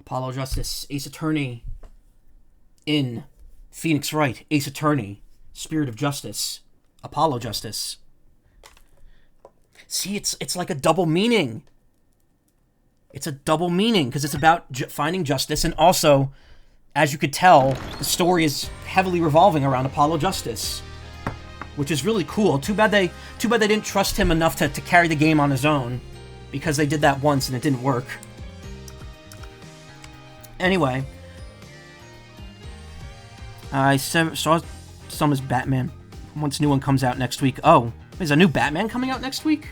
Apollo Justice, Ace Attorney in Phoenix Wright, Ace Attorney, Spirit of Justice, Apollo Justice. See, it's like a double meaning. It's a double meaning because it's about finding justice, and also, as you could tell, the story is heavily revolving around Apollo Justice, which is really cool. Too bad they didn't trust him enough to carry the game on his own, because they did that once and it didn't work. Anyway, I saw some as Batman. Once new one comes out next week. Oh, there's a new Batman coming out next week?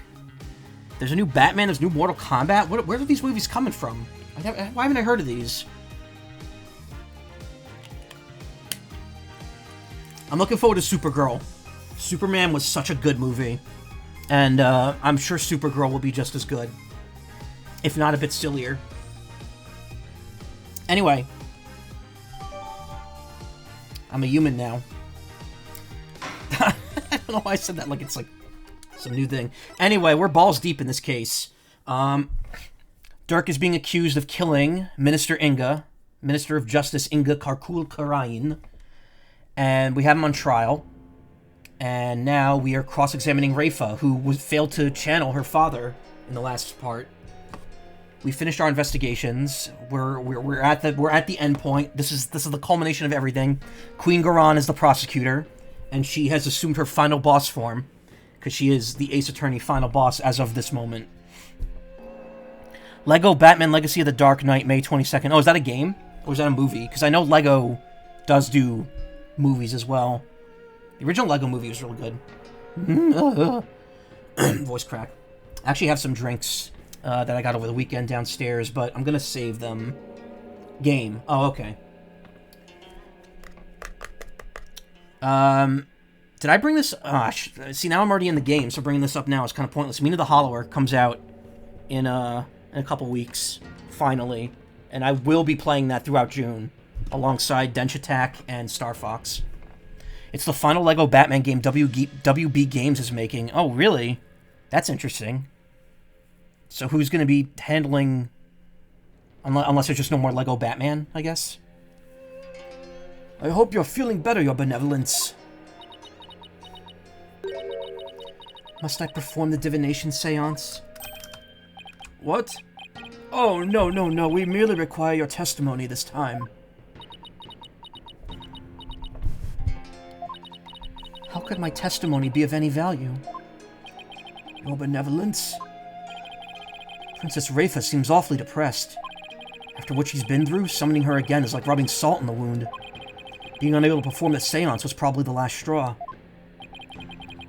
There's a new Batman, there's new Mortal Kombat? Where are these movies coming from? Why haven't I heard of these? I'm looking forward to Supergirl. Superman was such a good movie. And I'm sure Supergirl will be just as good. If not a bit sillier. Anyway. I'm a human now. I don't know why I said that like it's like some new thing. Anyway, we're balls deep in this case. Dirk is being accused of killing Minister of Justice Inga Karkul Karain. And we have him on trial. And now we are cross-examining Rafa, who failed to channel her father in the last part. We finished our investigations. We're at the end point. This is the culmination of everything. Queen Garan is the prosecutor, and she has assumed her final boss form, because she is the Ace Attorney final boss as of this moment. Lego Batman Legacy of the Dark Knight, May 22nd. Oh, is that a game? Or is that a movie? Because I know Lego does do movies as well. The original Lego movie was really good. Voice crack. I actually have some drinks that I got over the weekend downstairs, but I'm going to save them. Game. Oh, okay. Did I bring this? See, now I'm already in the game, so bringing this up now is kind of pointless. Mina the Hollower comes out in a couple weeks, finally. And I will be playing that throughout June, alongside Dench Attack and Star Fox. It's the final Lego Batman game WB Games is making. Oh, really? That's interesting. So who's going to be handling... Unless there's just no more Lego Batman, I guess? I hope you're feeling better, Your Benevolence. Must I perform the divination seance? What? Oh, no. We merely require your testimony this time. How could my testimony be of any value? Your Benevolence? Princess Rafa seems awfully depressed. After what she's been through, summoning her again is like rubbing salt in the wound. Being unable to perform the seance was probably the last straw.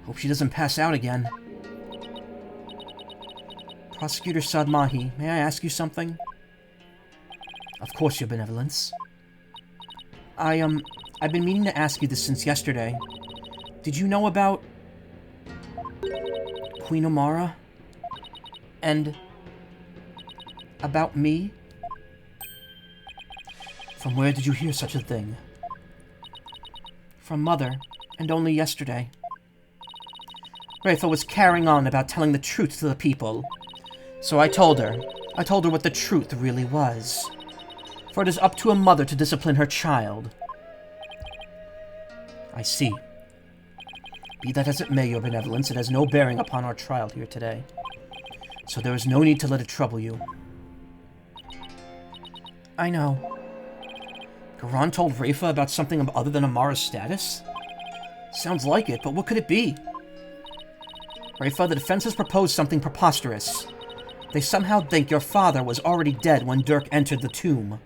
Hope she doesn't pass out again. Prosecutor Sadmahi, may I ask you something? Of course, Your Benevolence. I've been meaning to ask you this since yesterday. Did you know about Queen Amara? And about me? From where did you hear such a thing? From Mother, and only yesterday. Rafa was carrying on about telling the truth to the people. So I told her what the truth really was. For it is up to a mother to discipline her child. I see. Be that as it may, Your Benevolence, it has no bearing upon our trial here today. So there is no need to let it trouble you. I know. Garan told Rafa about something other than Amara's status? Sounds like it, but what could it be? Rafa, the defense has proposed something preposterous. They somehow think your father was already dead when Dirk entered the tomb.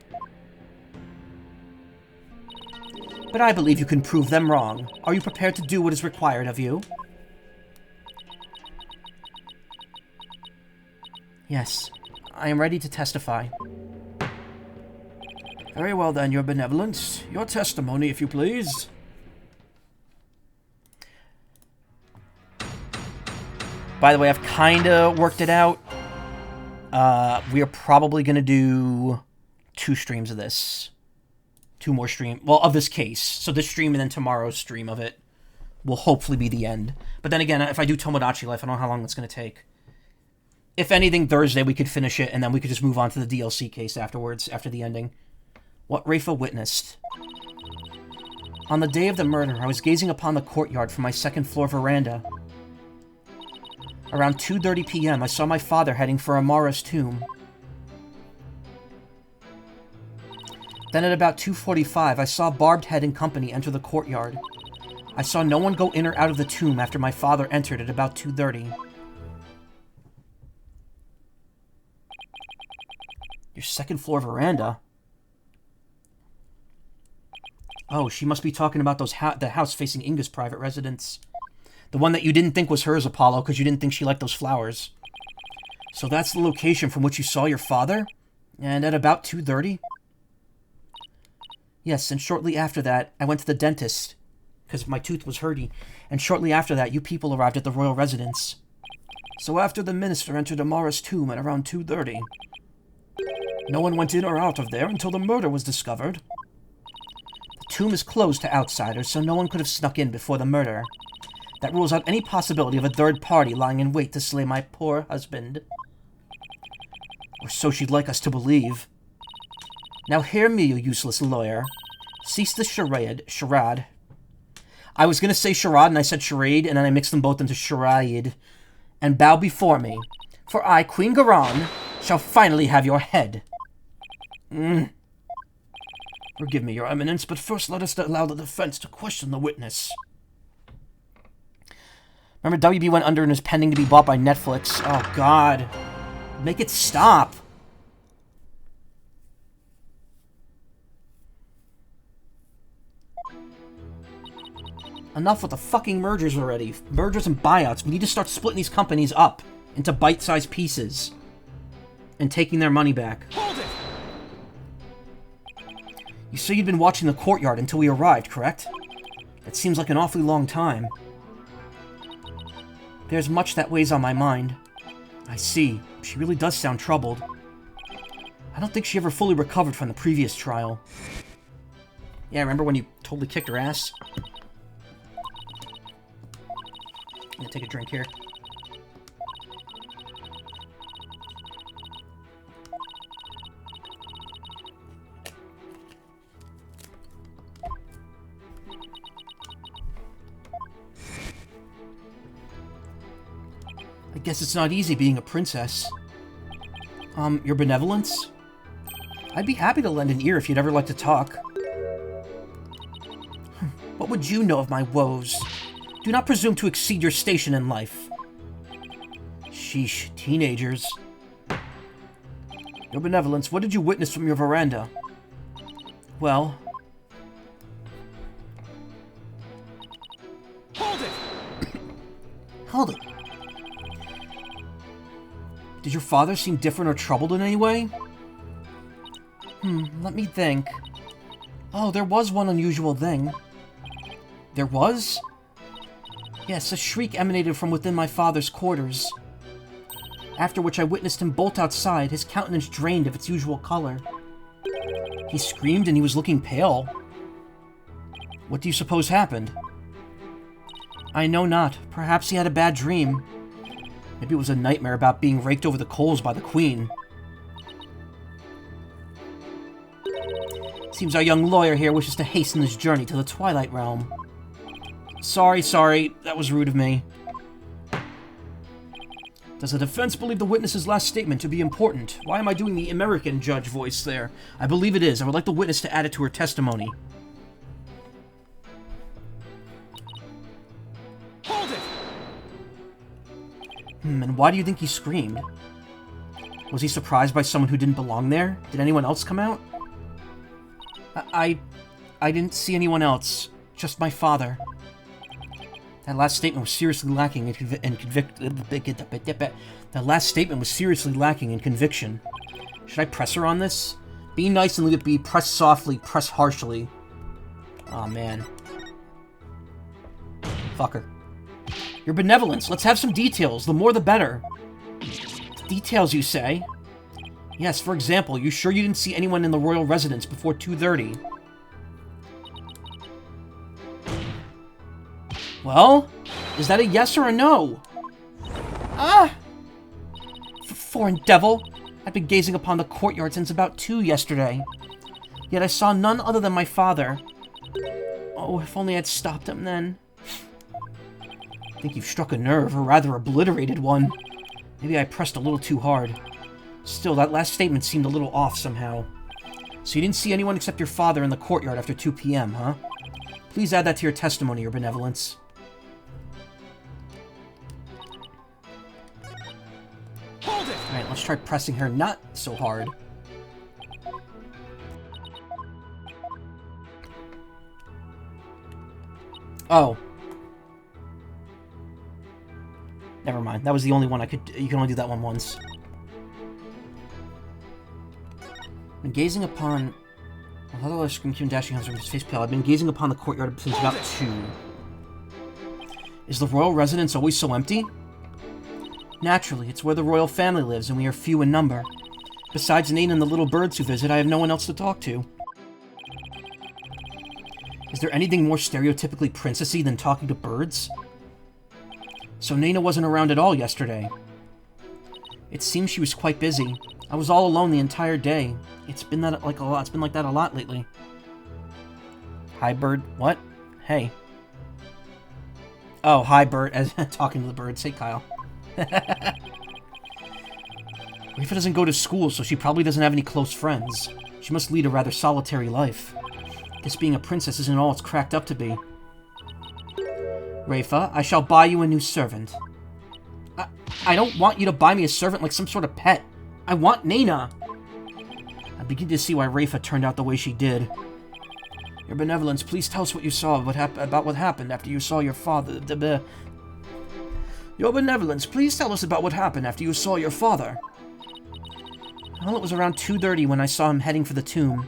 But I believe you can prove them wrong. Are you prepared to do what is required of you? Yes, I am ready to testify. Very well then, Your Benevolence. Your testimony, if you please. By the way, I've kinda worked it out. We are probably gonna do 2 streams of this. 2 more streams. Well, of this case. So this stream and then tomorrow's stream of it will hopefully be the end. But then again, if I do Tomodachi Life, I don't know how long it's gonna take. if anything, Thursday we could finish it, and then we could just move on to the DLC case afterwards, after the ending. What Rafa witnessed. On the day of the murder, I was gazing upon the courtyard from my second-floor veranda. Around 2:30 p.m., I saw my father heading for Amara's tomb. Then at about 2:45, I saw Barbed Head and company enter the courtyard. I saw no one go in or out of the tomb after my father entered at about 2:30. Your second-floor veranda? Oh, she must be talking about the house facing Inga's private residence. The one that you didn't think was hers, Apollo, because you didn't think she liked those flowers. So that's the location from which you saw your father? And at about 2:30? Yes, and shortly after that, I went to the dentist, because my tooth was hurty, and shortly after that, you people arrived at the royal residence. So after the minister entered Amara's tomb at around 2:30, no one went in or out of there until the murder was discovered. The tomb is closed to outsiders, so no one could have snuck in before the murder. That rules out any possibility of a third party lying in wait to slay my poor husband. Or so she'd like us to believe. Now hear me, you useless lawyer. Cease the charade. I was gonna say charade, and I said charade, and then I mixed them both into charade. And bow before me, for I, Queen Garon, shall finally have your head. Forgive me, your eminence, but first let us allow the defense to question the witness. Remember, WB went under and is pending to be bought by Netflix. Oh, God. Make it stop. Enough with the fucking mergers already. Mergers and buyouts. We need to start splitting these companies up into bite-sized pieces. And taking their money back. Hold it! You say you'd been watching the courtyard until we arrived, correct? That seems like an awfully long time. There's much that weighs on my mind. I see. She really does sound troubled. I don't think she ever fully recovered from the previous trial. Yeah, remember when you totally kicked her ass? I'm gonna take a drink here. I guess it's not easy being a princess. Your benevolence? I'd be happy to lend an ear if you'd ever like to talk. What would you know of my woes? Do not presume to exceed your station in life. Sheesh, teenagers. Your benevolence, what did you witness from your veranda? Well... Hold it! Hold it. Did your father seem different or troubled in any way? Let me think. Oh, there was one unusual thing. There was? Yes, a shriek emanated from within my father's quarters. After which I witnessed him bolt outside, his countenance drained of its usual color. He screamed and he was looking pale. What do you suppose happened? I know not. Perhaps he had a bad dream. Maybe it was a nightmare about being raked over the coals by the Queen. Seems our young lawyer here wishes to hasten his journey to the Twilight Realm. Sorry, that was rude of me. Does the defense believe the witness's last statement to be important? Why am I doing the American judge voice there? I believe it is. I would like the witness to add it to her testimony. Hold it! And why do you think he screamed? Was he surprised by someone who didn't belong there? Did anyone else come out? I didn't see anyone else. Just my father. That last statement was seriously lacking in conviction. Should I press her on this? Be nice and leave it be. Press softly. Press harshly. Aw, man. Fuck her. Your benevolence. Let's have some details. The more the better. Details, you say? Yes, for example, you sure you didn't see anyone in the royal residence before 2:30? Well, is that a yes or a no? foreign devil! I've been gazing upon the courtyard since about 2 yesterday. Yet I saw none other than my father. Oh, if only I'd stopped him then. I think you've struck a nerve, or rather obliterated one. Maybe I pressed a little too hard. Still, that last statement seemed a little off somehow. So you didn't see anyone except your father in the courtyard after 2 p.m., huh? Please add that to your testimony, Your Benevolence. Hold it! Alright, let's try pressing her not so hard. Oh. Never mind. That was the only one I could... You can only do that one once. Been gazing upon... Although I screamed dashing hands over his face pale, I've been gazing upon the courtyard since about 2. Is the royal residence always so empty? Naturally, it's where the royal family lives, and we are few in number. Besides Nate and the little birds who visit, I have no one else to talk to. Is there anything more stereotypically princessy than talking to birds? So Nana wasn't around at all yesterday. It seems she was quite busy. I was all alone the entire day. It's been that like a lot. It's been like that a lot lately. Hi, bird. What? Hey. Oh, hi, bird. As talking to the birds. Hey, Kyle. Rafa doesn't go to school, so she probably doesn't have any close friends. She must lead a rather solitary life. Guess being a princess isn't all it's cracked up to be. Rafa, I shall buy you a new servant. I don't want you to buy me a servant like some sort of pet. I want Nana. I begin to see why Rafa turned out the way she did. Your Benevolence, please tell us what you saw about what happened after you saw your father. Your Benevolence, please tell us about what happened after you saw your father. Well, it was around 2:30 when I saw him heading for the tomb.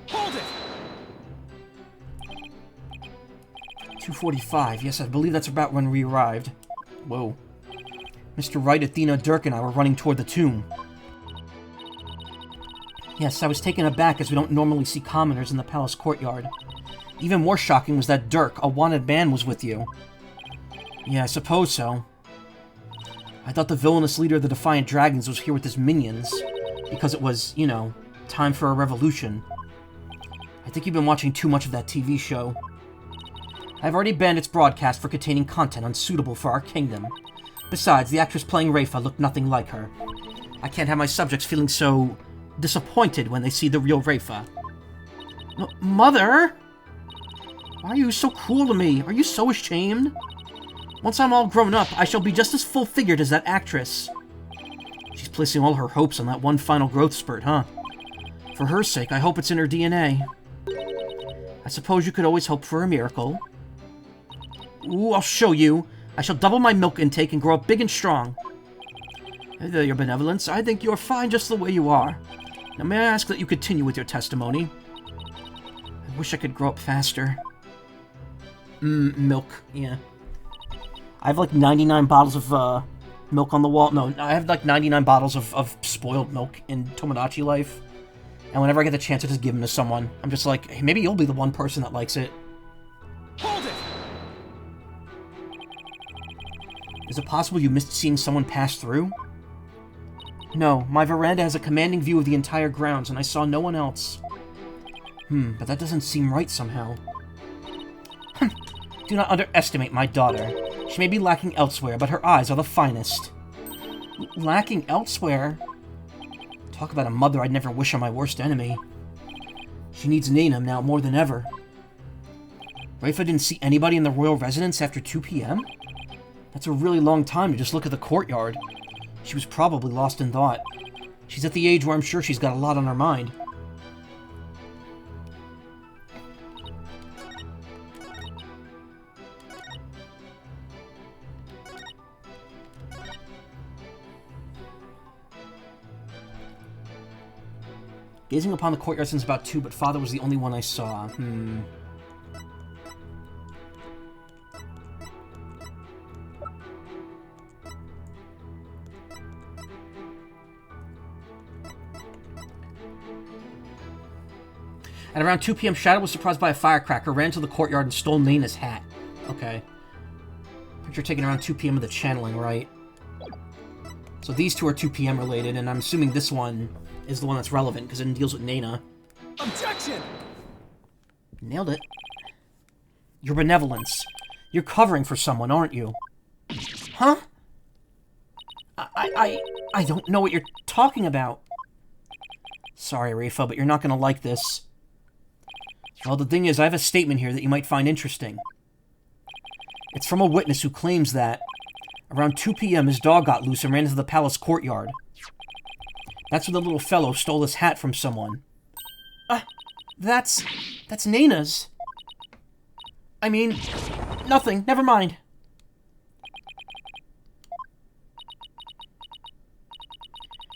Hold it! 2:45. Yes, I believe that's about when we arrived. Whoa. Mr. Wright, Athena, Dirk, and I were running toward the tomb. Yes, I was taken aback as we don't normally see commoners in the palace courtyard. Even more shocking was that Dirk, a wanted man, was with you. Yeah, I suppose so. I thought the villainous leader of the Defiant Dragons was here with his minions, because it was, you know, time for a revolution. I think you've been watching too much of that TV show. I've already banned its broadcast for containing content unsuitable for our kingdom. Besides, the actress playing Rafa looked nothing like her. I can't have my subjects feeling so disappointed when they see the real Rafa. Mother? Why are you so cruel to me? Are you so ashamed? Once I'm all grown up, I shall be just as full-figured as that actress. She's placing all her hopes on that one final growth spurt, huh? For her sake, I hope it's in her DNA. I suppose you could always hope for a miracle. Ooh, I'll show you. I shall double my milk intake and grow up big and strong. Hey there, Your Benevolence. I think you're fine just the way you are. Now may I ask that you continue with your testimony? I wish I could grow up faster. Milk, yeah. I have like 99 bottles of milk on the wall. No, I have like 99 bottles of spoiled milk in Tomodachi Life. And whenever I get the chance to just give them to someone, I'm just like, hey, maybe you'll be the one person that likes it. Hold it! Is it possible you missed seeing someone pass through? No, my veranda has a commanding view of the entire grounds, and I saw no one else. But that doesn't seem right somehow. Do not underestimate my daughter. She may be lacking elsewhere, but her eyes are the finest. Lacking elsewhere? Talk about a mother I'd never wish on my worst enemy. She needs Nana now more than ever. Rafa didn't see anybody in the royal residence after 2 p.m.? That's a really long time to just look at the courtyard. She was probably lost in thought. She's at the age where I'm sure she's got a lot on her mind. Gazing upon the courtyard since about 2, but father was the only one I saw. At around 2 p.m., Shadow was surprised by a firecracker, ran to the courtyard, and stole Nana's hat. Okay. Picture taken around 2 p.m. of the channeling, right? So these two are 2 p.m. related, and I'm assuming this one is the one that's relevant, because it deals with Nana. Objection! Nailed it. Your benevolence. You're covering for someone, aren't you? Huh? I don't know what you're talking about. Sorry, Rafa, but you're not gonna like this. Well, the thing is, I have a statement here that you might find interesting. It's from a witness who claims that around 2 p.m. his dog got loose and ran into the palace courtyard. That's when the little fellow stole his hat from someone. That's Nana's. I mean, nothing. Never mind.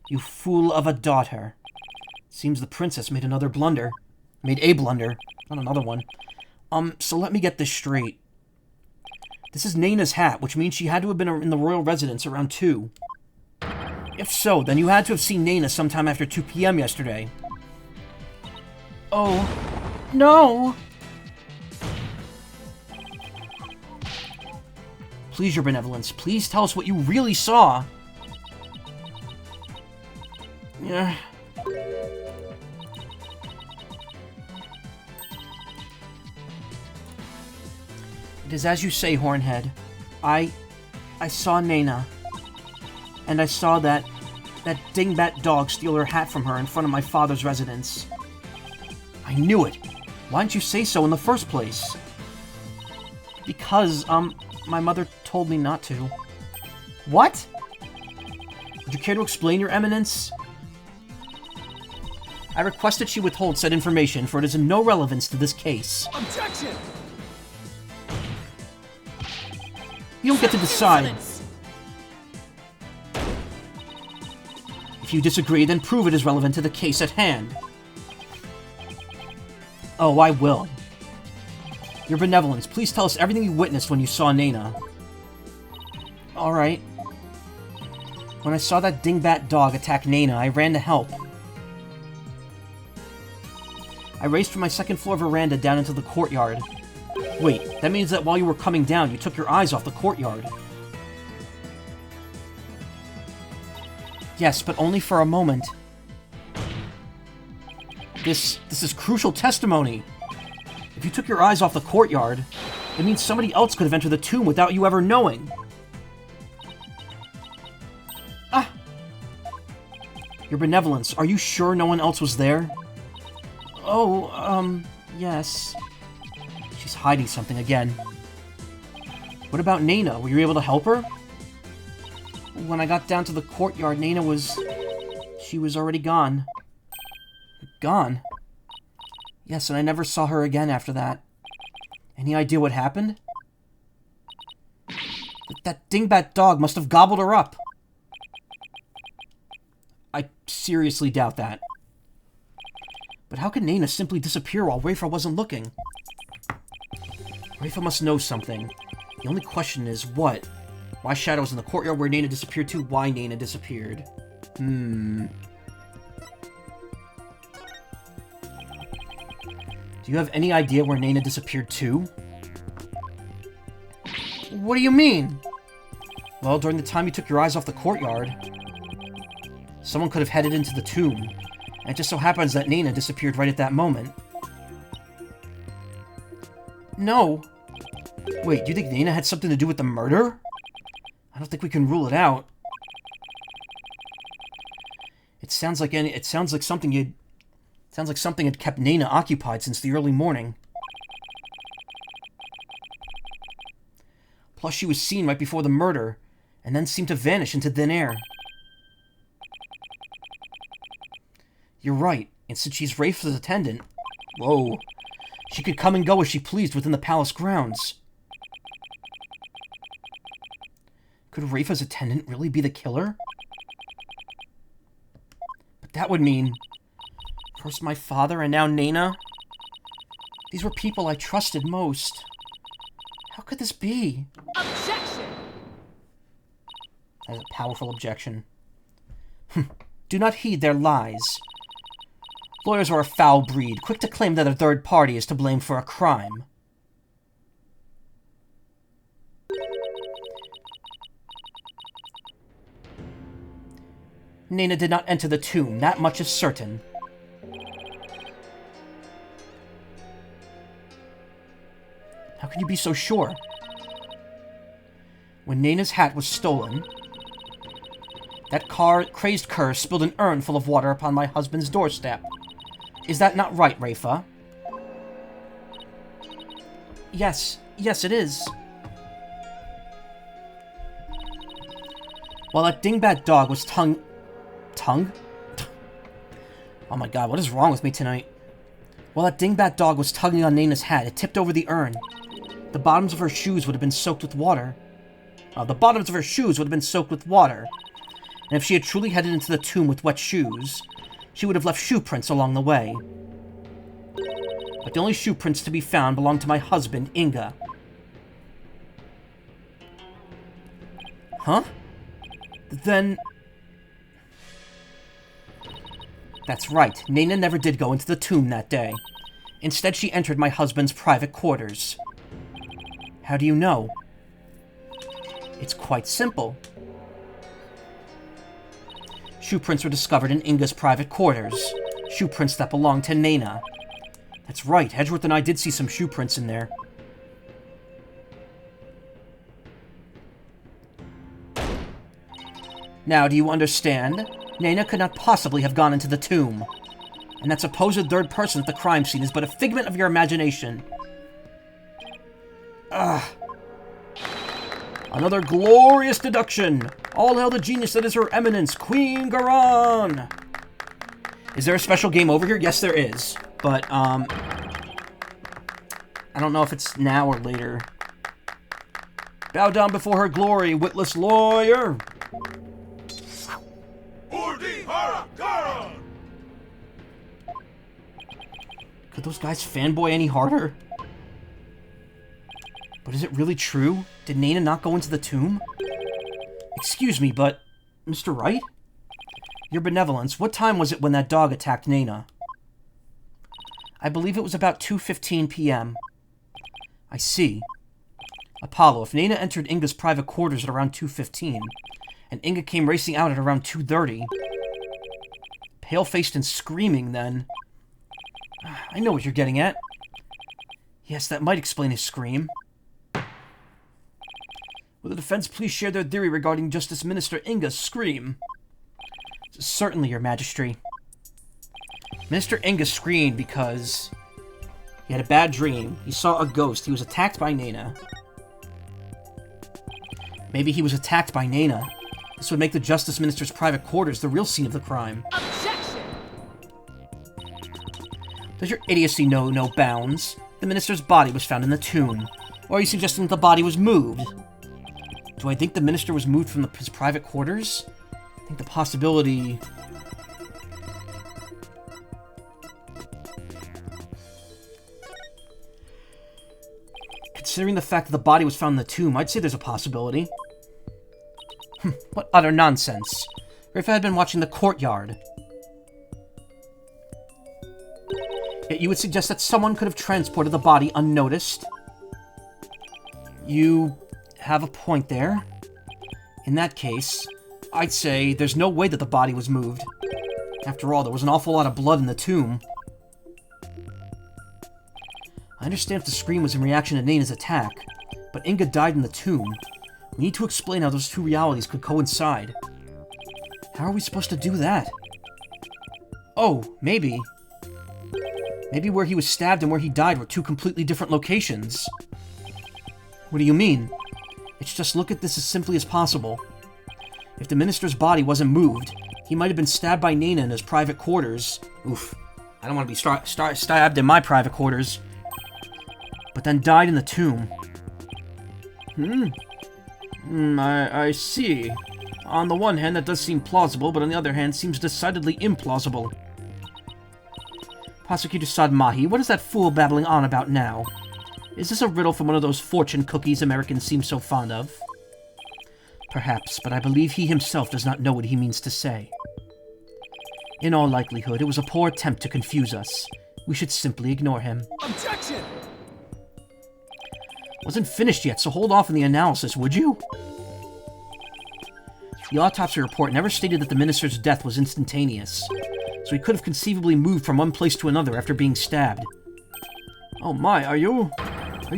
You fool of a daughter. Seems the princess made another blunder. Made a blunder, not another one. So let me get this straight. This is Nana's hat, which means she had to have been in the royal residence around 2. If so, then you had to have seen Nana sometime after 2 p.m. yesterday. Oh, no! Please, your benevolence, please tell us what you really saw. Yeah. It is as you say, Hornhead. I saw Nana. And I saw that dingbat dog steal her hat from her in front of my father's residence. I knew it. Why didn't you say so in the first place? Because, my mother told me not to. What? Would you care to explain, Your Eminence? I request that she withhold said information, for it is of no relevance to this case. Objection! You don't get to decide. If you disagree, then prove it is relevant to the case at hand. Oh, I will. Your benevolence, please tell us everything you witnessed when you saw Nana. Alright. When I saw that dingbat dog attack Nana, I ran to help. I raced from my second-floor veranda down into the courtyard. Wait, that means that while you were coming down, you took your eyes off the courtyard. Yes, but only for a moment. This is crucial testimony. If you took your eyes off the courtyard, it means somebody else could have entered the tomb without you ever knowing. Your benevolence, are you sure no one else was there? Oh, yes. She's hiding something again. What about Nana? Were you able to help her? When I got down to the courtyard, Nana was... she was already gone. Gone? Yes, and I never saw her again after that. Any idea what happened? That dingbat dog must have gobbled her up. I seriously doubt that. But how could Nana simply disappear while Rafa wasn't looking? Rafa must know something. The only question is, what? Why Shadow was in the courtyard where Nana disappeared to? Why Nana disappeared? Do you have any idea where Nana disappeared to? What do you mean? Well, during the time you took your eyes off the courtyard, someone could have headed into the tomb. And it just so happens that Nana disappeared right at that moment. No. Wait, do you think Nana had something to do with the murder? I don't think we can rule it out. It sounds like something had kept Nana occupied since the early morning. Plus, she was seen right before the murder, and then seemed to vanish into thin air. You're right, and since she's Rafa's attendant... Whoa. She could come and go as she pleased within the palace grounds. Could Rafa's attendant really be the killer? But that would mean... first my father, and now Nana? These were people I trusted most. How could this be? Objection! That is a powerful objection. Do not heed their lies. Lawyers are a foul breed, quick to claim that a third party is to blame for a crime. Nana did not enter the tomb, that much is certain. How can you be so sure? When Nana's hat was stolen, that crazed cur spilled an urn full of water upon my husband's doorstep. Is that not right, Rafa? Yes, it is. While that dingbat dog was tongue? Oh my god, what is wrong with me tonight? While that dingbat dog was tugging on Nana's hat, it tipped over the urn. The bottoms of her shoes would have been soaked with water. And if she had truly headed into the tomb with wet shoes, she would have left shoe prints along the way. But the only shoe prints to be found belonged to my husband, Inga. Huh? Then... That's right, Nana never did go into the tomb that day. Instead, she entered my husband's private quarters. How do you know? It's quite simple. Shoe prints were discovered in Inga's private quarters. Shoe prints that belonged to Nana. That's right, Edgeworth and I did see some shoe prints in there. Now, do you understand? Nana could not possibly have gone into the tomb. And that supposed third person at the crime scene is but a figment of your imagination. Ugh. Another glorious deduction! All hail the genius that is Her Eminence, Queen Garan! Is there a special game over here? Yes, there is. But, I don't know if it's now or later. Bow down before her glory, witless lawyer! Could those guys fanboy any harder? But is it really true? Did Nana not go into the tomb? Excuse me, but... Mr. Wright? Your benevolence, what time was it when that dog attacked Nana? I believe it was about 2:15 p.m. I see. Apollo, if Nana entered Inga's private quarters at around 2:15, and Inga came racing out at around 2:30, pale-faced and screaming then... I know what you're getting at. Yes, that might explain his scream. Will the defense please share their theory regarding Justice Minister Inga's scream? Certainly, Your Majesty. Minister Inga screamed because he had a bad dream. He saw a ghost. He was attacked by Nana. Maybe he was attacked by Nana. This would make the Justice Minister's private quarters the real scene of the crime. Objection! Does your idiocy know no bounds? The minister's body was found in the tomb. Or are you suggesting that the body was moved? Do I think the minister was moved from his private quarters? I think the possibility... Considering the fact that the body was found in the tomb, I'd say there's a possibility. What utter nonsense. Rafa had been watching the courtyard. Yet you would suggest that someone could have transported the body unnoticed? You have a point there. In that case, I'd say there's no way that the body was moved. After all, there was an awful lot of blood in the tomb. I understand if the scream was in reaction to Nana's attack, but Inga died in the tomb. We need to explain how those two realities could coincide. How are we supposed to do that? Oh, maybe. Maybe where he was stabbed and where he died were two completely different locations. What do you mean? It's just look at this as simply as possible. If the minister's body wasn't moved, he might have been stabbed by Nana in his private quarters. Oof. I don't want to be stabbed in my private quarters. But then died in the tomb. I see. On the one hand, that does seem plausible, but on the other hand, seems decidedly implausible. Prosecutor Sadmahi, what is that fool babbling on about now? Is this a riddle from one of those fortune cookies Americans seem so fond of? Perhaps, but I believe he himself does not know what he means to say. In all likelihood, it was a poor attempt to confuse us. We should simply ignore him. Objection! Wasn't finished yet, so hold off on the analysis, would you? The autopsy report never stated that the minister's death was instantaneous, so he could have conceivably moved from one place to another after being stabbed. Oh my, are you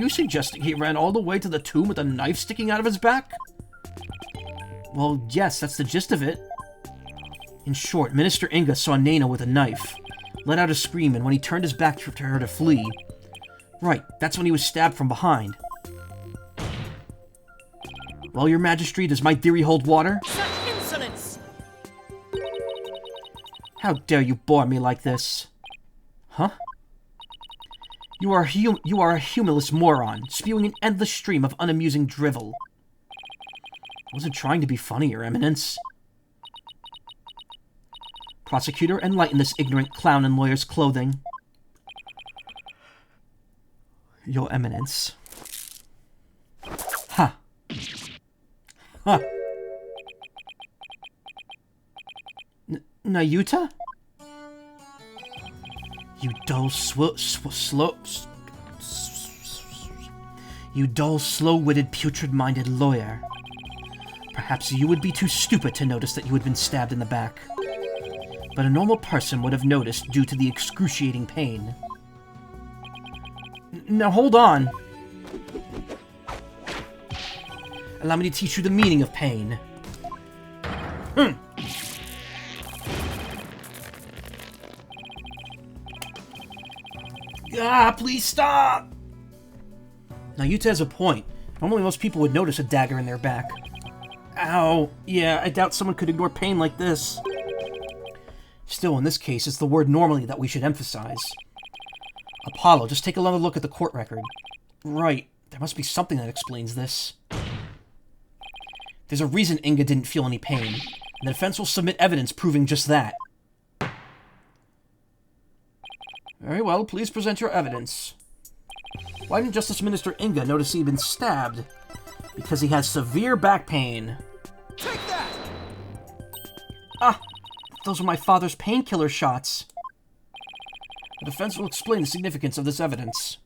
suggesting he ran all the way to the tomb with a knife sticking out of his back? Well, yes, that's the gist of it. In short, Minister Inga saw Nena with a knife, let out a scream, and when he turned his back to her to flee... Right, that's when he was stabbed from behind. Well, Your Majesty, does my theory hold water? Such insolence! How dare you bore me like this? Huh? You are a humorless moron, spewing an endless stream of unamusing drivel. I wasn't trying to be funny, Your Eminence. Prosecutor, enlighten this ignorant clown in lawyer's clothing. Your Eminence. Ha! Huh. Nayuta? You dull, slow-witted, putrid-minded lawyer. Perhaps you would be too stupid to notice that you had been stabbed in the back. But a normal person would have noticed due to the excruciating pain. Now hold on. Allow me to teach you the meaning of pain. Ah, please stop! Now, Yuta has a point. Normally most people would notice a dagger in their back. Ow. Yeah, I doubt someone could ignore pain like this. Still, in this case, it's the word normally that we should emphasize. Apollo, just take another look at the court record. Right. There must be something that explains this. There's a reason Inga didn't feel any pain, and the defense will submit evidence proving just that. Very well, please present your evidence. Why didn't Justice Minister Inga notice he'd been stabbed? Because he has severe back pain. Take that! Ah! Those are my father's painkiller shots. The defense will explain the significance of this evidence.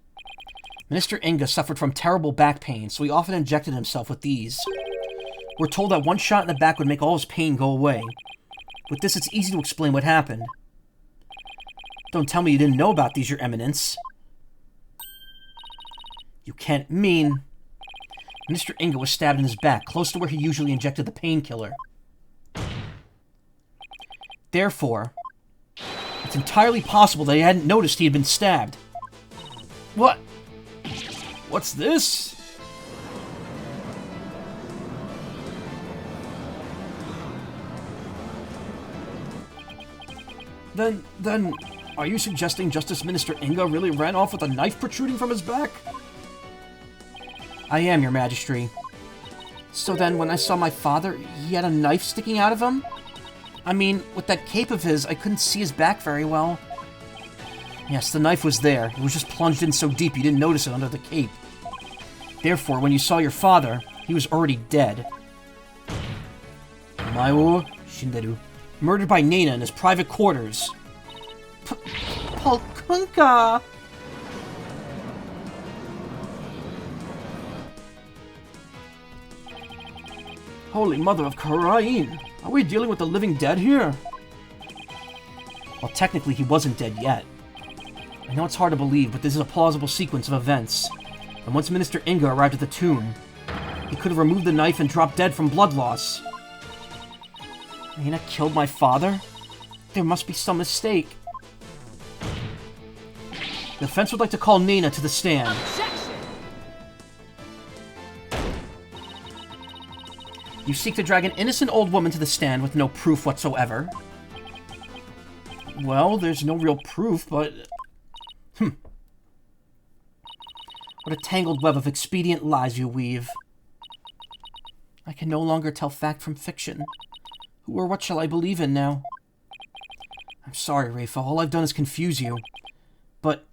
Minister Inga suffered from terrible back pain, so he often injected himself with these. We're told that one shot in the back would make all his pain go away. With this, it's easy to explain what happened. Don't tell me you didn't know about these, Your Eminence. You can't mean... Mr. Inga was stabbed in his back, close to where he usually injected the painkiller. Therefore, it's entirely possible that he hadn't noticed he had been stabbed. What? What's this? Then, are you suggesting Justice Minister Inga really ran off with a knife protruding from his back? I am, Your Majesty. So then, when I saw my father, he had a knife sticking out of him? I mean, with that cape of his, I couldn't see his back very well. Yes, the knife was there. It was just plunged in so deep you didn't notice it under the cape. Therefore, when you saw your father, he was already dead. Macaw Shinderu. Murdered by Nena in his private quarters. Palkunka! Holy Mother of Karain! Are we dealing with the living dead here? Well, technically he wasn't dead yet. I know it's hard to believe, but this is a plausible sequence of events. And once Minister Inga arrived at the tomb, he could have removed the knife and dropped dead from blood loss. Nena killed my father? There must be some mistake. The defense would like to call Nena to the stand. Objection! You seek to drag an innocent old woman to the stand with no proof whatsoever. Well, there's no real proof, but... What a tangled web of expedient lies you weave. I can no longer tell fact from fiction. Who or what shall I believe in now? I'm sorry, Rafa. All I've done is confuse you. But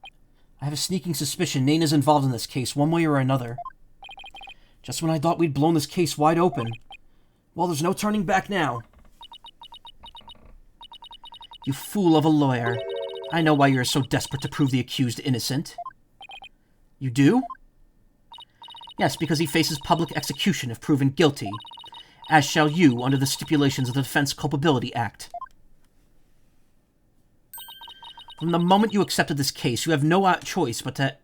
I have a sneaking suspicion Nena's involved in this case, one way or another. Just when I thought we'd blown this case wide open. Well, there's no turning back now. You fool of a lawyer. I know why you're so desperate to prove the accused innocent. You do? Yes, because he faces public execution if proven guilty. as shall you under the stipulations of the Defense Culpability Act. From the moment you accepted this case, you have no choice but to...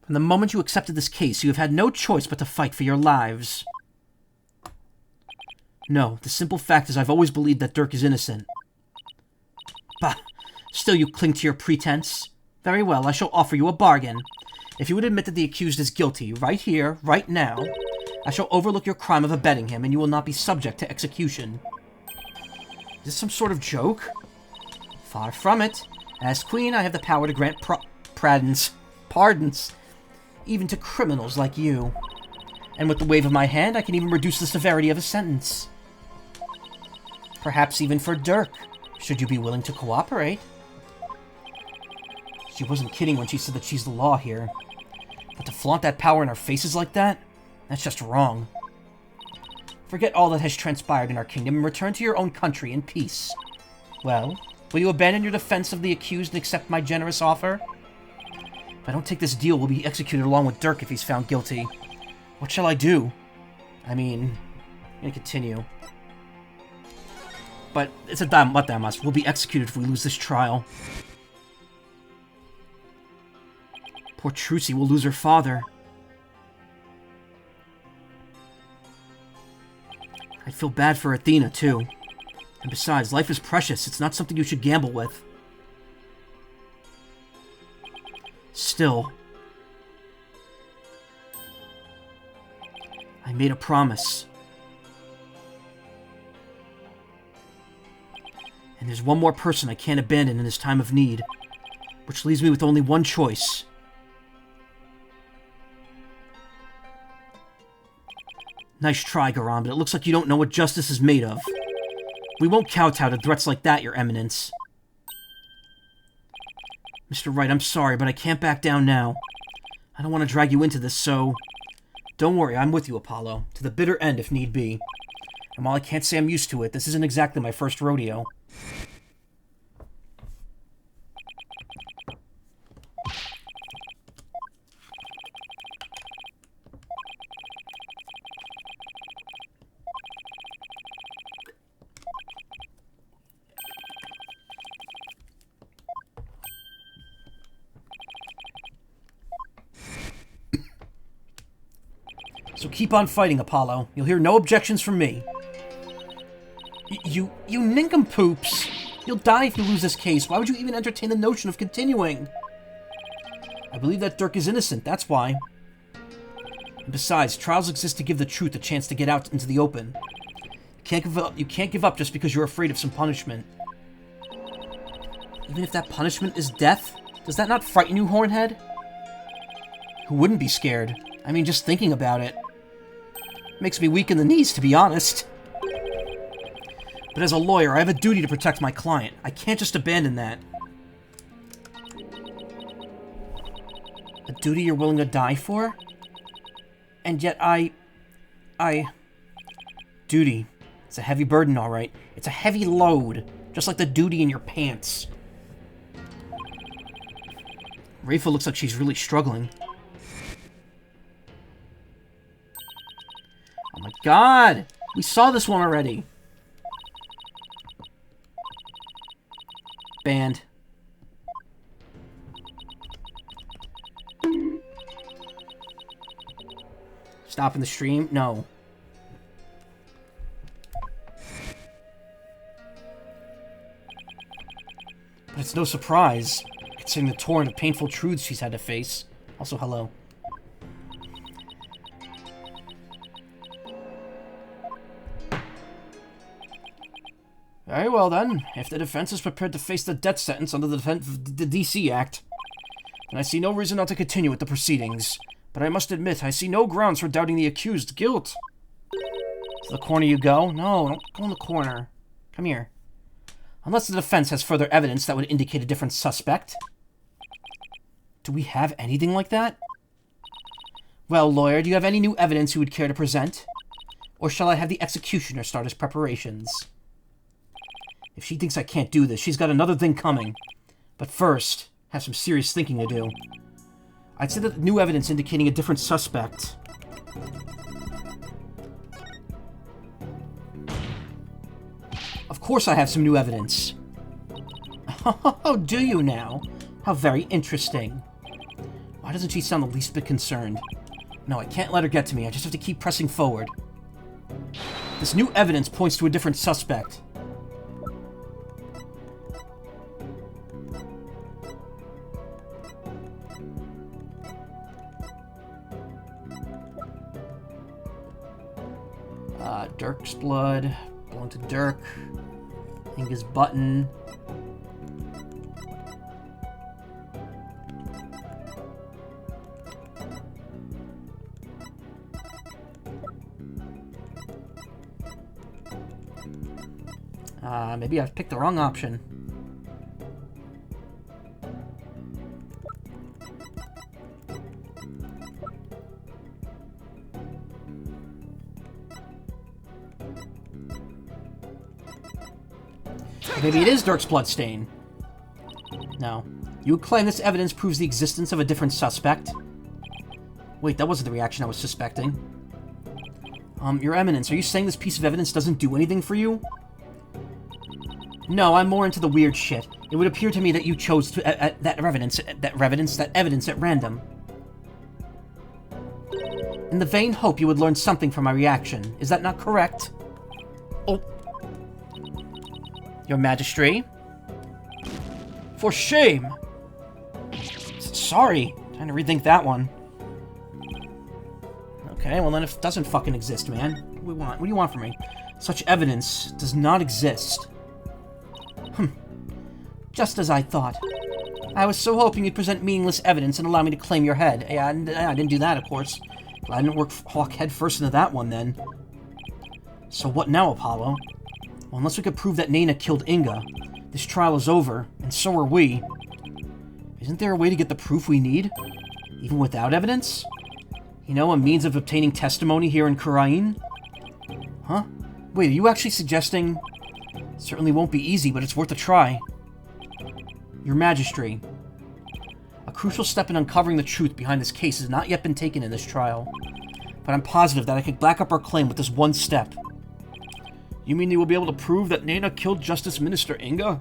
From the moment you accepted this case, you have had no choice but to fight for your lives. No, the simple fact is I've always believed that Dirk is innocent. Bah, still you cling to your pretense? Very well, I shall offer you a bargain. If you would admit that the accused is guilty, right here, right now, I shall overlook your crime of abetting him, and you will not be subject to execution. Is this some sort of joke? Far from it. As Queen, I have the power to grant pardons, even to criminals like you. And with the wave of my hand, I can even reduce the severity of a sentence. Perhaps even for Dirk, should you be willing to cooperate. She wasn't kidding when she said that she's the law here. But to flaunt that power in our faces like that, that's just wrong. Forget all that has transpired in our kingdom and return to your own country in peace. Well, will you abandon your defense of the accused and accept my generous offer? If I don't take this deal, we'll be executed along with Dirk if he's found guilty. What shall I do? I mean, I'm gonna continue. But it's a damas. We'll be executed if we lose this trial. Poor Trucy will lose her father. I feel bad for Athena, too. And besides, life is precious. It's not something you should gamble with. Still, I made a promise. And there's one more person I can't abandon in this time of need, which leaves me with only one choice. Nice try, Garam, but it looks like you don't know what justice is made of. We won't kowtow to threats like that, Your Eminence. Mr. Wright, I'm sorry, but I can't back down now. I don't want to drag you into this, so... Don't worry, I'm with you, Apollo. To the bitter end, if need be. And while I can't say I'm used to it, this isn't exactly my first rodeo. So keep on fighting, Apollo. You'll hear no objections from me. You nincompoops! You'll die if you lose this case. Why would you even entertain the notion of continuing? I believe that Dirk is innocent, that's why. And besides, trials exist to give the truth a chance to get out into the open. You can't give up just because you're afraid of some punishment. Even if that punishment is death? Does that not frighten you, Hornhead? Who wouldn't be scared? I mean, just thinking about it. Makes me weak in the knees, to be honest. But as a lawyer, I have a duty to protect my client. I can't just abandon that. A duty you're willing to die for? And yet Duty. It's a heavy burden, all right. It's a heavy load. Just like the duty in your pants. Rafa looks like she's really struggling. Oh my god! We saw this one already. Banned. Stopping the stream? No. But it's no surprise, considering the torrent of painful truths she's had to face. Also, hello. Very well, then. If the defense is prepared to face the death sentence under the DC Act, then I see no reason not to continue with the proceedings. But I must admit, I see no grounds for doubting the accused's guilt. To the corner you go? No, don't go in the corner. Come here. Unless the defense has further evidence that would indicate a different suspect. Do we have anything like that? Well, lawyer, do you have any new evidence you would care to present? Or shall I have the executioner start his preparations? If she thinks I can't do this, she's got another thing coming. But first, have some serious thinking to do. I'd say that new evidence indicating a different suspect. course I have some new evidence. Oh, do you now? How very interesting. Why doesn't she sound the least bit concerned? No, I can't let her get to me. I just have to keep pressing forward. This new evidence points to a different suspect. Dirk's blood. Belonged to Dirk. Inga's button. Maybe I've picked the wrong option. Maybe it is Dirk's bloodstain. No. You would claim this evidence proves the existence of a different suspect? Wait, that wasn't the reaction I was suspecting. Your Eminence, are you saying this piece of evidence doesn't do anything for you? No, I'm more into the weird shit. It would appear to me that you chose that evidence at random. In the vain hope you would learn something from my reaction. Is that not correct? Oh. Your Majesty? For shame! Sorry. Trying to rethink that one. Okay, well then it doesn't fucking exist, man. What do you want from me? Such evidence does not exist. Just as I thought. I was so hoping you'd present meaningless evidence and allow me to claim your head. Yeah, I didn't do that, of course. But I didn't walk head first into that one, then. So what now, Apollo? Well, unless we could prove that Nana killed Inga, this trial is over, and so are we. Isn't there a way to get the proof we need? Even without evidence? You know, a means of obtaining testimony here in Khurain? Huh? Wait, are you actually suggesting... It certainly won't be easy, but it's worth a try. Your Majesty. A crucial step in uncovering the truth behind this case has not yet been taken in this trial. But I'm positive that I could back up our claim with this one step. You mean you will be able to prove that Nana killed Justice Minister Inga?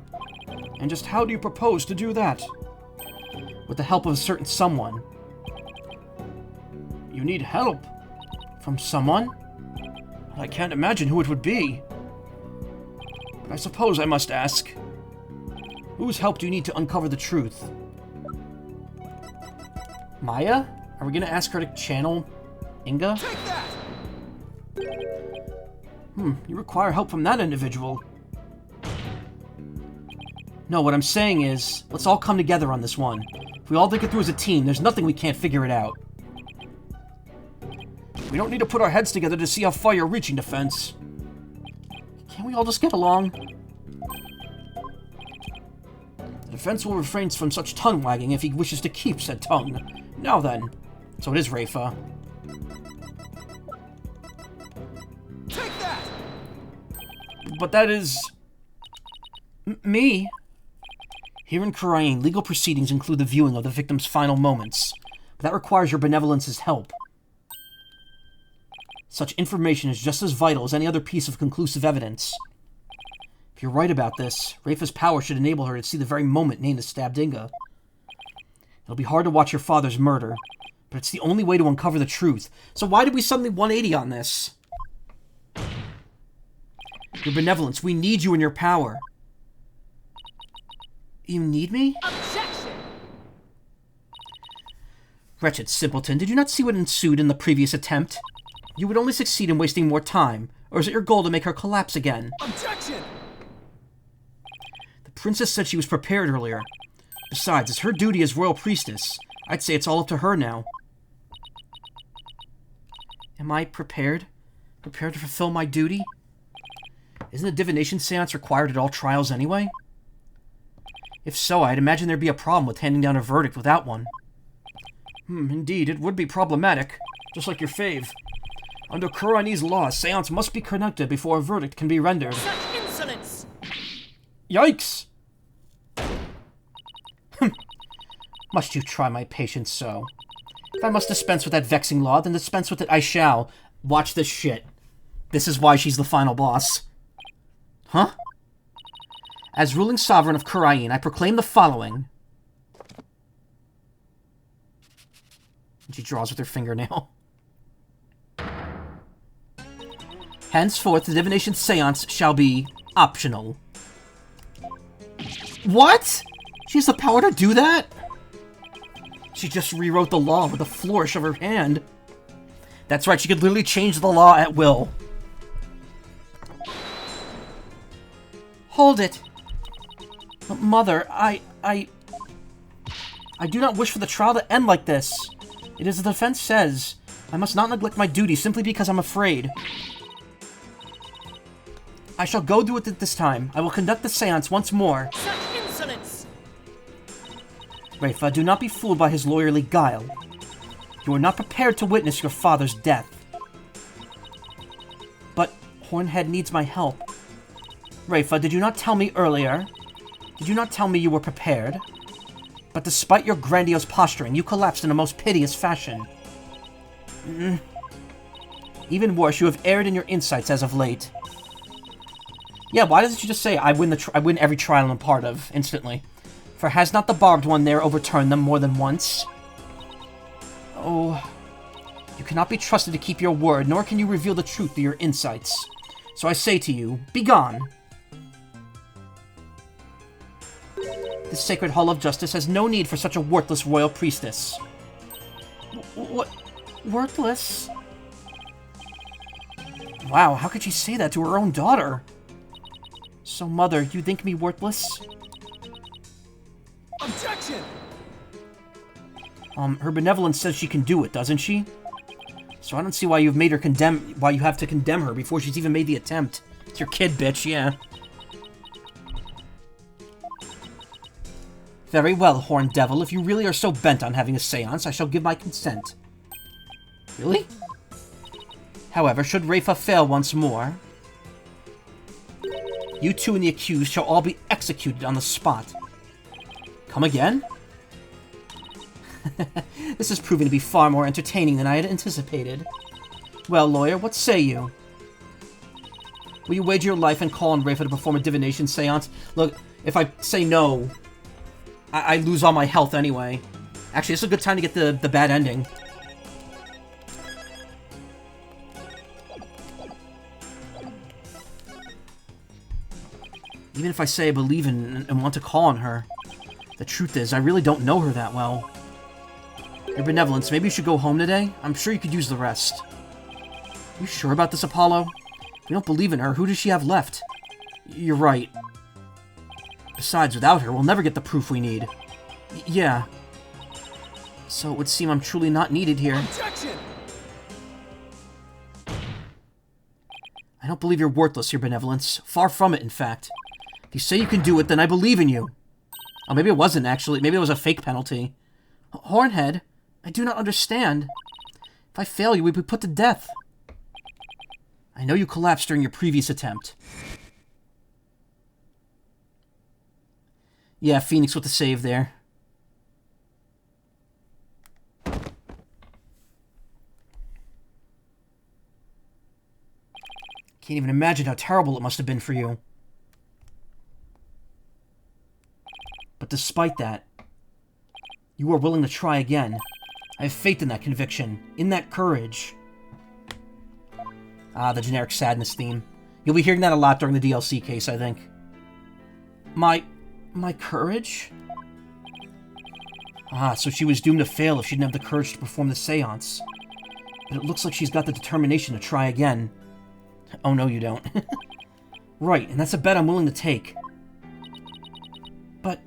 And just how do you propose to do that? With the help of a certain someone. You need help? From someone? I can't imagine who it would be. But I suppose I must ask. Whose help do you need to uncover the truth? Maya? Are we gonna ask her to channel Inga? Take that! You require help from that individual. No, what I'm saying is, let's all come together on this one. If we all think it through as a team, there's nothing we can't figure it out. We don't need to put our heads together to see how far you're reaching, Defense. Can't we all just get along? The Defense will refrain from such tongue-wagging if he wishes to keep said tongue. Now then. So it is Rafa. Take that! But that is... me? Here in Khurain, legal proceedings include the viewing of the victim's final moments. But that requires your benevolence's help. Such information is just as vital as any other piece of conclusive evidence. If you're right about this, Rafa's power should enable her to see the very moment Nana stabbed Inga. It'll be hard to watch your father's murder, but it's the only way to uncover the truth. So why did we suddenly 180 on this? Your benevolence, we need you and your power. You need me? Objection! Wretched simpleton, did you not see what ensued in the previous attempt? You would only succeed in wasting more time, or is it your goal to make her collapse again? Objection! The princess said she was prepared earlier. Besides, it's her duty as royal priestess. I'd say it's all up to her now. Am I prepared? Prepared to fulfill my duty? Isn't a divination seance required at all trials anyway? If so, I'd imagine there'd be a problem with handing down a verdict without one. Indeed, it would be problematic. Just like your fave. Under Khurainese law, a seance must be conducted before a verdict can be rendered. Such insolence! Yikes! Must you try my patience so? If I must dispense with that vexing law, then dispense with it I shall. Watch this shit. This is why she's the final boss. Huh? As ruling sovereign of Kurain, I proclaim the following. And she draws with her fingernail. Henceforth, the divination seance shall be optional. What? She has the power to do that? She just rewrote the law with a flourish of her hand. That's right, she could literally change the law at will. Hold it. Mother, I do not wish for the trial to end like this. It is as the defense says. I must not neglect my duty simply because I'm afraid. I shall go do it this time. I will conduct the seance once more. Such insolence! Rafa, do not be fooled by his lawyerly guile. You are not prepared to witness your father's death. But Hornhead needs my help. Rafa, did you not tell me earlier? Did you not tell me you were prepared? But despite your grandiose posturing, you collapsed in a most piteous fashion. Even worse, you have erred in your insights as of late. Yeah, why doesn't she just say, I win every trial I'm a part of, instantly? For has not the barbed one there overturned them more than once? Oh, you cannot be trusted to keep your word, nor can you reveal the truth through your insights. So I say to you, begone! This sacred hall of justice has no need for such a worthless royal priestess. What? Worthless? Wow, how could she say that to her own daughter? So, Mother, you think me worthless? Objection! Her benevolence says she can do it, doesn't she? So I don't see why you have to condemn her before she's even made the attempt. It's your kid, bitch, yeah. Very well, Horned Devil. If you really are so bent on having a seance, I shall give my consent. Really? However, should Rafa fail once more, you two and the accused shall all be executed on the spot. Come again? This is proving to be far more entertaining than I had anticipated. Well, lawyer, what say you? Will you wager your life and call on Rafa to perform a divination seance? Look, if I say no, I lose all my health anyway. Actually, this is a good time to get the bad ending. Even if I say I believe in and want to call on her, the truth is, I really don't know her that well. Your benevolence, maybe you should go home today? I'm sure you could use the rest. You sure about this, Apollo? If we don't believe in her, who does she have left? You're right. Besides, without her, we'll never get the proof we need. Yeah. So it would seem I'm truly not needed here. Objection! I don't believe you're worthless, your benevolence. Far from it, in fact. If you say you can do it, then I believe in you. Oh, maybe it wasn't, actually. Maybe it was a fake penalty. Hornhead, I do not understand. If I fail you, we'd be put to death. I know you collapsed during your previous attempt. Yeah, Phoenix with the save there. Can't even imagine how terrible it must have been for you. But despite that, you are willing to try again. I have faith in that conviction, in that courage. Ah, the generic sadness theme. You'll be hearing that a lot during the DLC case, I think. My courage? Ah, so she was doomed to fail if she didn't have the courage to perform the seance. But it looks like she's got the determination to try again. Oh, no, you don't. Right, and that's a bet I'm willing to take. But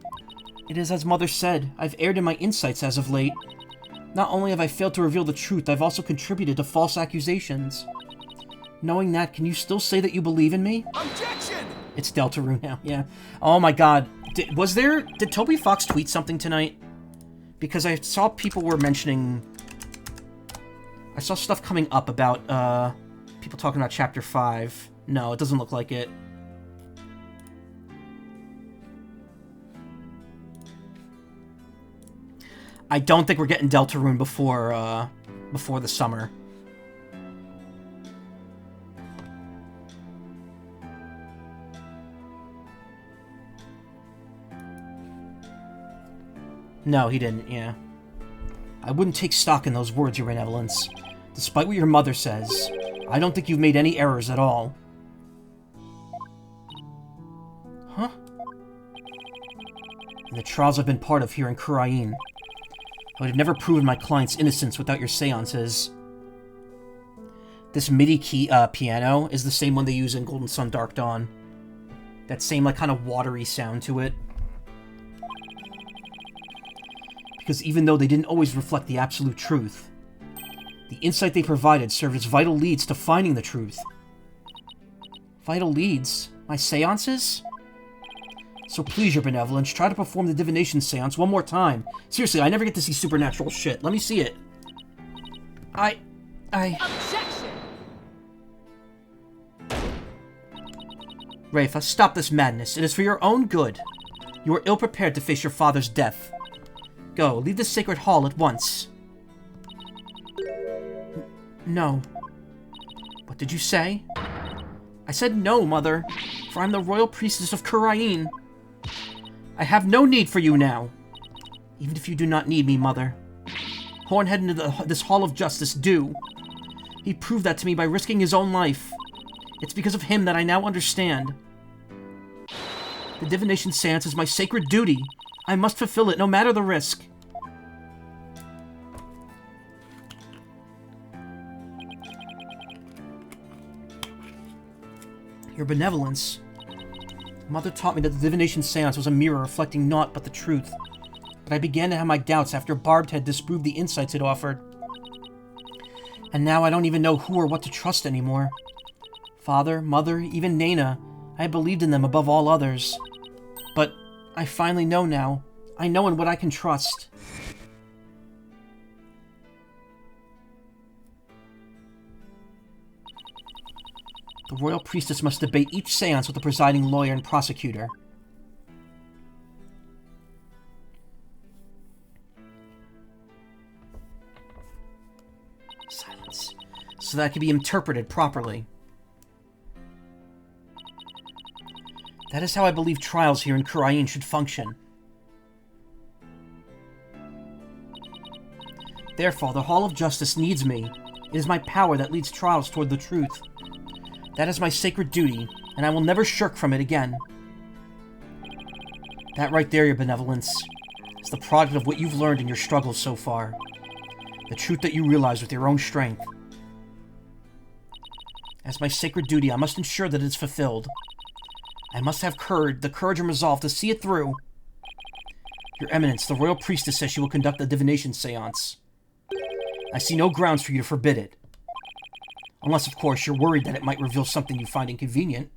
it is as Mother said, I've erred in my insights as of late. Not only have I failed to reveal the truth, I've also contributed to false accusations. Knowing that, can you still say that you believe in me? Objection! It's Deltarune now, yeah. Oh my god. Did Toby Fox tweet something tonight? Because I saw people were mentioning... I saw stuff coming up about, people talking about Chapter 5. No, it doesn't look like it. I don't think we're getting Deltarune before the summer. No, he didn't, yeah. I wouldn't take stock in those words, Your Benevolence. Despite what your mother says, I don't think you've made any errors at all. Huh? In the trials I've been part of here in Khurain, I would have never proven my client's innocence without your seances. This MIDI key, piano is the same one they use in Golden Sun Dark Dawn. That same, like, kind of watery sound to it. Because even though they didn't always reflect the absolute truth, the insight they provided served as vital leads to finding the truth. Vital leads? My seances? So please, Your Benevolence, try to perform the divination seance one more time. Seriously, I never get to see supernatural shit. Let me see it. Objection! Rafa, stop this madness. It is for your own good. You are ill-prepared to face your father's death. Go, leave this sacred hall at once. No. What did you say? I said no, Mother, for I'm the royal priestess of Khurain. I have no need for you now. Even if you do not need me, Mother. Hornhead into this Hall of Justice do. He proved that to me by risking his own life. It's because of him that I now understand. The divination seance is my sacred duty. I must fulfill it, no matter the risk. Your Benevolence. Mother taught me that the divination seance was a mirror reflecting naught but the truth. But I began to have my doubts after Barbed had disproved the insights it offered. And now I don't even know who or what to trust anymore. Father, Mother, even Nana, I believed in them above all others. But I finally know now. I know in what I can trust. The royal priestess must debate each seance with the presiding lawyer and prosecutor. Silence. So that it can be interpreted properly. That is how I believe trials here in Khurain should function. Therefore, the Hall of Justice needs me. It is my power that leads trials toward the truth. That is my sacred duty, and I will never shirk from it again. That right there, Your Benevolence, is the product of what you've learned in your struggles so far. The truth that you realize with your own strength. As my sacred duty, I must ensure that it is fulfilled. I must have the courage and resolve to see it through. Your Eminence, the Royal Priestess says she will conduct the divination seance. I see no grounds for you to forbid it. Unless, of course, you're worried that it might reveal something you find inconvenient.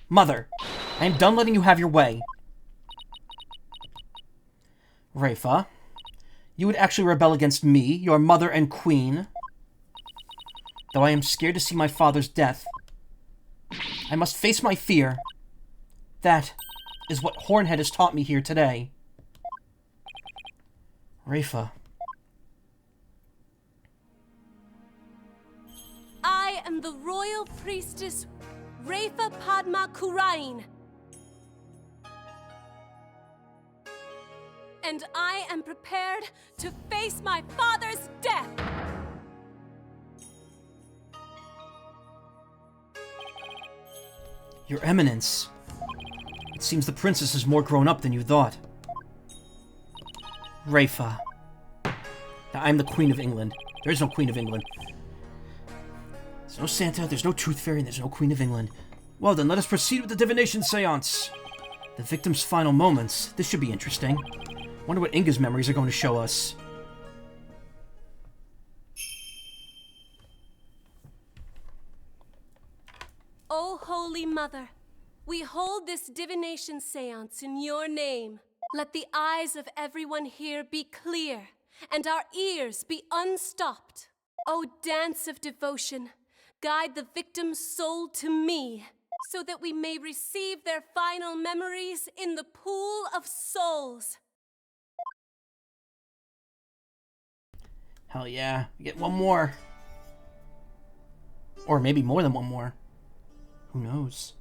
Mother, I am done letting you have your way. Rafa, you would actually rebel against me, your mother and queen. Though I am scared to see my father's death, I must face my fear. That is what Hornhead has taught me here today. Rafa. I am the royal priestess Rafa Padma Khurain. And I am prepared to face my father's death. Your Eminence. It seems the princess is more grown up than you thought. Rafa. Now, I'm the Queen of England. There is no Queen of England. There's no Santa, there's no Truth Fairy, and there's no Queen of England. Well then, let us proceed with the divination seance. The victim's final moments. This should be interesting. Wonder what Inga's memories are going to show us. O Holy Mother, we hold this divination seance in your name. Let the eyes of everyone here be clear, and our ears be unstopped. O dance of devotion, guide the victim's soul to me, so that we may receive their final memories in the pool of souls. Hell yeah. We get one more. Or maybe more than one more. Who knows?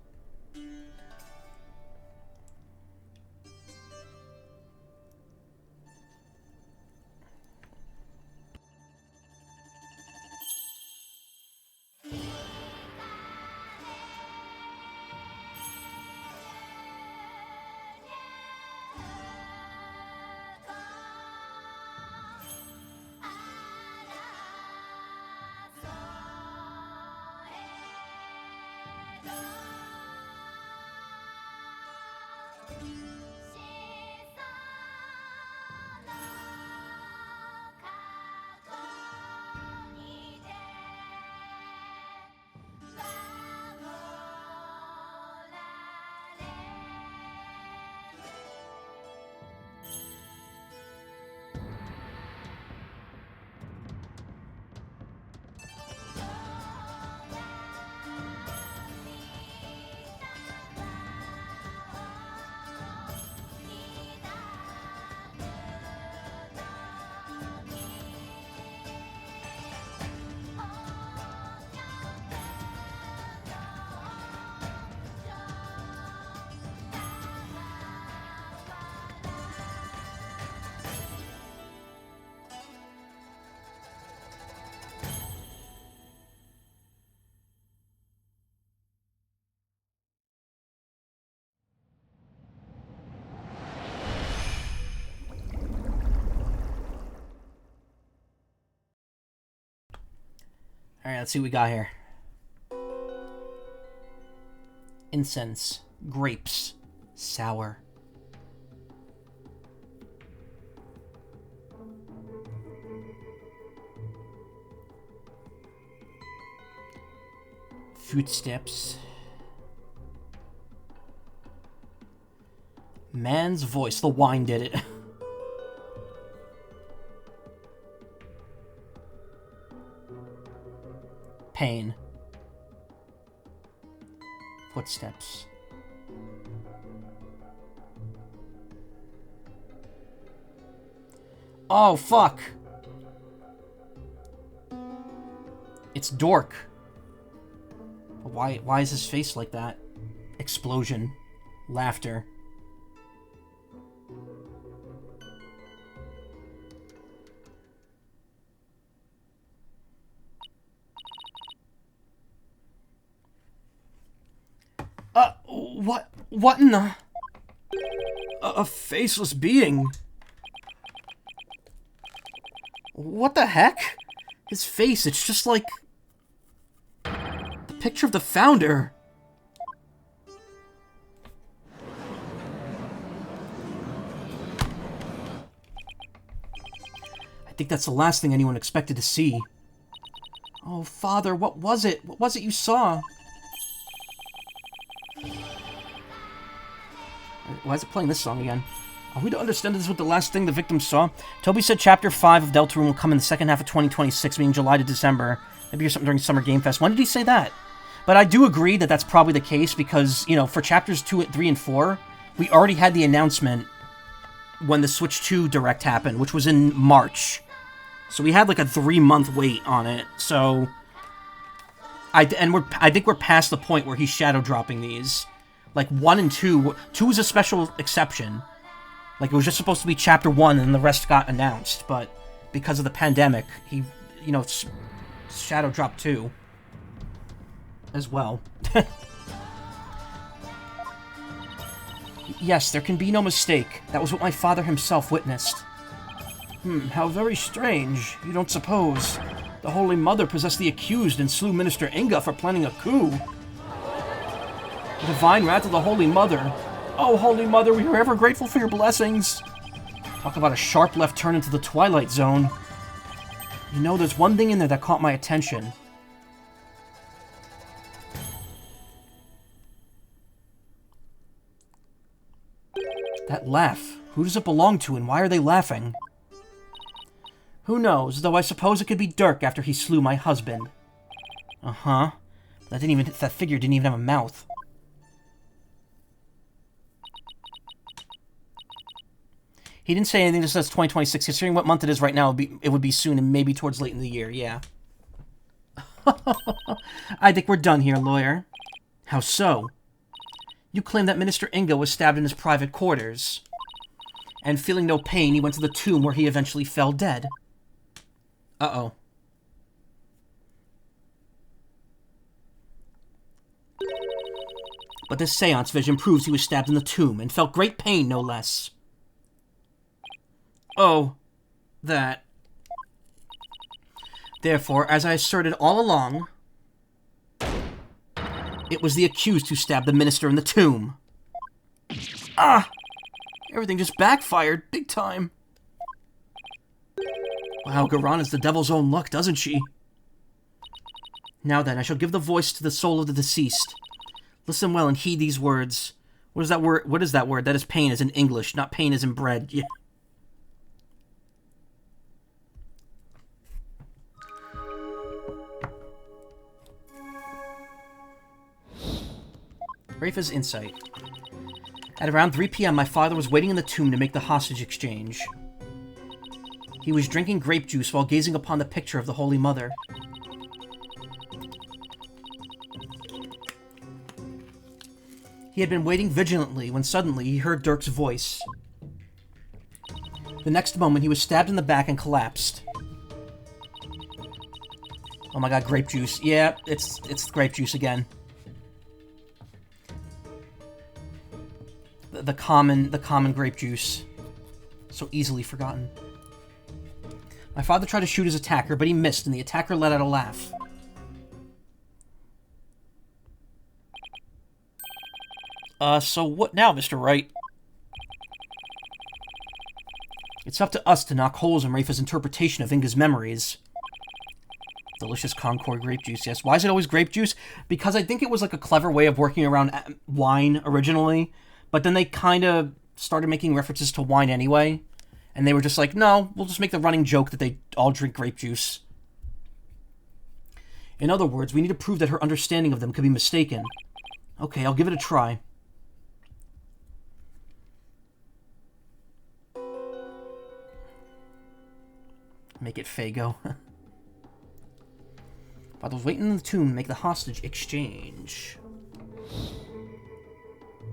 Alright, let's see what we got here. Incense. Grapes. Sour. Footsteps. Man's voice. The wine did it. Pain. Footsteps. Oh, fuck. It's Dork. Why is his face like that? Explosion. Laughter. What in the... A faceless being. What the heck? His face, it's just like... the picture of the founder. I think that's the last thing anyone expected to see. Oh, Father, what was it? What was it you saw? Why is it playing this song again? Are we to understand this was the last thing the victim saw? Toby said Chapter 5 of Deltarune will come in the second half of 2026, meaning July to December. Maybe or something during Summer Game Fest. When did he say that? But I do agree that that's probably the case because, you know, for Chapters 2, 3, and 4, we already had the announcement when the Switch 2 Direct happened, which was in March. So we had like a 3-month wait on it. So, I think we're past the point where he's shadow dropping these. Like 1 and 2. 2 is a special exception. Like it was just supposed to be Chapter 1 and the rest got announced. But because of the pandemic, he, you know, shadow dropped 2 as well. Yes, there can be no mistake. That was what my father himself witnessed. How very strange. You don't suppose the Holy Mother possessed the accused and slew Minister Inga for planning a coup? The divine wrath of the Holy Mother. Oh, Holy Mother, we are ever grateful for your blessings. Talk about a sharp left turn into the Twilight Zone. You know, there's one thing in there that caught my attention. That laugh. Who does it belong to and why are they laughing? Who knows, though I suppose it could be Dirk after he slew my husband. Uh-huh. That figure didn't even have a mouth. He didn't say anything that says 2026. Considering what month it is right now, it would be soon and maybe towards late in the year, yeah. I think we're done here, lawyer. How so? You claim that Minister Inga was stabbed in his private quarters. And feeling no pain, he went to the tomb where he eventually fell dead. Uh-oh. But this seance vision proves he was stabbed in the tomb and felt great pain, no less. Oh, that. Therefore, as I asserted all along, it was the accused who stabbed the minister in the tomb. Ah! Everything just backfired, big time. Wow, Garan is the devil's own luck, doesn't she? Now then, I shall give the voice to the soul of the deceased. Listen well and heed these words. What is that word? What is that word? That is pain as in English, not pain as in bread. Yeah. Rafa's insight. At around 3 p.m., my father was waiting in the tomb to make the hostage exchange. He was drinking grape juice while gazing upon the picture of the Holy Mother. He had been waiting vigilantly when suddenly he heard Dirk's voice. The next moment, he was stabbed in the back and collapsed. Oh my god, grape juice. Yeah, it's grape juice again. The common grape juice. So easily forgotten. My father tried to shoot his attacker, but he missed, and the attacker let out a laugh. So what now, Mr. Wright? It's up to us to knock holes in Rafa's interpretation of Inga's memories. Delicious Concord grape juice, yes. Why is it always grape juice? Because I think it was like a clever way of working around wine originally, but then they kind of started making references to wine anyway, and they were just like, no, we'll just make the running joke that they all drink grape juice. In other words, we need to prove that her understanding of them could be mistaken. Okay, I'll give it a try. Make it Fago. Bottles waiting in the tomb, make the hostage exchange.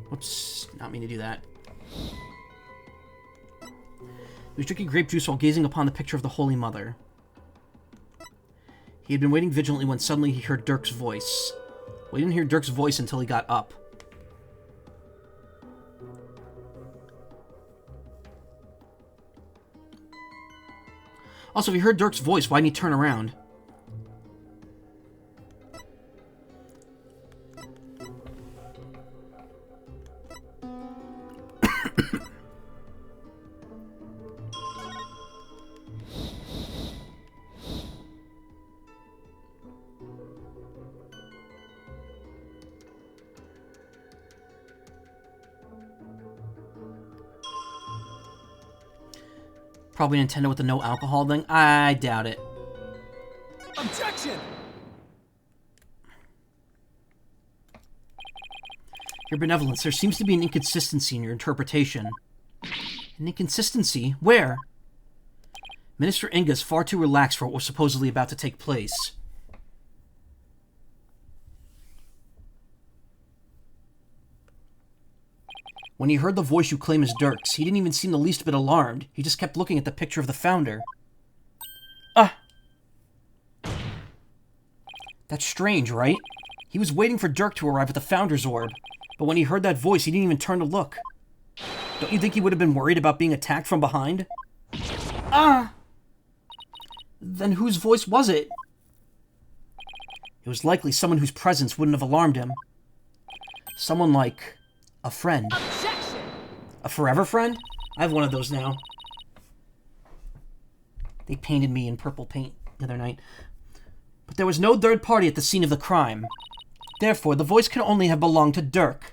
Whoops, not mean to do that. He was drinking grape juice while gazing upon the picture of the Holy Mother. He had been waiting vigilantly when suddenly he heard Dirk's voice. Well, he didn't hear Dirk's voice until he got up. Also, if he heard Dirk's voice, why didn't he turn around? Probably Nintendo with the no alcohol thing. I doubt it. Objection! Your benevolence, there seems to be an inconsistency in your interpretation. An inconsistency? Where? Minister Inga is far too relaxed for what was supposedly about to take place. When he heard the voice you claim is Dirk's, he didn't even seem the least bit alarmed. He just kept looking at the picture of the founder. That's strange, right? He was waiting for Dirk to arrive at the founder's orb, but when he heard that voice, he didn't even turn to look. Don't you think he would have been worried about being attacked from behind? Then whose voice was it? It was likely someone whose presence wouldn't have alarmed him. Someone like a friend. Objection! A forever friend? I have one of those now. They painted me in purple paint the other night. But there was no third party at the scene of the crime. Therefore, the voice can only have belonged to Dirk.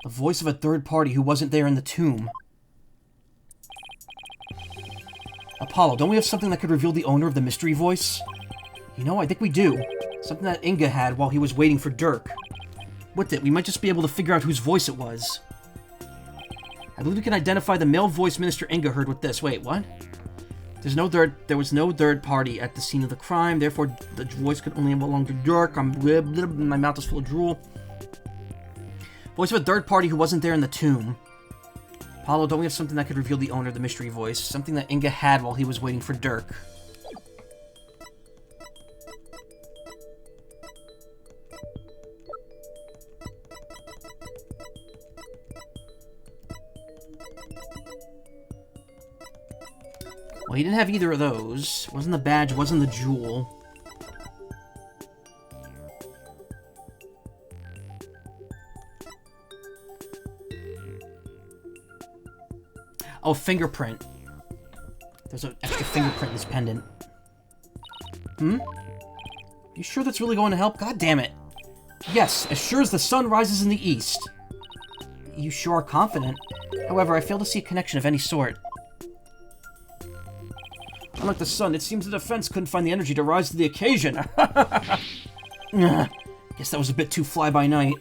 The voice of a third party who wasn't there in the tomb. Apollo, don't we have something that could reveal the owner of the mystery voice? You know, I think we do. Something that Inga had while he was waiting for Dirk. With it, we might just be able to figure out whose voice it was. I believe we can identify the male voice Minister Inga heard with this. Wait, what? There was no third party at the scene of the crime, therefore the voice could only belong to Dirk. My mouth is full of drool. Voice of a third party who wasn't there in the tomb. Apollo, don't we have something that could reveal the owner of the mystery voice? Something that Inga had while he was waiting for Dirk. Well, he didn't have either of those. Wasn't the badge, wasn't the jewel. Oh, fingerprint. There's an extra fingerprint in this pendant. You sure that's really going to help? God damn it. Yes, as sure as the sun rises in the east. You sure are confident. However, I fail to see a connection of any sort. Unlike the sun, it seems the defense couldn't find the energy to rise to the occasion. Guess that was a bit too fly-by-night.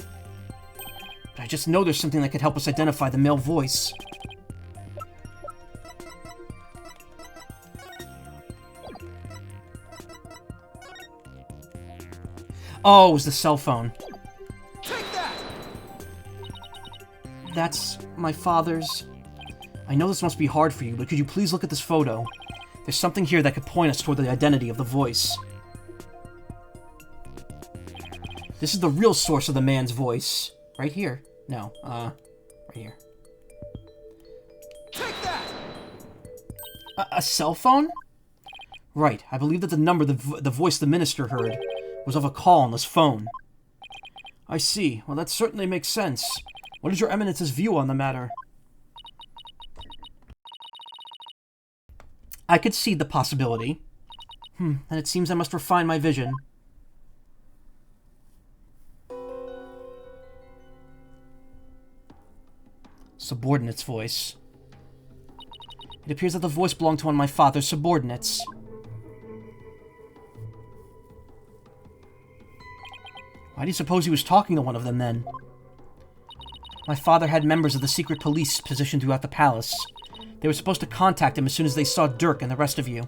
But I just know there's something that could help us identify the male voice. Oh, it was the cell phone. Take that! That's my father's. I know this must be hard for you, but could you please look at this photo? There's something here that could point us toward the identity of the voice. This is the real source of the man's voice. Right here. No, right here. Take that! A cell phone? Right, I believe that the number the voice the minister heard was of a call on this phone. I see. Well, that certainly makes sense. What is your Eminence's view on the matter? I could see the possibility. Then it seems I must refine my vision. Subordinate's voice. It appears that the voice belonged to one of my father's subordinates. Why do you suppose he was talking to one of them, then? My father had members of the secret police positioned throughout the palace. They were supposed to contact him as soon as they saw Dirk and the rest of you.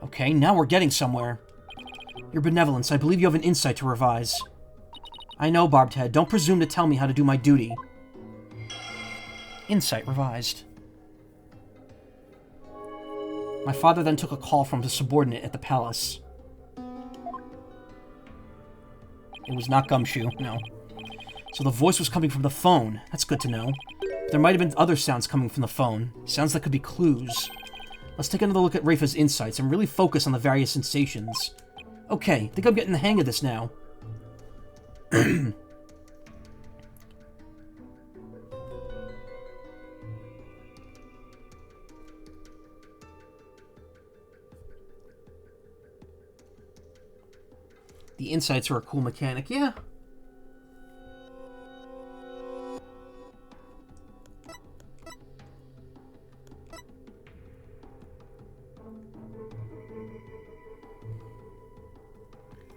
Okay, now we're getting somewhere. Your Benevolence, I believe you have an insight to revise. I know, Barbed Head. Don't presume to tell me how to do my duty. Insight revised. My father then took a call from the subordinate at the palace. It was not Gumshoe, no. So the voice was coming from the phone. That's good to know. But there might have been other sounds coming from the phone. Sounds that could be clues. Let's take another look at Rafa's insights and really focus on the various sensations. Okay, I think I'm getting the hang of this now. The insights are a cool mechanic, yeah.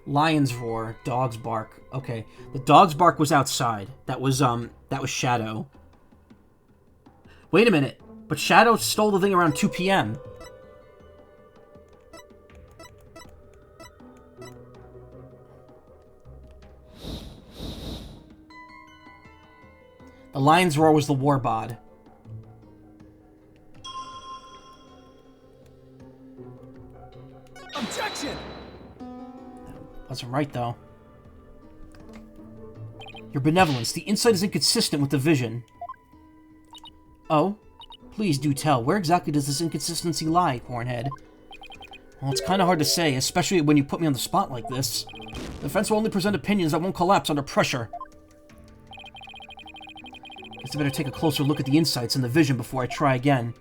Lions roar, dogs bark. Okay, the dog's bark was outside. That was Shadow. Wait a minute, but Shadow stole the thing around 2 p.m. The lion's roar was the warbod. Objection! Wasn't right, though. Your Benevolence, the insight is inconsistent with the vision. Oh? Please do tell. Where exactly does this inconsistency lie, Hornhead? Well, it's kind of hard to say, especially when you put me on the spot like this. The defense will only present opinions that won't collapse under pressure. Guess I better take a closer look at the insights and the vision before I try again.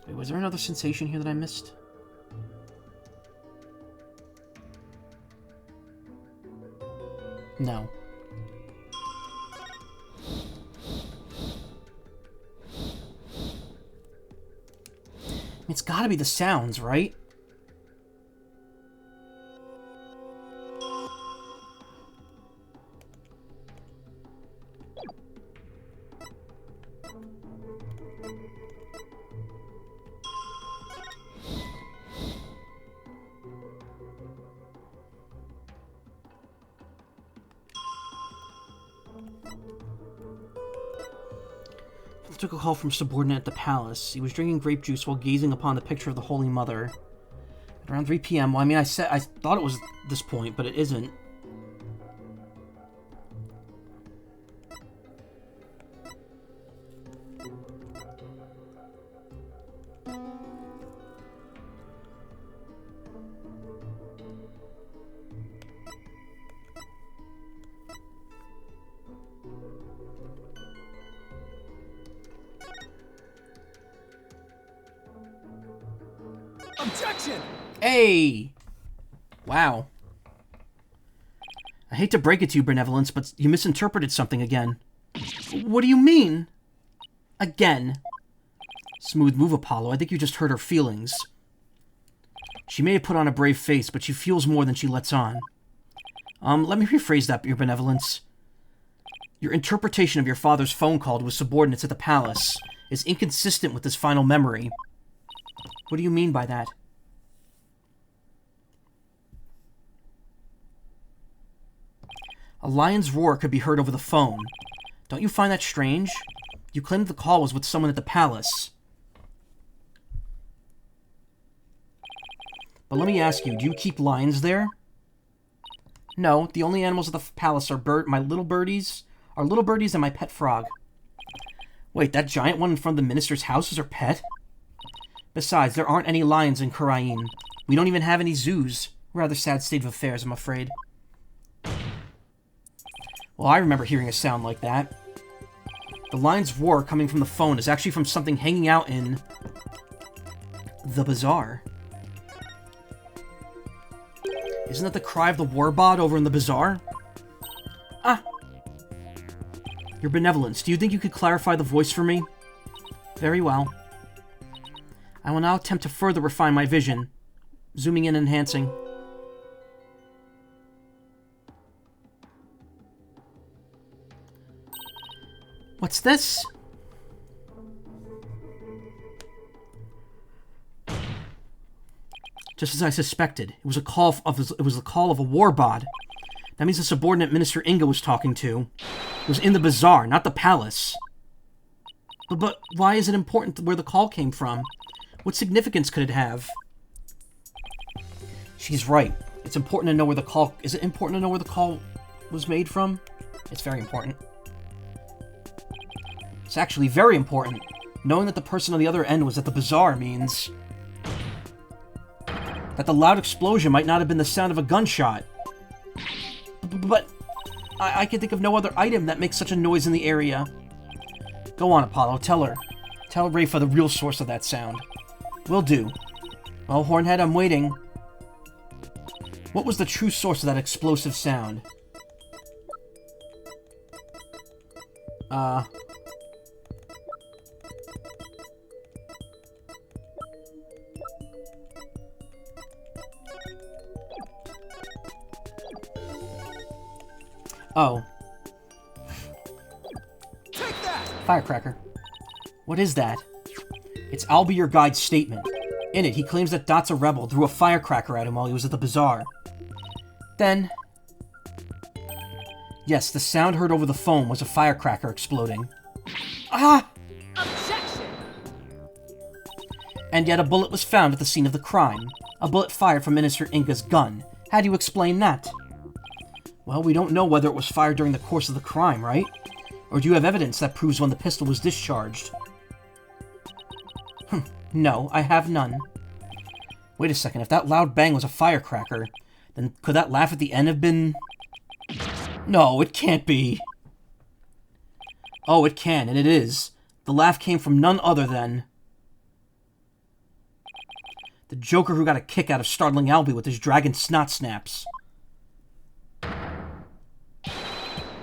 Wait, was there another sensation here that I missed? No. It's gotta be the sounds, right? Took a call from subordinate at the palace. He was drinking grape juice while gazing upon the picture of the Holy Mother. At around 3 p.m. Well, I mean, I thought it was this point, but it isn't. Objection! Hey! Wow. I hate to break it to you, Benevolence, but you misinterpreted something again. What do you mean? Again. Smooth move, Apollo. I think you just hurt her feelings. She may have put on a brave face, but she feels more than she lets on. Let me rephrase that, Your Benevolence. Your interpretation of your father's phone call to his subordinates at the palace is inconsistent with his final memory. What do you mean by that? A lion's roar could be heard over the phone. Don't you find that strange? You claimed the call was with someone at the palace. But let me ask you, do you keep lions there? No, the only animals at the palace are my little birdies, and my pet frog. Wait, that giant one in front of the minister's house is her pet? Besides, there aren't any lions in Khurain. We don't even have any zoos. Rather sad state of affairs, I'm afraid. Well, I remember hearing a sound like that. The lion's roar coming from the phone is actually from something hanging out in the bazaar. Isn't that the cry of the warbot over in the bazaar? Ah! Your Benevolence, do you think you could clarify the voice for me? Very well. I will now attempt to further refine my vision. Zooming in and enhancing. What's this? Just as I suspected, it was the call of a warbot. That means the subordinate Minister Inga was talking to was in the bazaar, not the palace. But why is it important where the call came from? What significance could it have? She's right. It's important to know where the call... Is it important to know where the call was made from? It's very important. It's actually very important. Knowing that the person on the other end was at the bazaar means that the loud explosion might not have been the sound of a gunshot. But I can think of no other item that makes such a noise in the area. Go on, Apollo. Tell her. Tell Rafa the real source of that sound. Will do. Well, Hornhead, I'm waiting. What was the true source of that explosive sound? Oh. Take that! Firecracker. What is that? It's I'll be your guide's statement. In it, he claims that Dot's a rebel threw a firecracker at him while he was at the bazaar. Then... Yes, the sound heard over the phone was a firecracker exploding. Ah! Objection! And yet a bullet was found at the scene of the crime. A bullet fired from Minister Inga's gun. How do you explain that? Well, we don't know whether it was fired during the course of the crime, right? Or do you have evidence that proves when the pistol was discharged? No, I have none. Wait a second, if that loud bang was a firecracker, then could that laugh at the end have been... No, it can't be. Oh, it can, and it is. The laugh came from none other than... the Joker who got a kick out of startling Albie with his dragon snot snaps.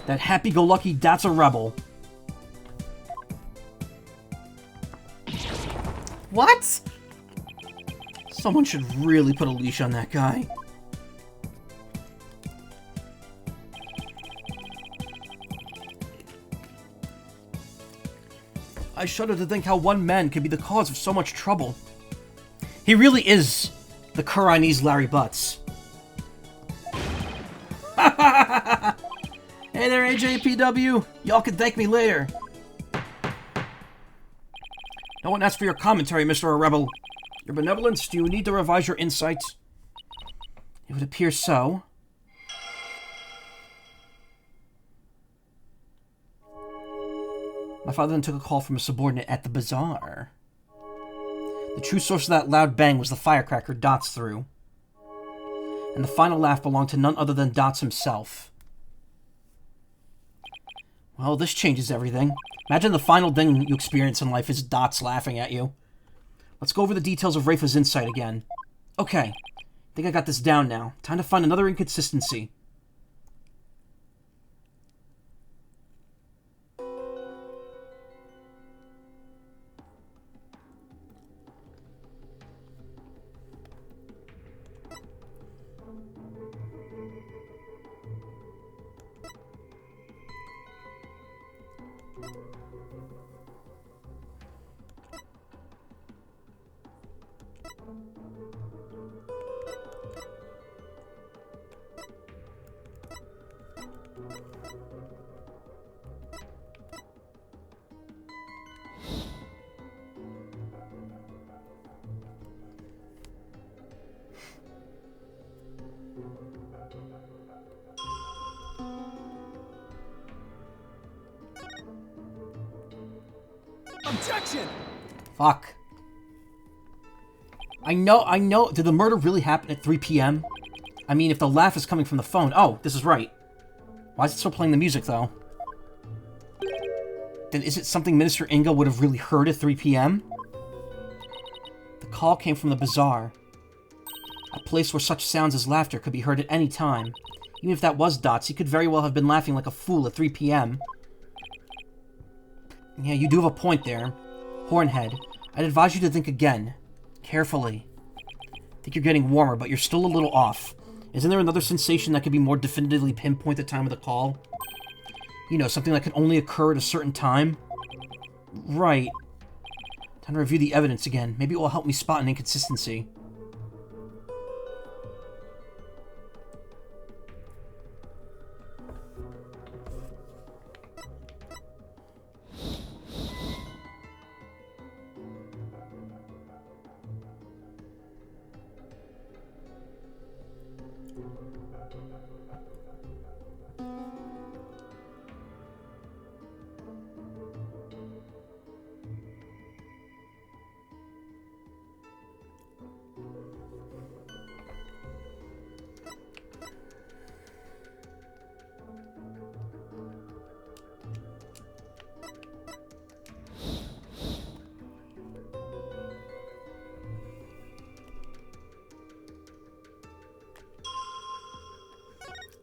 That happy-go-lucky Dot's a rebel. What? Someone should really put a leash on that guy. I shudder to think how one man can be the cause of so much trouble. He really is the Khurainese Larry Butts. Hey there, AJPW. Y'all can thank me later. No one asked for your commentary, Mr. Rebel. Your Benevolence, do you need to revise your insight? It would appear so. My father then took a call from a subordinate at the bazaar. The true source of that loud bang was the firecracker Dots threw. And the final laugh belonged to none other than Dots himself. Well, this changes everything. Imagine the final thing you experience in life is Dots laughing at you. Let's go over the details of Rafa's insight again. Okay, think I got this down now. Time to find another inconsistency. Objection! Fuck. I know. Did the murder really happen at 3 p.m.? I mean, if the laugh is coming from the phone... Oh, this is right. Why is it still playing the music, though? Then is it something Minister Inga would have really heard at 3 p.m.? The call came from the bazaar. A place where such sounds as laughter could be heard at any time. Even if that was Dots, he could very well have been laughing like a fool at 3 p.m. Yeah, you do have a point there. Hornhead, I'd advise you to think again. Carefully. I think you're getting warmer, but you're still a little off. Isn't there another sensation that could be more definitively pinpoint the time of the call? You know, something that can only occur at a certain time? Right. Time to review the evidence again. Maybe it will help me spot an inconsistency.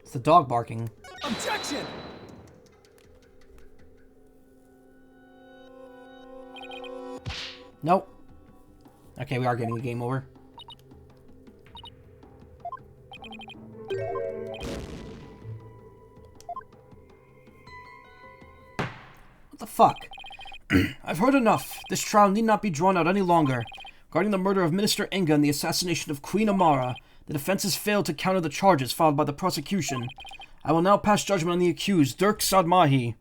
It's the dog barking. Objection! Nope. Okay, we are getting a game over. What the fuck? I've heard enough. This trial need not be drawn out any longer. Regarding the murder of Minister Inga and the assassination of Queen Amara, the defense has failed to counter the charges filed by the prosecution. I will now pass judgment on the accused, Dirk Sadmahi,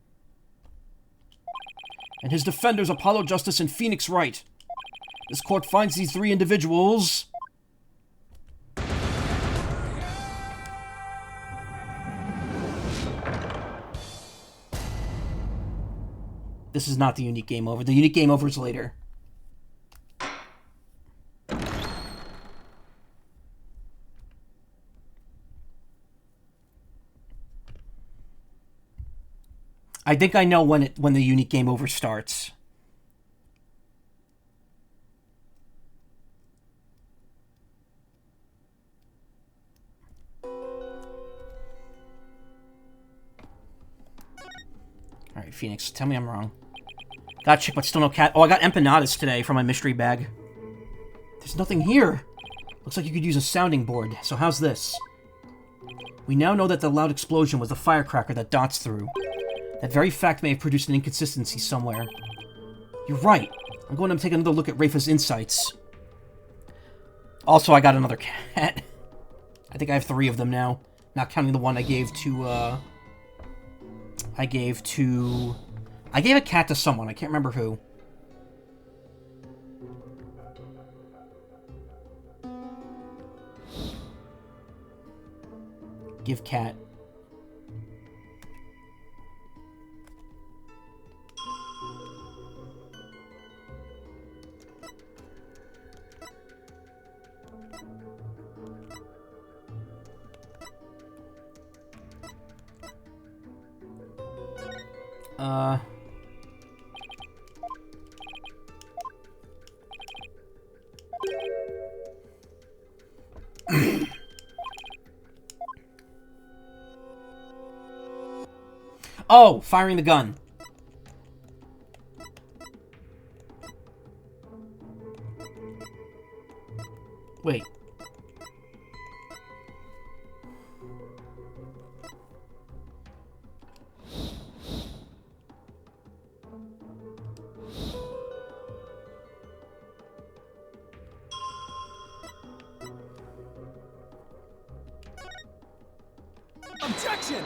and his defenders, Apollo Justice and Phoenix Wright. This court finds these three individuals... This is not the unique game over. The unique game over is later. I think I know when the unique game over starts. Alright, Phoenix, tell me I'm wrong. Got chick, but still no cat. Oh, I got empanadas today from my mystery bag. There's nothing here. Looks like you could use a sounding board. So how's this? We now know that the loud explosion was the firecracker that Dots threw. That very fact may have produced an inconsistency somewhere. You're right. I'm going to take another look at Rafa's insights. Also, I got another cat. I think I have 3 of them now. Not counting the one I gave to, I gave a cat to someone. I can't remember who. Give cat. Oh, firing the gun. Wait. Objection!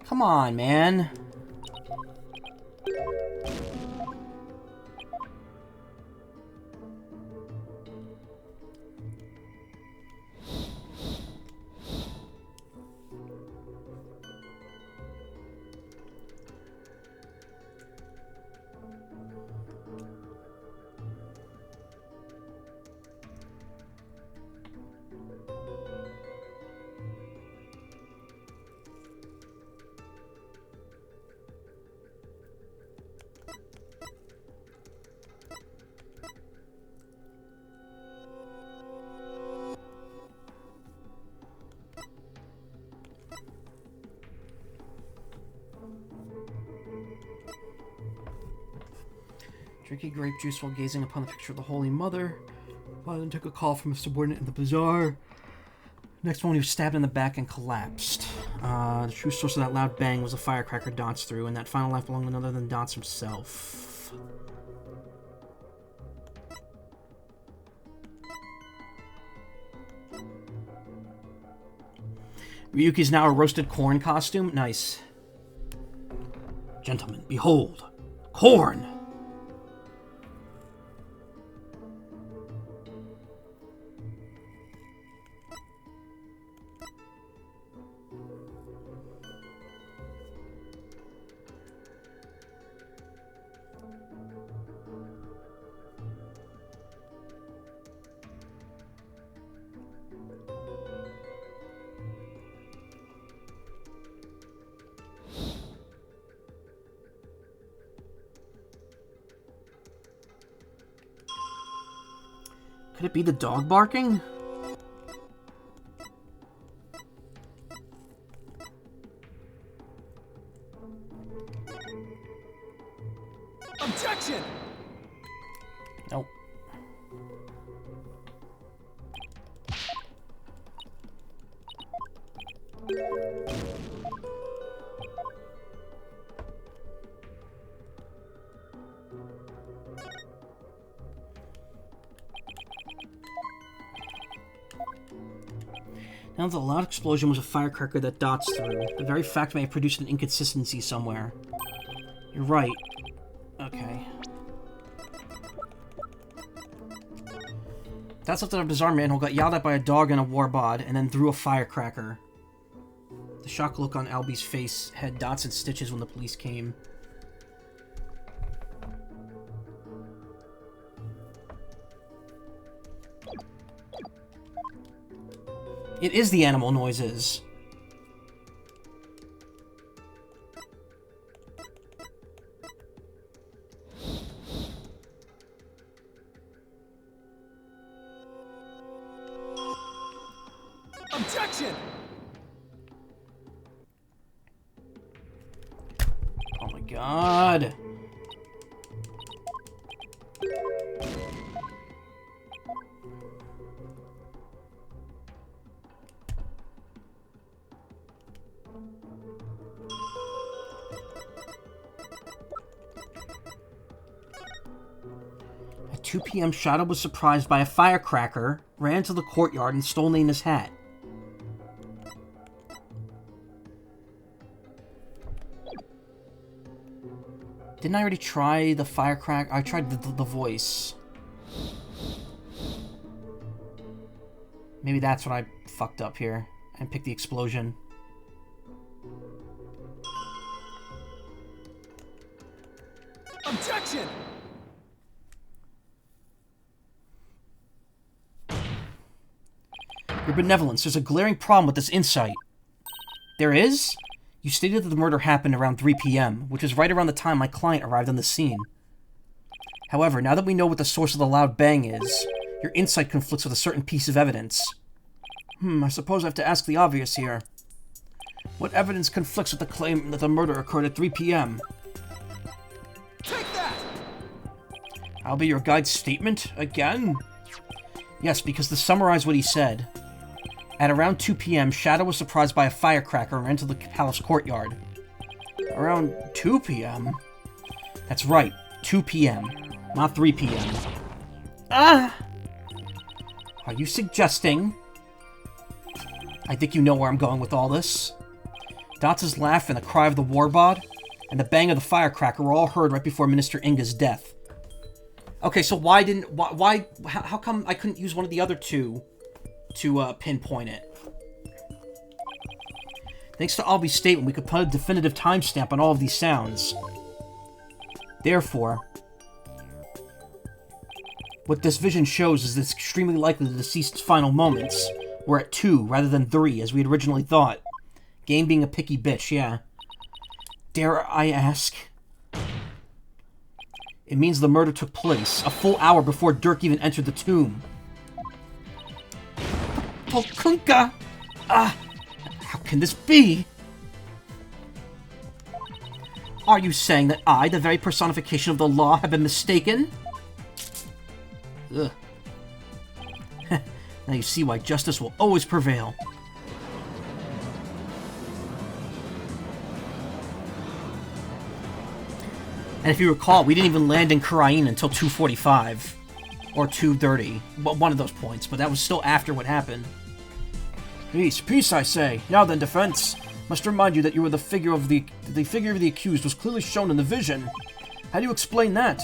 Come on, man. Drinking grape juice while gazing upon the picture of the Holy Mother. Violet took a call from a subordinate in the bazaar. Next one, he was stabbed in the back and collapsed. The true source of that loud bang was a firecracker Dance threw, and that final life belonged to none other than Dance himself. Ryuki's now a roasted corn costume? Nice. Gentlemen, behold, corn! Could it be the dog barking? Objection! Nope. Now the loud explosion was a firecracker that Dots threw. The very fact may have produced an inconsistency somewhere. You're right. Okay. That's left in a bizarre manhole, got yelled at by a dog and a warbod, and then threw a firecracker. The shocked look on Albie's face had dots and stitches when the police came. It is the animal noises. Objection! Oh my god. At 2 p.m., Shadow was surprised by a firecracker, ran to the courtyard, and stole Nana's hat. Didn't I already try the firecracker? I tried the voice. Maybe that's what I fucked up here and picked the explosion. Objection! Your benevolence, there's a glaring problem with this insight. There is? You stated that the murder happened around 3 p.m., which is right around the time my client arrived on the scene. However, now that we know what the source of the loud bang is, your insight conflicts with a certain piece of evidence. I suppose I have to ask the obvious here. What evidence conflicts with the claim that the murder occurred at 3 p.m.? Take that! I'll be your guide's statement again? Yes, because to summarize what he said, at around 2 p.m., Shadow was surprised by a firecracker and ran to the palace courtyard. Around 2 p.m.? That's right, 2 p.m., not 3 p.m. Ah! Are you suggesting... I think you know where I'm going with all this. Dots' laugh and the cry of the warbod, and the bang of the firecracker were all heard right before Minister Inga's death. Okay, so how come I couldn't use one of the other two to pinpoint it? Thanks to Albie's statement, we could put a definitive timestamp on all of these sounds. Therefore, what this vision shows is that it's extremely likely the deceased's final moments were at 2 rather than 3, as we had originally thought. Game being a picky bitch, yeah. Dare I ask? It means the murder took place a full hour before Dirk even entered the tomb. Polkunka! How can this be? Are you saying that I, the very personification of the law, have been mistaken? Ugh. Now you see why justice will always prevail. And if you recall, we didn't even land in Karain until 2:45. Or 2:30. Well, one of those points, but that was still after what happened. Peace, peace, I say. Now then, defense. Must remind you that you were the figure of the accused was clearly shown in the vision. How do you explain that?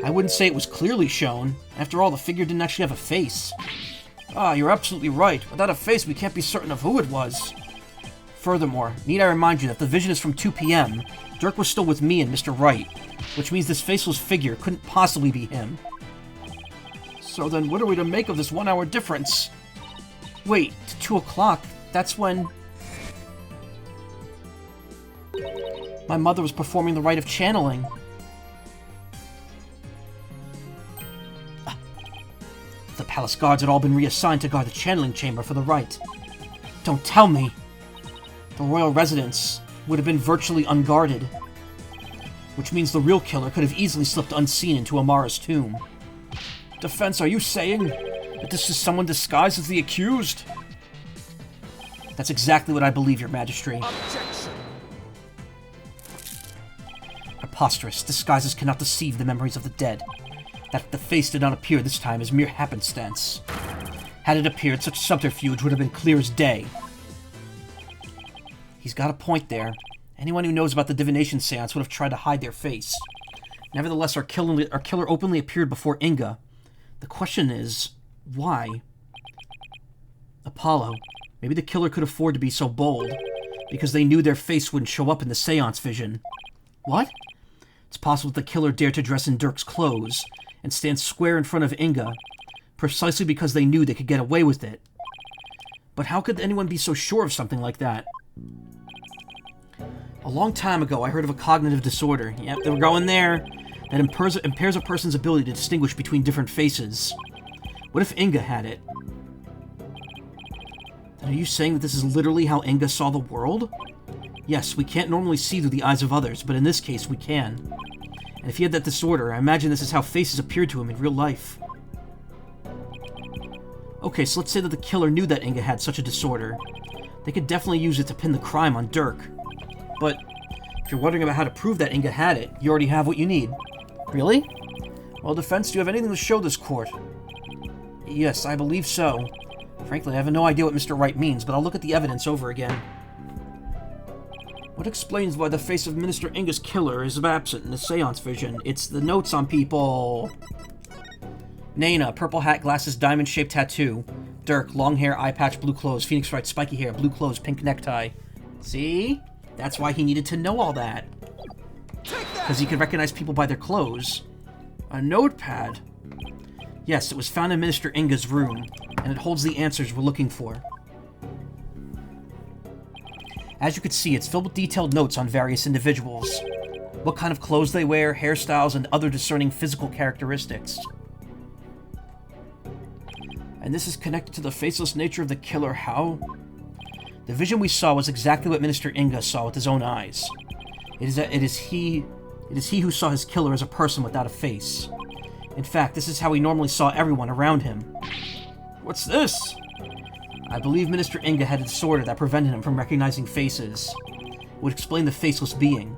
I wouldn't say it was clearly shown. After all, the figure didn't actually have a face. Ah, you're absolutely right. Without a face, we can't be certain of who it was. Furthermore, need I remind you that the vision is from 2 p.m. Dirk was still with me and Mr. Wright, which means this faceless figure couldn't possibly be him. So then what are we to make of this 1 hour difference? Wait, to 2 o'clock? That's when... my mother was performing the rite of channeling. The palace guards had all been reassigned to guard the channeling chamber for the rite. Don't tell me! The royal residence would have been virtually unguarded, which means the real killer could have easily slipped unseen into Amara's tomb. Defense, are you saying that this is someone disguised as the accused? That's exactly what I believe, Your Majesty. Objection! Preposterous. Disguises cannot deceive the memories of the dead. That the face did not appear this time is mere happenstance. Had it appeared, such subterfuge would have been clear as day. He's got a point there. Anyone who knows about the divination seance would have tried to hide their face. Nevertheless, our killer openly appeared before Inga. The question is, why? Apollo. Maybe the killer could afford to be so bold, because they knew their face wouldn't show up in the seance vision. What? It's possible that the killer dared to dress in Dirk's clothes and stand square in front of Inga, precisely because they knew they could get away with it. But how could anyone be so sure of something like that? A long time ago, I heard of a cognitive disorder. Yep, they were going there. That impairs a person's ability to distinguish between different faces. What if Inga had it? Are you saying that this is literally how Inga saw the world? Yes, we can't normally see through the eyes of others, but in this case, we can. And if he had that disorder, I imagine this is how faces appeared to him in real life. Okay, so let's say that the killer knew that Inga had such a disorder. They could definitely use it to pin the crime on Dirk. But if you're wondering about how to prove that Inga had it, you already have what you need. Really? Well, defense, do you have anything to show this court? Yes, I believe so. Frankly, I have no idea what Mr. Wright means, but I'll look at the evidence over again. What explains why the face of Minister Inga's killer is absent in the seance vision? It's the notes on people. Naina, purple hat, glasses, diamond-shaped tattoo. Dirk, long hair, eye patch, blue clothes. Phoenix Wright, spiky hair, blue clothes, pink necktie. See? That's why he needed to know all that. Because he could recognize people by their clothes. A notepad. Yes, it was found in Minister Inga's room, and it holds the answers we're looking for. As you can see, it's filled with detailed notes on various individuals. What kind of clothes they wear, hairstyles, and other discerning physical characteristics. And this is connected to the faceless nature of the killer. How? The vision we saw was exactly what Minister Inga saw with his own eyes. It is he who saw his killer as a person without a face. In fact, this is how he normally saw everyone around him. What's this? I believe Minister Inga had a disorder that prevented him from recognizing faces. It would explain the faceless being,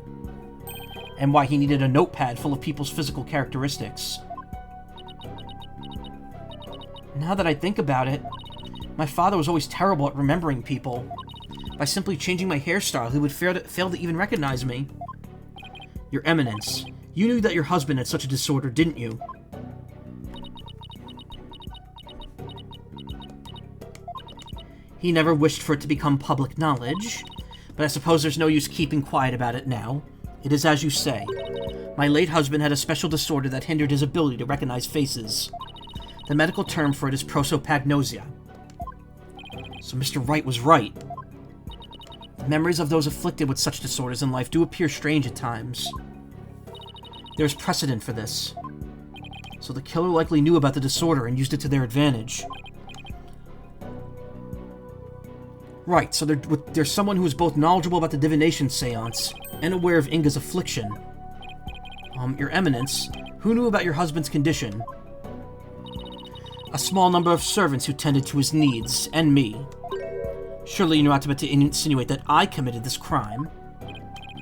and why he needed a notepad full of people's physical characteristics. Now that I think about it, my father was always terrible at remembering people. By simply changing my hairstyle, he would fail to even recognize me. Your Eminence, you knew that your husband had such a disorder, didn't you? He never wished for it to become public knowledge, but I suppose there's no use keeping quiet about it now. It is as you say. My late husband had a special disorder that hindered his ability to recognize faces. The medical term for it is prosopagnosia. So Mr. Wright was right. The memories of those afflicted with such disorders in life do appear strange at times. There is precedent for this. So the killer likely knew about the disorder and used it to their advantage. Right, so there's someone who is both knowledgeable about the divination seance and aware of Inga's affliction. Your Eminence, who knew about your husband's condition? A small number of servants who tended to his needs, and me. Surely you're not about to insinuate that I committed this crime?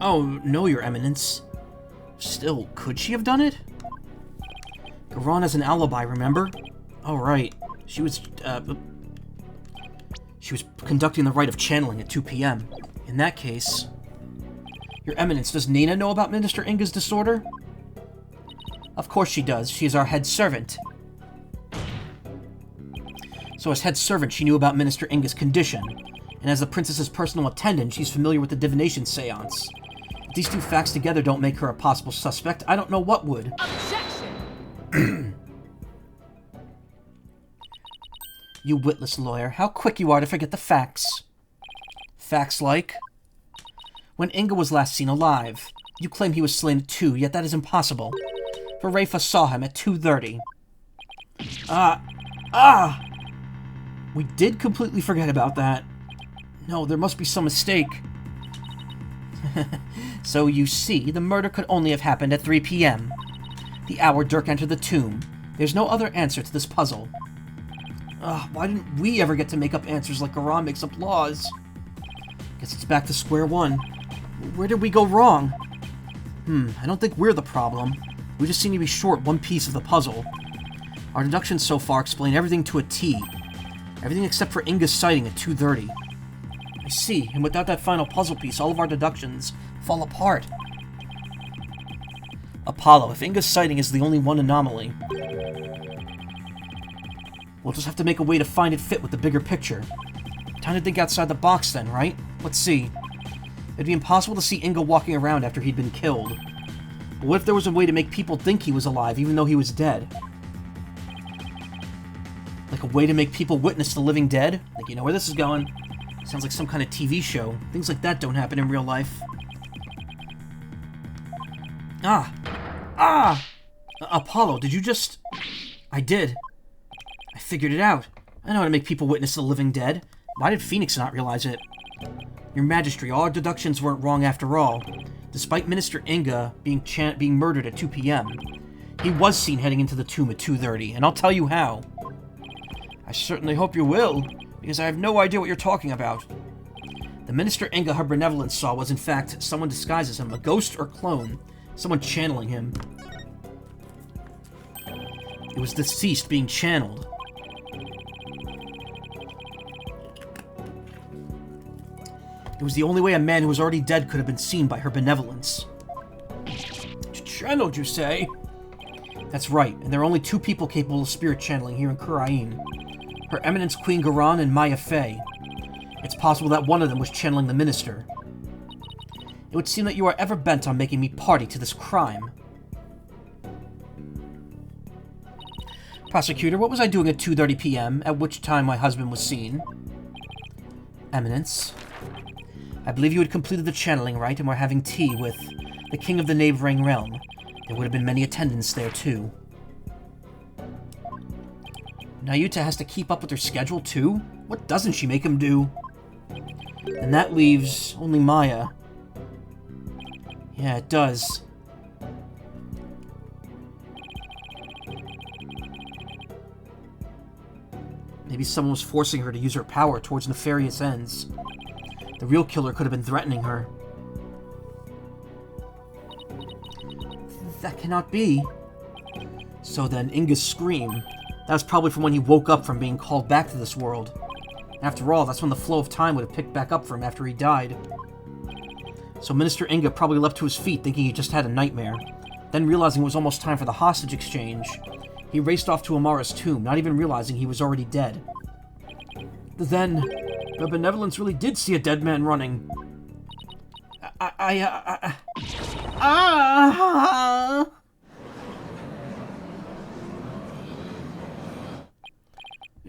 Oh, no, Your Eminence. Still, could she have done it? Garan has an alibi, remember? Oh, right. She was conducting the rite of channeling at 2 p.m. In that case... Your Eminence, does Nina know about Minister Inga's disorder? Of course she does. She is our head servant. So as head servant, she knew about Minister Inga's condition. And as the princess's personal attendant, she's familiar with the divination seance. If these two facts together don't make her a possible suspect, I don't know what would. Objection! You witless lawyer, how quick you are to forget the facts. Facts like... When Inga was last seen alive, you claim he was slain at 2, yet that is impossible. For Rafa saw him at 2:30. We did completely forget about that. No, there must be some mistake. So you see, the murder could only have happened at 3 p.m. The hour Dirk entered the tomb. There's no other answer to this puzzle. Why didn't we ever get to make up answers like Garan makes up laws? Guess it's back to square one. Where did we go wrong? I don't think we're the problem. We just seem to be short one piece of the puzzle. Our deductions so far explain everything to a T. Everything except for Inga's sighting at 2:30. I see, and without that final puzzle piece, all of our deductions fall apart. Apollo, if Inga's sighting is the only one anomaly, we'll just have to make a way to find it fit with the bigger picture. Time to think outside the box then, right? Let's see. It'd be impossible to see Inga walking around after he'd been killed. But what if there was a way to make people think he was alive even though he was dead? Like a way to make people witness the living dead? Like, you know where this is going? Sounds like some kind of TV show. Things like that don't happen in real life. Apollo, did you just... I did. I figured it out. I know how to make people witness the living dead. Why did Phoenix not realize it? Your Majesty, all our deductions weren't wrong after all. Despite Minister Inga being murdered at 2 p.m., he was seen heading into the tomb at 2:30, and I'll tell you how. I certainly hope you will, because I have no idea what you're talking about. The Minister Inga her benevolence saw was in fact someone disguised as him, a ghost or clone, someone channeling him. It was deceased being channeled. It was the only way a man who was already dead could have been seen by her benevolence. Channeled, you say? That's right, and there are only 2 people capable of spirit channeling here in Kurain. Her Eminence Queen Garan and Maya Fey. It's possible that one of them was channeling the Minister. It would seem that you are ever bent on making me party to this crime. Prosecutor, what was I doing at 2:30 p.m., at which time my husband was seen? Eminence, I believe you had completed the channeling rite and were having tea with the king of the neighboring realm. There would have been many attendants there, too. Nayuta has to keep up with her schedule, too? What doesn't she make him do? And that leaves only Maya. Yeah, it does. Maybe someone was forcing her to use her power towards nefarious ends. The real killer could have been threatening her. That cannot be. So then, Inga's scream. That was probably from when he woke up from being called back to this world. After all, that's when the flow of time would have picked back up for him after he died. So Minister Inga probably leapt to his feet thinking he just had a nightmare. Then realizing it was almost time for the hostage exchange, he raced off to Amara's tomb, not even realizing he was already dead. Then, the Benevolence really did see a dead man running.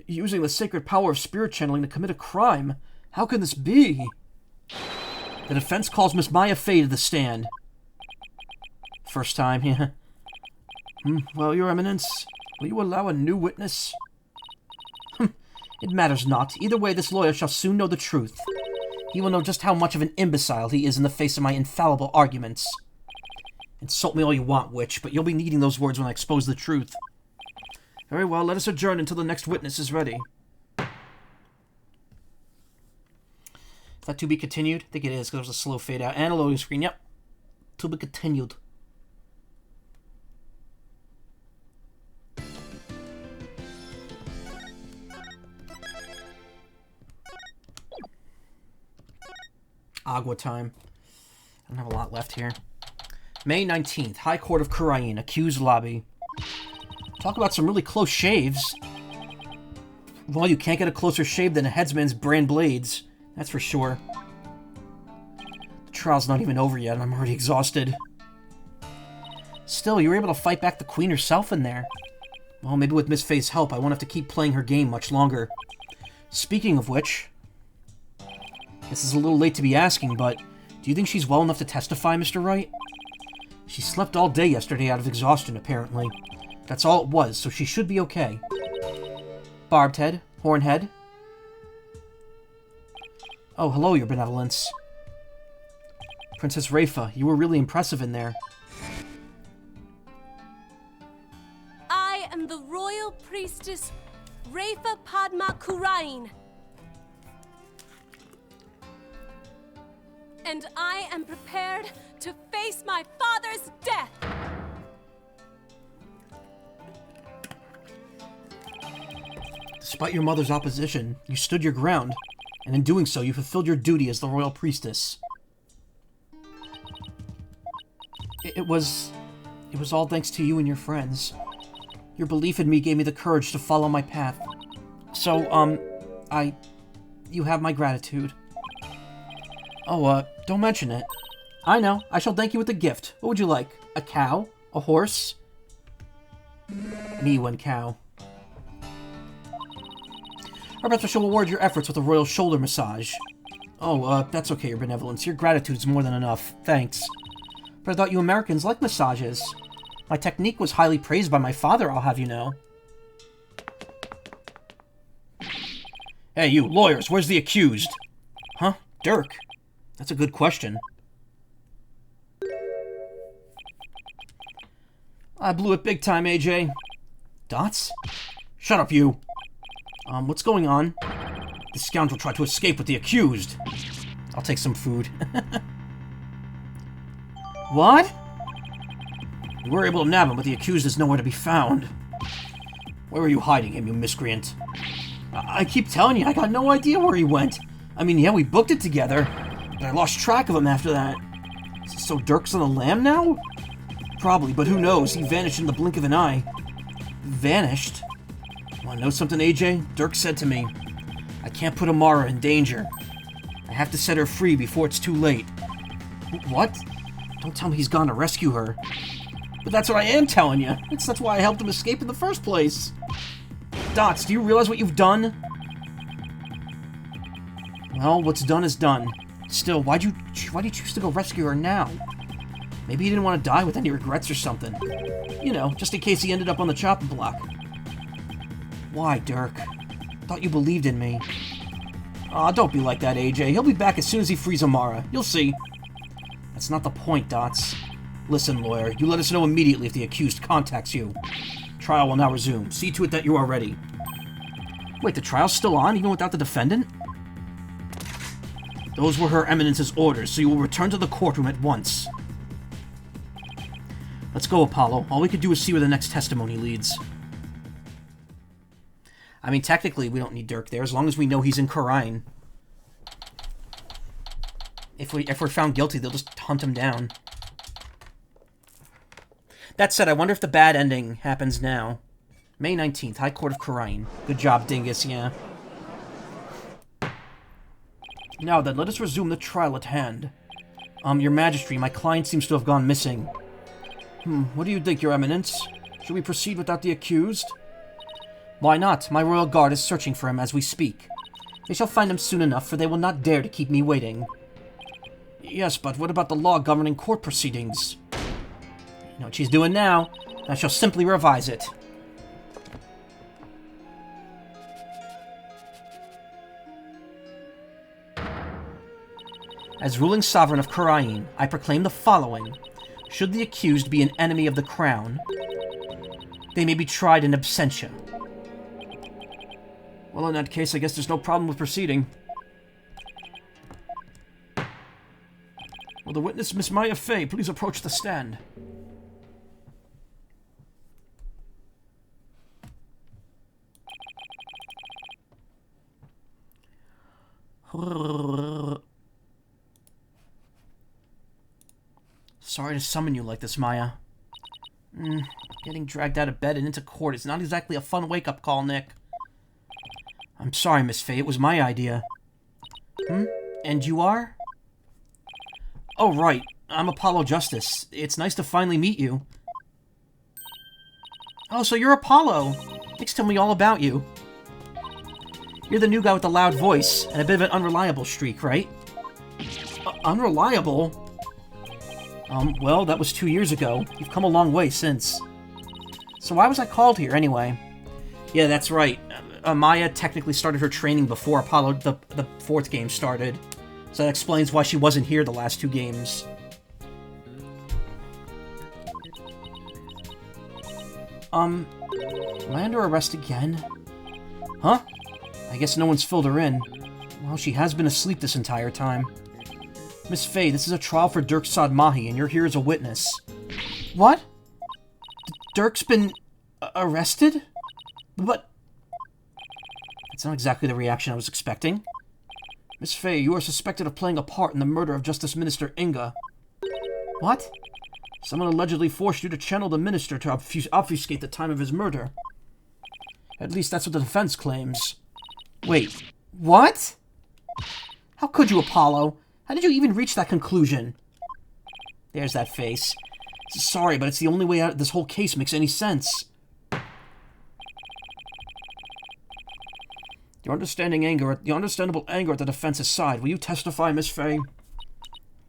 Using the sacred power of spirit channeling to commit a crime. How can this be? The defense calls Miss Maya Fey to the stand. First time, yeah. Well, Your Eminence, will you allow a new witness? It matters not. Either way, this lawyer shall soon know the truth. He will know just how much of an imbecile he is in the face of my infallible arguments. Insult me all you want, witch, but you'll be needing those words when I expose the truth. Very well, let us adjourn until the next witness is ready. Is that to be continued? I think it is, because there was a slow fade out. And a loading screen, yep. To be continued. Agua time. I don't have a lot left here. May 19th, High Court of Kurain, Accused Lobby. Talk about some really close shaves. Well, you can't get a closer shave than a headsman's brand blades. That's for sure. The trial's not even over yet, and I'm already exhausted. Still, you were able to fight back the queen herself in there. Well, maybe with Miss Fey's help, I won't have to keep playing her game much longer. Speaking of which... This is a little late to be asking, but do you think she's well enough to testify, Mr. Wright? She slept all day yesterday out of exhaustion, apparently. That's all it was, so she should be okay. Barbed head, horn head. Oh, hello, Your Benevolence. Princess Rafa, you were really impressive in there. I am the royal priestess Rafa Padma Kurain. And I am prepared to face my father's death! Despite your mother's opposition, you stood your ground, and in doing so, you fulfilled your duty as the royal priestess. It was all thanks to you and your friends. Your belief in me gave me the courage to follow my path. So, you have my gratitude. Oh, don't mention it. I know. I shall thank you with a gift. What would you like? A cow? A horse? Me one cow. Perhaps I shall reward your efforts with a royal shoulder massage. Oh, that's okay, Your Benevolence. Your gratitude's more than enough. Thanks. But I thought you Americans liked massages. My technique was highly praised by my father, I'll have you know. Hey, you, lawyers, where's the accused? Huh? Dirk? That's a good question. I blew it big time, AJ. Dots? Shut up, you. What's going on? This scoundrel tried to escape with the accused. I'll take some food. What? We were able to nab him, but the accused is nowhere to be found. Where were you hiding him, you miscreant? I keep telling you, I got no idea where he went. I mean, yeah, we booked it together, but I lost track of him after that. So Dirk's on the lam now? Probably, but who knows? He vanished in the blink of an eye. Vanished? Want to know something, AJ? Dirk said to me, I can't put Amara in danger. I have to set her free before it's too late. What? Don't tell me he's gone to rescue her. But that's what I am telling you. That's why I helped him escape in the first place. Dots, do you realize what you've done? Well, what's done is done. Still, why'd you choose to go rescue her now? Maybe he didn't want to die with any regrets or something. You know, just in case he ended up on the chopping block. Why, Dirk? Thought you believed in me. Aw, don't be like that, AJ. He'll be back as soon as he frees Amara. You'll see. That's not the point, Dots. Listen, lawyer, you let us know immediately if the accused contacts you. Trial will now resume. See to it that you are ready. Wait, the trial's still on, even without the defendant? Those were Her Eminence's orders, so you will return to the courtroom at once. Let's go, Apollo. All we could do is see where the next testimony leads. I mean, technically, we don't need Dirk there, as long as we know he's in Khura'in. If we're found guilty, they'll just hunt him down. That said, I wonder if the bad ending happens now. May 19th, High Court of Khura'in. Good job, Dingus, yeah. Now then, let us resume the trial at hand. Your Majesty, my client seems to have gone missing. What do you think, Your Eminence? Should we proceed without the accused? Why not? My royal guard is searching for him as we speak. They shall find him soon enough, for they will not dare to keep me waiting. Yes, but what about the law governing court proceedings? You know what she's doing now? I shall simply revise it. As ruling sovereign of Khura'in, I proclaim the following. Should the accused be an enemy of the crown, they may be tried in absentia. Well, in that case, I guess there's no problem with proceeding. Will the witness, Miss Maya Fey, please approach the stand? Sorry to summon you like this, Maya. Getting dragged out of bed and into court is not exactly a fun wake-up call, Nick. I'm sorry, Miss Fey, it was my idea. And you are? Oh, right. I'm Apollo Justice. It's nice to finally meet you. Oh, so you're Apollo. Nick's told me all about you. You're the new guy with the loud voice and a bit of an unreliable streak, right? Unreliable? Well, that was 2 years ago. You've come a long way since. So why was I called here, anyway? Yeah, that's right. Maya technically started her training before Apollo, the fourth game started. So that explains why she wasn't here the last 2 games. Am I under arrest again? Huh? I guess no one's filled her in. Well, she has been asleep this entire time. Miss Fey, this is a trial for Dirk Sadmahi, and you're here as a witness. What? Dirk's been arrested? But... That's not exactly the reaction I was expecting. Miss Fey, you are suspected of playing a part in the murder of Justice Minister Inga. What? Someone allegedly forced you to channel the minister to obfuscate the time of his murder. At least that's what the defense claims. Wait, what? How could you, Apollo? How did you even reach that conclusion? There's that face. Sorry, but it's the only way out this whole case makes any sense. The understandable anger at the defense's side. Will you testify, Miss Fey?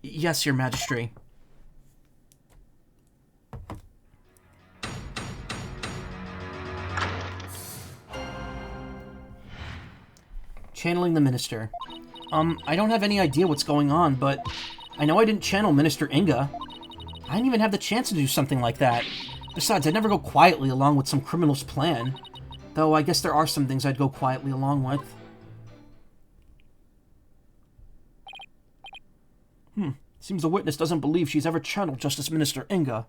Yes, Your Majesty. Channeling the minister. I don't have any idea what's going on, but I know I didn't channel Minister Inga. I didn't even have the chance to do something like that. Besides, I'd never go quietly along with some criminal's plan. Though I guess there are some things I'd go quietly along with. Seems the witness doesn't believe she's ever channeled Justice Minister Inga.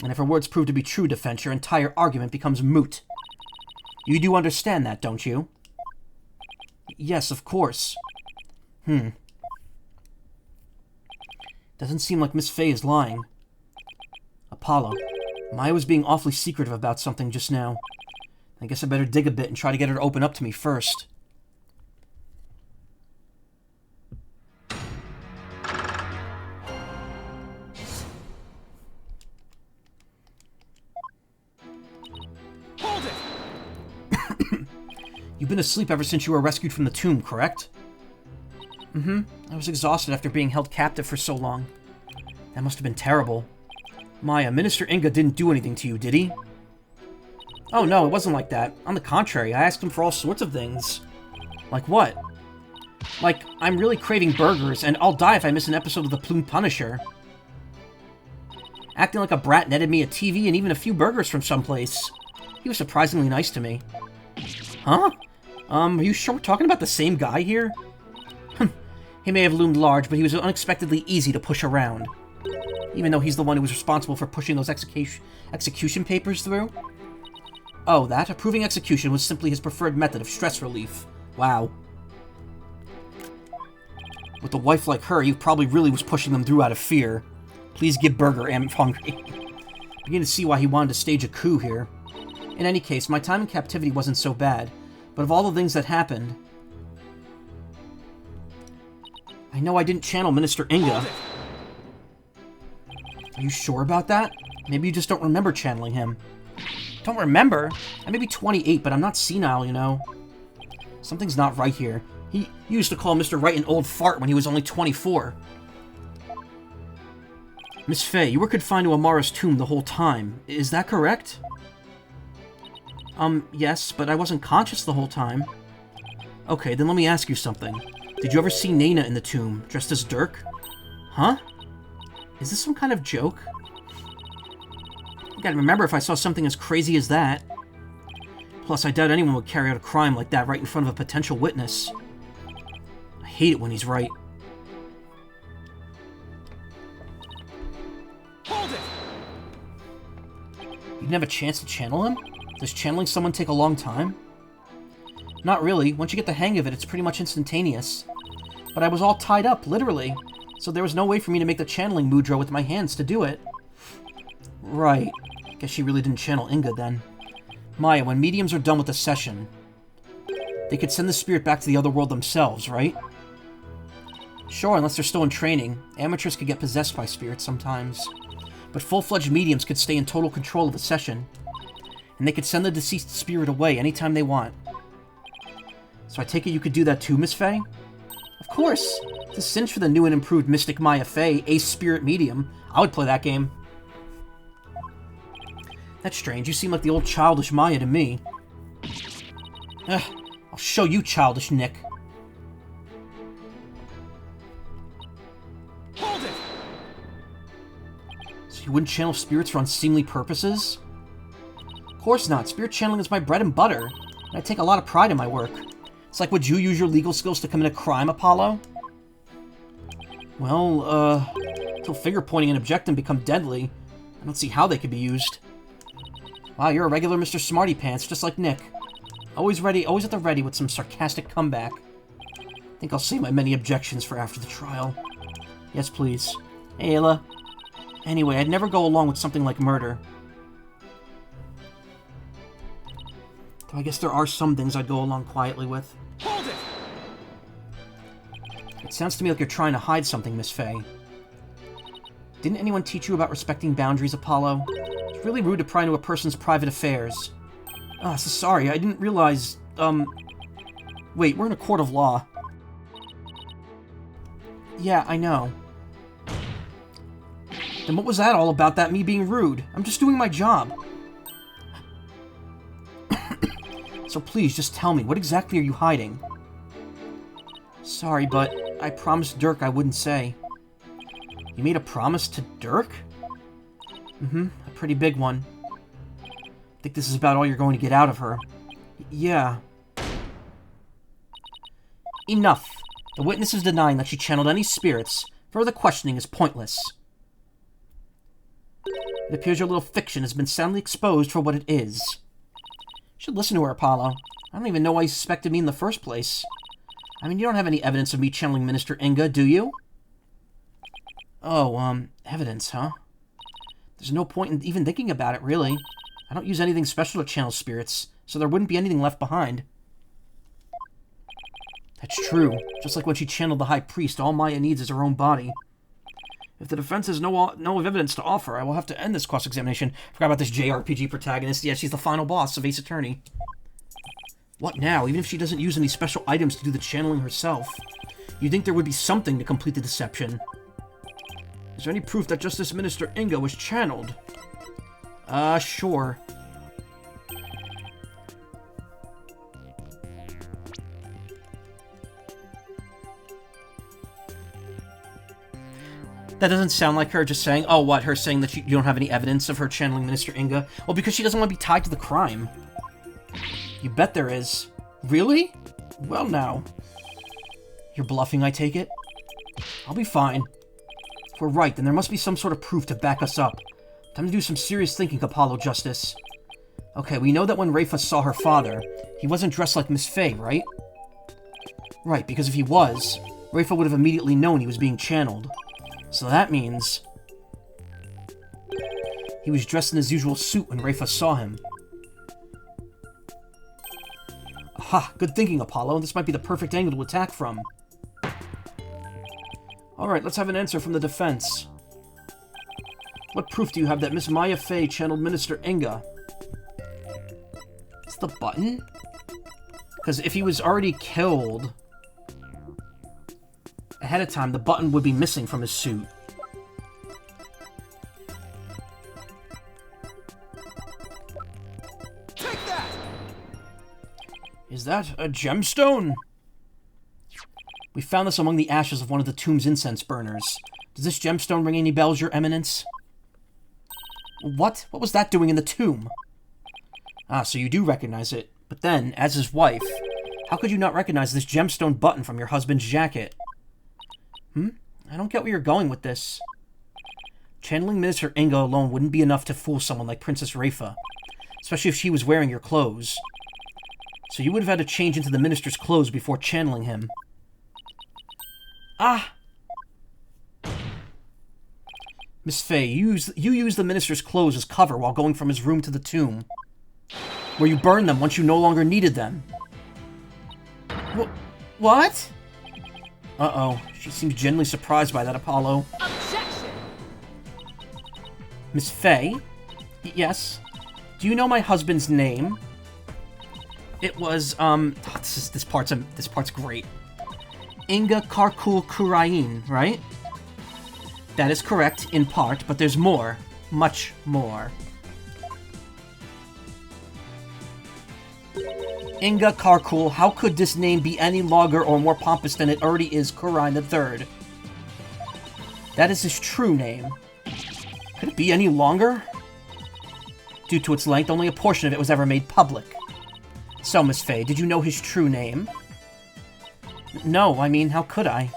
And if her words prove to be true, defense, your entire argument becomes moot. You do understand that, don't you? Yes, of course. Doesn't seem like Miss Fey is lying. Apollo, Maya was being awfully secretive about something just now. I guess I better dig a bit and try to get her to open up to me first. Hold it! You've been asleep ever since you were rescued from the tomb, correct? I was exhausted after being held captive for so long. That must have been terrible. Maya, Minister Inga didn't do anything to you, did he? Oh no, it wasn't like that. On the contrary, I asked him for all sorts of things. Like what? Like, I'm really craving burgers, and I'll die if I miss an episode of The Plume Punisher. Acting like a brat netted me a TV and even a few burgers from someplace. He was surprisingly nice to me. Huh? Are you sure we're talking about the same guy here? He may have loomed large, but he was unexpectedly easy to push around. Even though he's the one who was responsible for pushing those execution papers through. Oh, that? Approving execution was simply his preferred method of stress relief. Wow. With a wife like her, he probably really was pushing them through out of fear. Please give Burger, I'm hungry. Begin to see why he wanted to stage a coup here. In any case, my time in captivity wasn't so bad, but of all the things that happened... I know I didn't channel Minister Inga. Are you sure about that? Maybe you just don't remember channeling him. Don't remember? I may be 28, but I'm not senile, you know. Something's not right here. He used to call Mr. Wright an old fart when he was only 24. Miss Faye, you were confined to Amara's tomb the whole time. Is that correct? Yes, but I wasn't conscious the whole time. Okay, then let me ask you something. Did you ever see Nana in the tomb, dressed as Dirk? Huh? Is this some kind of joke? I gotta remember if I saw something as crazy as that. Plus, I doubt anyone would carry out a crime like that right in front of a potential witness. I hate it when he's right. Hold it! You didn't have a chance to channel him? Does channeling someone take a long time? Not really. Once you get the hang of it, it's pretty much instantaneous. But I was all tied up, literally. So there was no way for me to make the channeling mudra with my hands to do it. Right. Guess she really didn't channel Inga then. Maya, when mediums are done with the session, they could send the spirit back to the other world themselves, right? Sure, unless they're still in training. Amateurs could get possessed by spirits sometimes. But full-fledged mediums could stay in total control of the session. And they could send the deceased spirit away anytime they want. So I take it you could do that too, Miss Faye? Of course! It's a cinch for the new and improved Mystic Maya Faye, Ace Spirit Medium. I would play that game. That's strange. You seem like the old childish Maya to me. Ugh, I'll show you, childish Nick. Hold it! So you wouldn't channel spirits for unseemly purposes? Of course not. Spirit channeling is my bread and butter. And I take a lot of pride in my work. It's like, would you use your legal skills to commit a crime, Apollo? Well, until finger-pointing and objecting become deadly, I don't see how they could be used. Wow, you're a regular Mr. Smarty Pants, just like Nick. Always ready, always at the ready with some sarcastic comeback. I think I'll save my many objections for after the trial. Yes, please. Hey, Ayla. Anyway, I'd never go along with something like murder. Though I guess there are some things I'd go along quietly with. Hold it! It sounds to me like you're trying to hide something, Miss Faye. Didn't anyone teach you about respecting boundaries, Apollo? It's really rude to pry into a person's private affairs. Ah, so sorry, I didn't realize, Wait, we're in a court of law. Yeah, I know. Then what was that all about, that me being rude? I'm just doing my job. So please, just tell me, what exactly are you hiding? Sorry, but I promised Dirk I wouldn't say. You made a promise to Dirk? Mm-hmm, a pretty big one. I think this is about all you're going to get out of her. Yeah. Enough. The witness is denying that she channeled any spirits. Further questioning is pointless. It appears your little fiction has been soundly exposed for what it is. You should listen to her, Apollo. I don't even know why you suspected me in the first place. I mean, you don't have any evidence of me channeling Minister Inga, do you? Oh, evidence, huh? There's no point in even thinking about it, really. I don't use anything special to channel spirits, so there wouldn't be anything left behind. That's true. Just like when she channeled the High Priest, all Maya needs is her own body. If the defense has no evidence to offer, I will have to end this cross-examination. Forgot about this JRPG protagonist. Yeah, she's the final boss of Ace Attorney. What now? Even if she doesn't use any special items to do the channeling herself, you'd think there would be something to complete the deception. Is there any proof that Justice Minister Inga was channeled? Sure. That doesn't sound like her just saying, oh, what, her saying that you don't have any evidence of her channeling Minister Inga? Well, because she doesn't want to be tied to the crime. You bet there is. Really? Well, now. You're bluffing, I take it? I'll be fine. If we're right, then there must be some sort of proof to back us up. Time to do some serious thinking, Apollo Justice. Okay, we know that when Rafa saw her father, he wasn't dressed like Miss Fey, right? Right, because if he was, Rafa would have immediately known he was being channeled. So that means... he was dressed in his usual suit when Rafa saw him. Aha, good thinking, Apollo. This might be the perfect angle to attack from. Alright, let's have an answer from the defense. What proof do you have that Miss Maya Fey channeled Minister Inga? It's the button? Because if he was already killed ahead of time, the button would be missing from his suit. Take that! Is that a gemstone? We found this among the ashes of one of the tomb's incense burners. Does this gemstone ring any bells, Your Eminence? What? What was that doing in the tomb? Ah, so you do recognize it. But then, as his wife, how could you not recognize this gemstone button from your husband's jacket? I don't get where you're going with this. Channeling Minister Inga alone wouldn't be enough to fool someone like Princess Rafa, especially if she was wearing your clothes. So you would have had to change into the minister's clothes before channeling him. Ah! Miss Fey, you used the minister's clothes as cover while going from his room to the tomb, where you burned them once you no longer needed them. What? Uh-oh. She seems genuinely surprised by that, Apollo. Objection! Miss Fey? Yes? Do you know my husband's name? It was, this part's great. Inga Karkul Kurain, right? That is correct, in part, but there's more. Much more. Inga Karkul, how could this name be any longer or more pompous than it already is, Kurain III? That is his true name. Could it be any longer? Due to its length, only a portion of it was ever made public. So, Miss Fey, did you know his true name? No, I mean, how could I?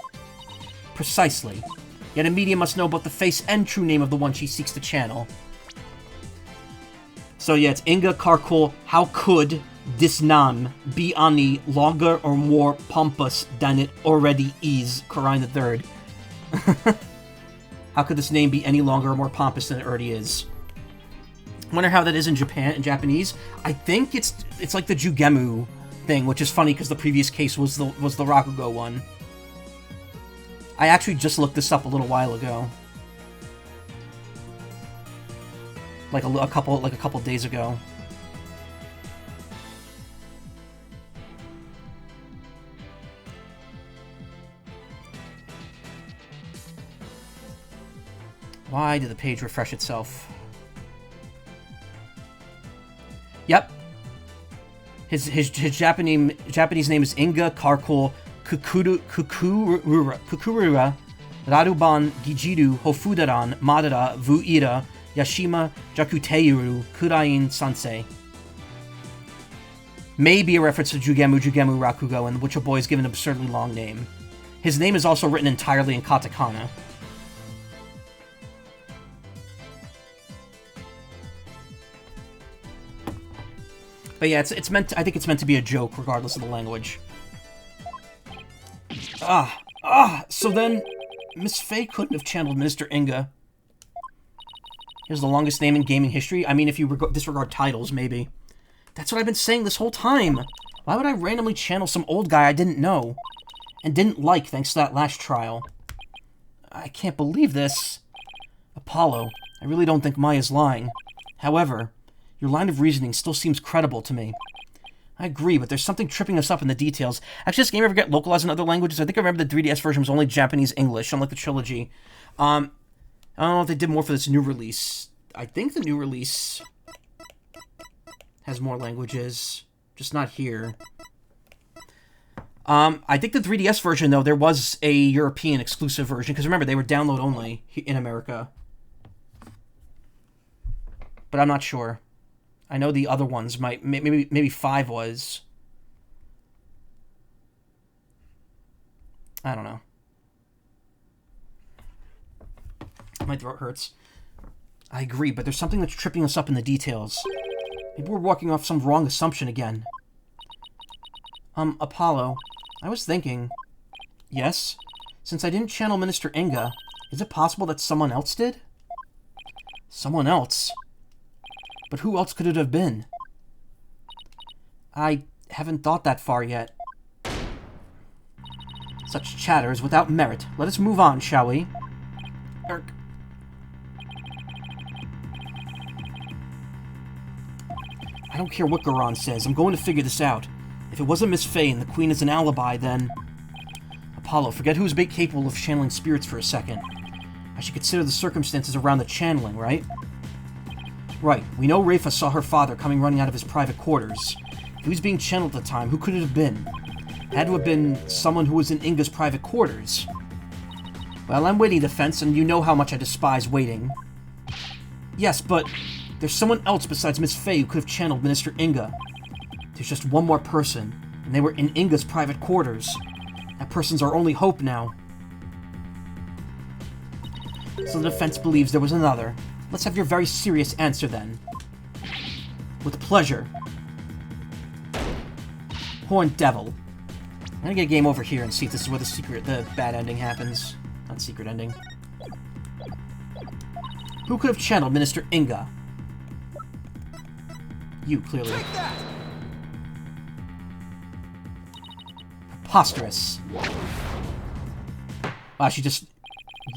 Precisely. Yet a medium must know both the face and true name of the one she seeks to channel. So yeah, it's Inga Karkul, how could this name be any longer or more pompous than it already is, Kurain III? How could this name be any longer or more pompous than it already is? I wonder how that is in Japanese. I think it's like the Jugemu thing, which is funny because the previous case was the Rakugo one. I actually just looked this up a little while ago, like a couple days ago. Why did the page refresh itself? Yep. His Japanese name is Inga Karkul Kukurura Raruban Gijiru Hofudaran Madara Vuira Yashima Jakuteiru Kurain Sansei. May be a reference to Jugemu Rakugo, in which a boy is given an absurdly long name. His name is also written entirely in katakana. But yeah, it's meant. I think it's meant to be a joke, regardless of the language. So then, Miss Fey couldn't have channeled Minister Inga. Here's the longest name in gaming history. I mean, if you disregard titles, maybe. That's what I've been saying this whole time. Why would I randomly channel some old guy I didn't know and didn't like thanks to that last trial? I can't believe this. Apollo, I really don't think Maya's lying. However, your line of reasoning still seems credible to me. I agree, but there's something tripping us up in the details. Actually, this game ever get localized in other languages? I think I remember the 3DS version was only Japanese-English, unlike the trilogy. I don't know if they did more for this new release. I think the new release has more languages, just not here. I think the 3DS version, though, there was a European exclusive version, because remember, they were download only in America. But I'm not sure. I know the other ones might, maybe 5 was. I don't know. My throat hurts. I agree, but there's something that's tripping us up in the details. Maybe we're walking off some wrong assumption again. Apollo, I was thinking... Yes? Since I didn't channel Minister Inga, is it possible that someone else did? Someone else? But who else could it have been? I haven't thought that far yet. Such chatter is without merit. Let us move on, shall we? Erk. I don't care what Garan says. I'm going to figure this out. If it wasn't Miss Faye and the Queen is an alibi, then... Apollo, forget who's capable of channeling spirits for a second. I should consider the circumstances around the channeling, right? Right. We know Rafa saw her father coming running out of his private quarters. If he was being channeled at the time, who could it have been? It had to have been someone who was in Inga's private quarters. Well, I'm waiting, Defense, and you know how much I despise waiting. Yes, but... There's someone else besides Miss Faye who could have channeled Minister Inga. There's just one more person, and they were in Inga's private quarters. That person's our only hope now. So the defense believes there was another. Let's have your very serious answer then. With pleasure. Horned Devil. I'm gonna get a game over here and see if this is where the bad ending happens. Not secret ending. Who could have channeled Minister Inga? You, clearly. Take that! Preposterous. Wow, she just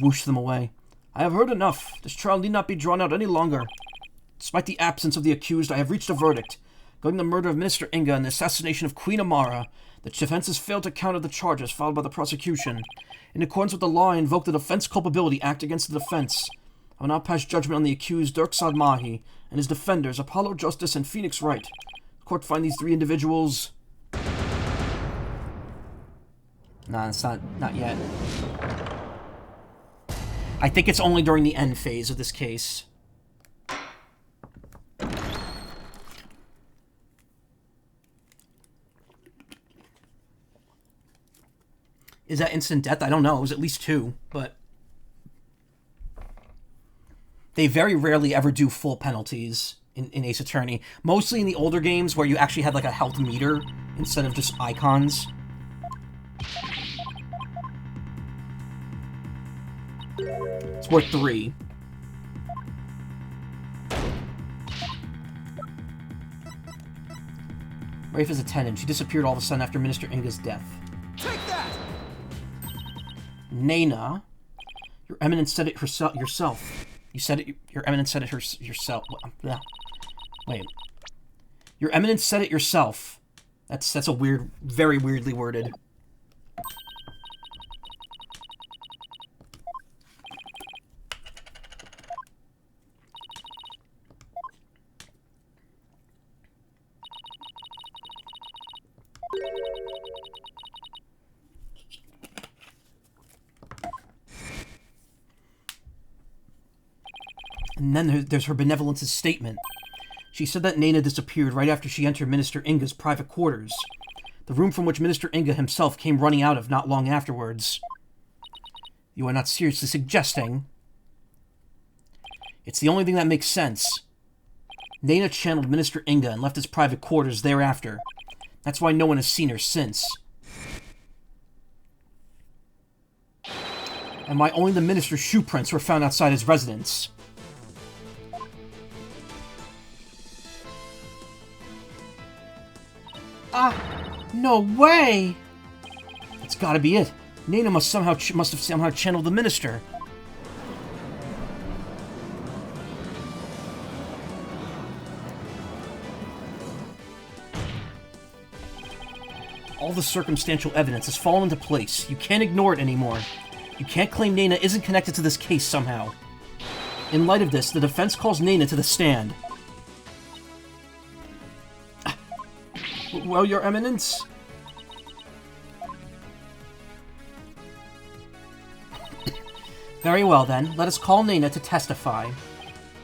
whooshed them away. I have heard enough. This trial need not be drawn out any longer. Despite the absence of the accused, I have reached a verdict. Regarding the murder of Minister Inga and the assassination of Queen Amara, the defense has failed to counter the charges filed by the prosecution. In accordance with the law, I invoke the Defense Culpability Act against the defense. I will now pass judgment on the accused Dirksad Mahi and his defenders, Apollo Justice and Phoenix Wright. The court find these 3 individuals... Nah, it's not yet. I think it's only during the end phase of this case. Is that instant death? I don't know. It was at least 2, but... They very rarely ever do full penalties in Ace Attorney. Mostly in the older games where you actually had like a health meter instead of just icons. It's worth 3. Rafe is a tenant. She disappeared all of a sudden after Minister Inga's death. Take that! Nana, Your Eminence said it yourself. You said it. Your Eminence said it yourself. Wait. Your Eminence said it yourself. That's a weird, very weirdly worded. And then there's her benevolence's statement. She said that Nana disappeared right after she entered Minister Inga's private quarters, the room from which Minister Inga himself came running out of not long afterwards. You are not seriously suggesting? It's the only thing that makes sense. Nana channeled Minister Inga and left his private quarters thereafter. That's why no one has seen her since. And why only the minister's shoe prints were found outside his residence. No way! That's gotta be it. Nana must have somehow channeled the minister. All the circumstantial evidence has fallen into place. You can't ignore it anymore. You can't claim Nana isn't connected to this case somehow. In light of this, the defense calls Nana to the stand. Well, Your Eminence? Very well, then. Let us call Nena to testify.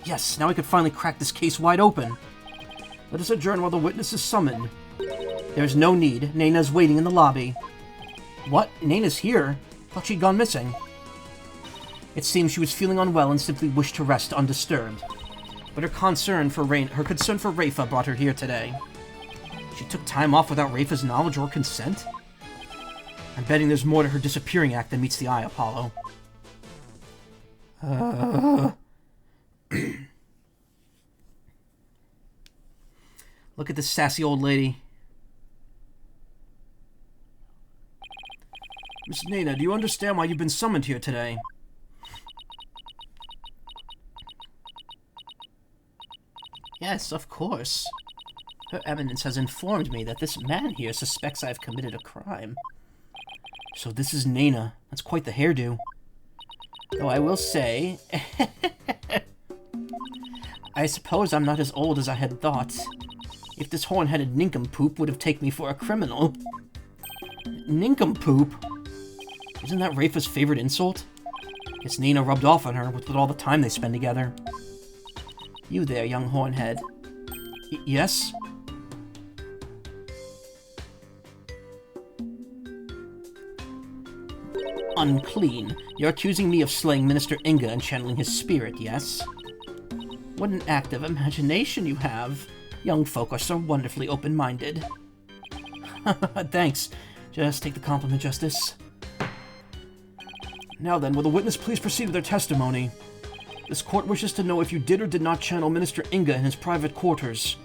Yes, now we can finally crack this case wide open. Let us adjourn while the witness is summoned. There's no need. Nena's waiting in the lobby. What? Nena's here? Thought she'd gone missing. It seems she was feeling unwell and simply wished to rest undisturbed. But her concern for Rafa brought her here today. She took time off without Rafa's knowledge or consent? I'm betting there's more to her disappearing act than meets the eye, Apollo. Look at this sassy old lady. Miss Nena, do you understand why you've been summoned here today? Yes, of course. Her Eminence has informed me that this man here suspects I have committed a crime. So this is Nena. That's quite the hairdo. Though I will say... I suppose I'm not as old as I had thought. If this horn-headed nincompoop would have taken me for a criminal... Nincompoop? Isn't that Rafa's favorite insult? Guess Nena rubbed off on her with all the time they spend together. You there, young hornhead. Yes? Unclean. You're accusing me of slaying Minister Inga and channeling his spirit, yes? What an active imagination you have. Young folk are so wonderfully open-minded. Thanks. Just take the compliment, Justice. Now then, will the witness please proceed with their testimony? This court wishes to know if you did or did not channel Minister Inga in his private quarters.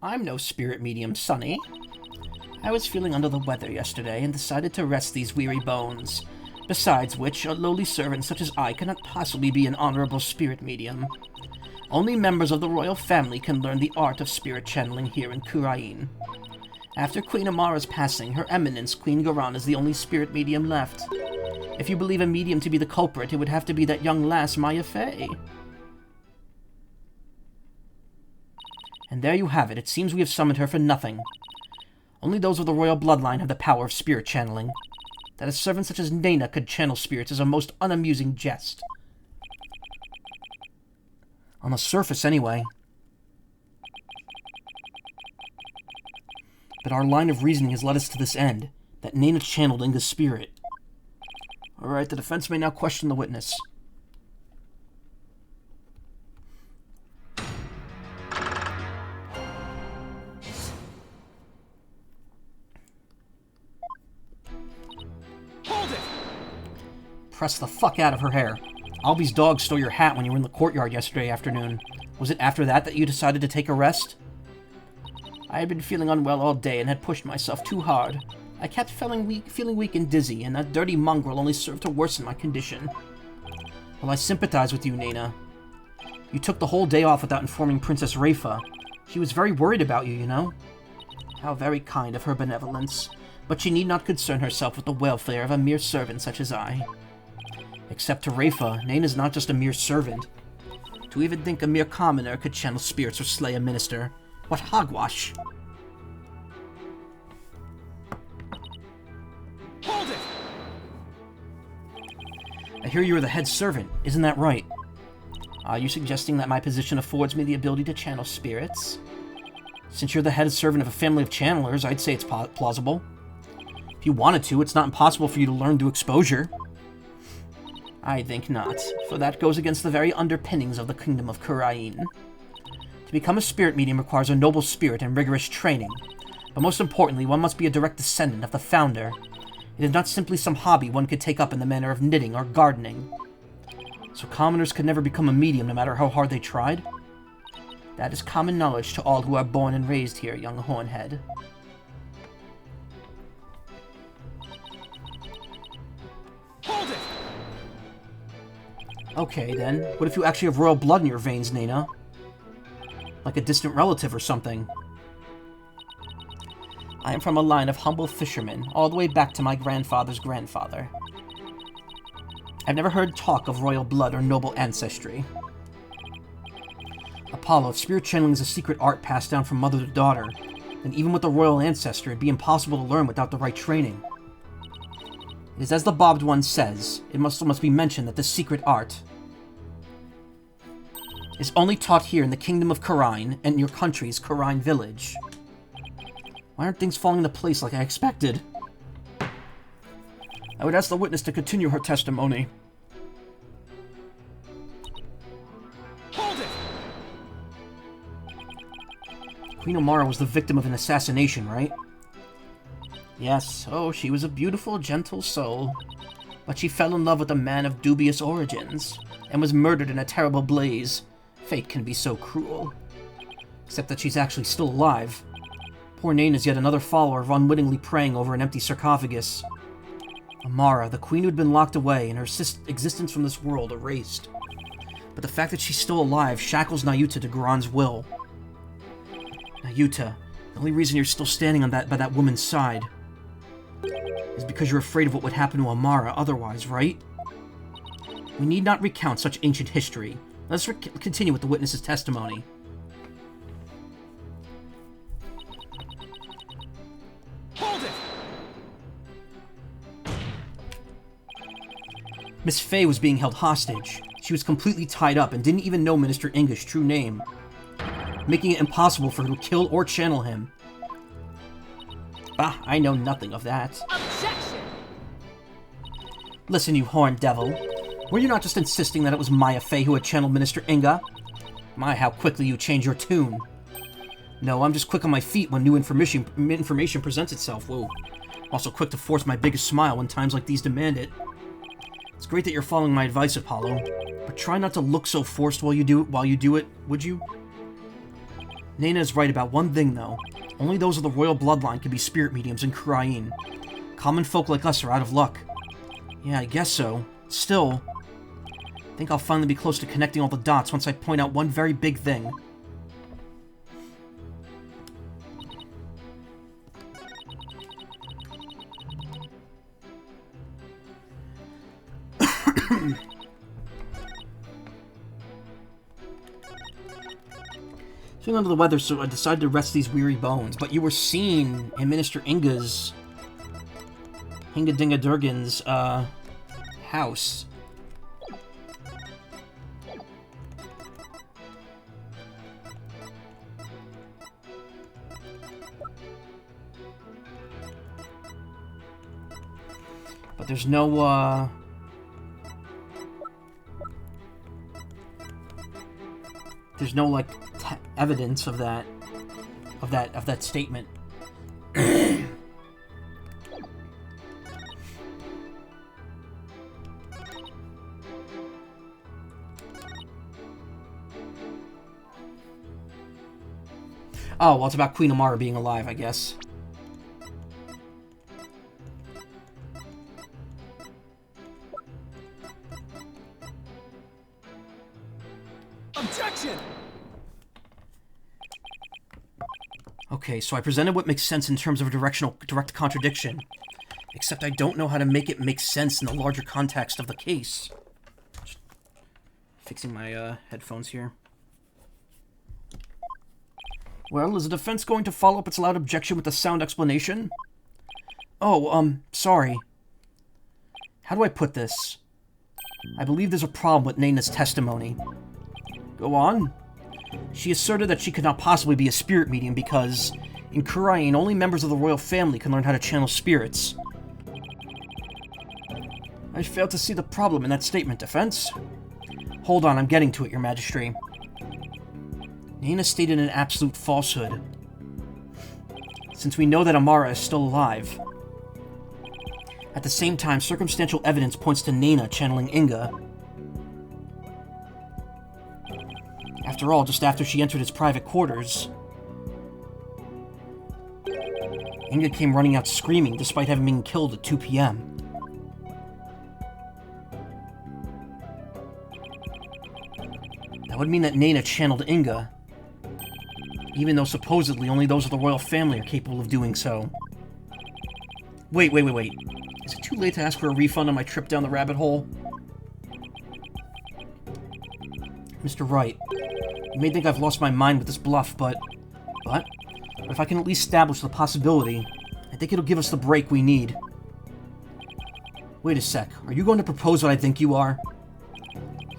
I'm no spirit medium, Sonny. I was feeling under the weather yesterday and decided to rest these weary bones. Besides which, a lowly servant such as I cannot possibly be an honorable spirit medium. Only members of the royal family can learn the art of spirit channeling here in Khura'in. After Queen Amara's passing, Her Eminence, Queen Garan, is the only spirit medium left. If you believe a medium to be the culprit, it would have to be that young lass, Maya Fey. And there you have it. It seems we have summoned her for nothing. Only those of the royal bloodline have the power of spirit channeling. That a servant such as Nena could channel spirits is a most unamusing jest. On the surface, anyway. But our line of reasoning has led us to this end, that Nena channeled Inga's spirit. Alright, the defense may now question the witness. Hold it! Press the fuck out of her hair. Albie's dog stole your hat when you were in the courtyard yesterday afternoon. Was it after that you decided to take a rest? I had been feeling unwell all day and had pushed myself too hard. I kept feeling weak and dizzy, and that dirty mongrel only served to worsen my condition. Well, I sympathize with you, Nena. You took the whole day off without informing Princess Rafa. She was very worried about you, you know? How very kind of her benevolence. But she need not concern herself with the welfare of a mere servant such as I. Except to Rafa, Nena's not just a mere servant. To even think a mere commoner could channel spirits or slay a minister. What hogwash! Hold it! I hear you are the head servant, isn't that right? Are you suggesting that my position affords me the ability to channel spirits? Since you're the head servant of a family of channelers, I'd say it's plausible. If you wanted to, it's not impossible for you to learn through exposure. I think not, for that goes against the very underpinnings of the Kingdom of Khura'in. To become a spirit medium requires a noble spirit and rigorous training, but most importantly, one must be a direct descendant of the founder. It is not simply some hobby one could take up in the manner of knitting or gardening. So commoners could never become a medium no matter how hard they tried? That is common knowledge to all who are born and raised here, young hornhead. Hold it! Okay, then. What if you actually have royal blood in your veins, Nena? Like a distant relative or something. I am from a line of humble fishermen, all the way back to my grandfather's grandfather. I've never heard talk of royal blood or noble ancestry. Apollo, if spirit channeling is a secret art passed down from mother to daughter, then even with a royal ancestor, it'd be impossible to learn without the right training. It is as the Bobbed One says, it must be mentioned that this secret art is only taught here in the Kingdom of Khura'in and your country's Khura'in village. Why aren't things falling into place like I expected? I would ask the witness to continue her testimony. Hold it! Queen Amara was the victim of an assassination, right? Yes, oh, she was a beautiful, gentle soul. But she fell in love with a man of dubious origins, and was murdered in a terrible blaze. Fate can be so cruel. Except that she's actually still alive. Poor Nain is yet another follower of unwittingly praying over an empty sarcophagus. Amara, the queen who had been locked away, and her existence from this world erased. But the fact that she's still alive shackles Nayuta to Garan's will. Nayuta, the only reason you're still standing on by that woman's side is because you're afraid of what would happen to Amara otherwise, right? We need not recount such ancient history. Let's continue with the witness's testimony. Hold it! Miss Fey was being held hostage. She was completely tied up and didn't even know Minister Inga's true name, making it impossible for her to kill or channel him. Bah, I know nothing of that. Objection! Listen, you horned devil. Were you not just insisting that it was Maya Fey who had channeled Minister Inga? My, how quickly you change your tune. No, I'm just quick on my feet when new information presents itself. Whoa. Also quick to force my biggest smile when times like these demand it. It's great that you're following my advice, Apollo, but try not to look so forced while you do it, would you? Nena is right about one thing, though. Only those of the royal bloodline can be spirit mediums in Khura'in. Common folk like us are out of luck. Yeah, I guess so. Still, I think I'll finally be close to connecting all the dots once I point out one very big thing. Feeling under the weather, so I decided to rest these weary bones. But you were seen in Minister Inga's... Dinga Durgan's, house. But there's no, there's no, like, evidence of that statement. Oh, well, it's about Queen Amara being alive, I guess. Objection! Okay, so I presented what makes sense in terms of a direct contradiction. Except I don't know how to make it make sense in the larger context of the case. Just fixing my headphones here. Well, is the defense going to follow up its loud objection with a sound explanation? Oh, sorry. How do I put this? I believe there's a problem with Naina's testimony. Go on. She asserted that she could not possibly be a spirit medium because, in Khura'in, only members of the royal family can learn how to channel spirits. I fail to see the problem in that statement, defense. Hold on, I'm getting to it, Your Majesty. Naina stated an absolute falsehood. Since we know that Amara is still alive. At the same time, circumstantial evidence points to Naina channeling Inga. After all, just after she entered his private quarters, Inga came running out screaming despite having been killed at 2 p.m. That would mean that Naina channeled Inga, even though supposedly only those of the royal family are capable of doing so. Wait. Is it too late to ask for a refund on my trip down the rabbit hole? Mr. Wright, You may think I've lost my mind with this bluff, but if I can at least establish the possibility, I think it'll give us the break we need. Wait a sec. Are you going to propose what I think you are?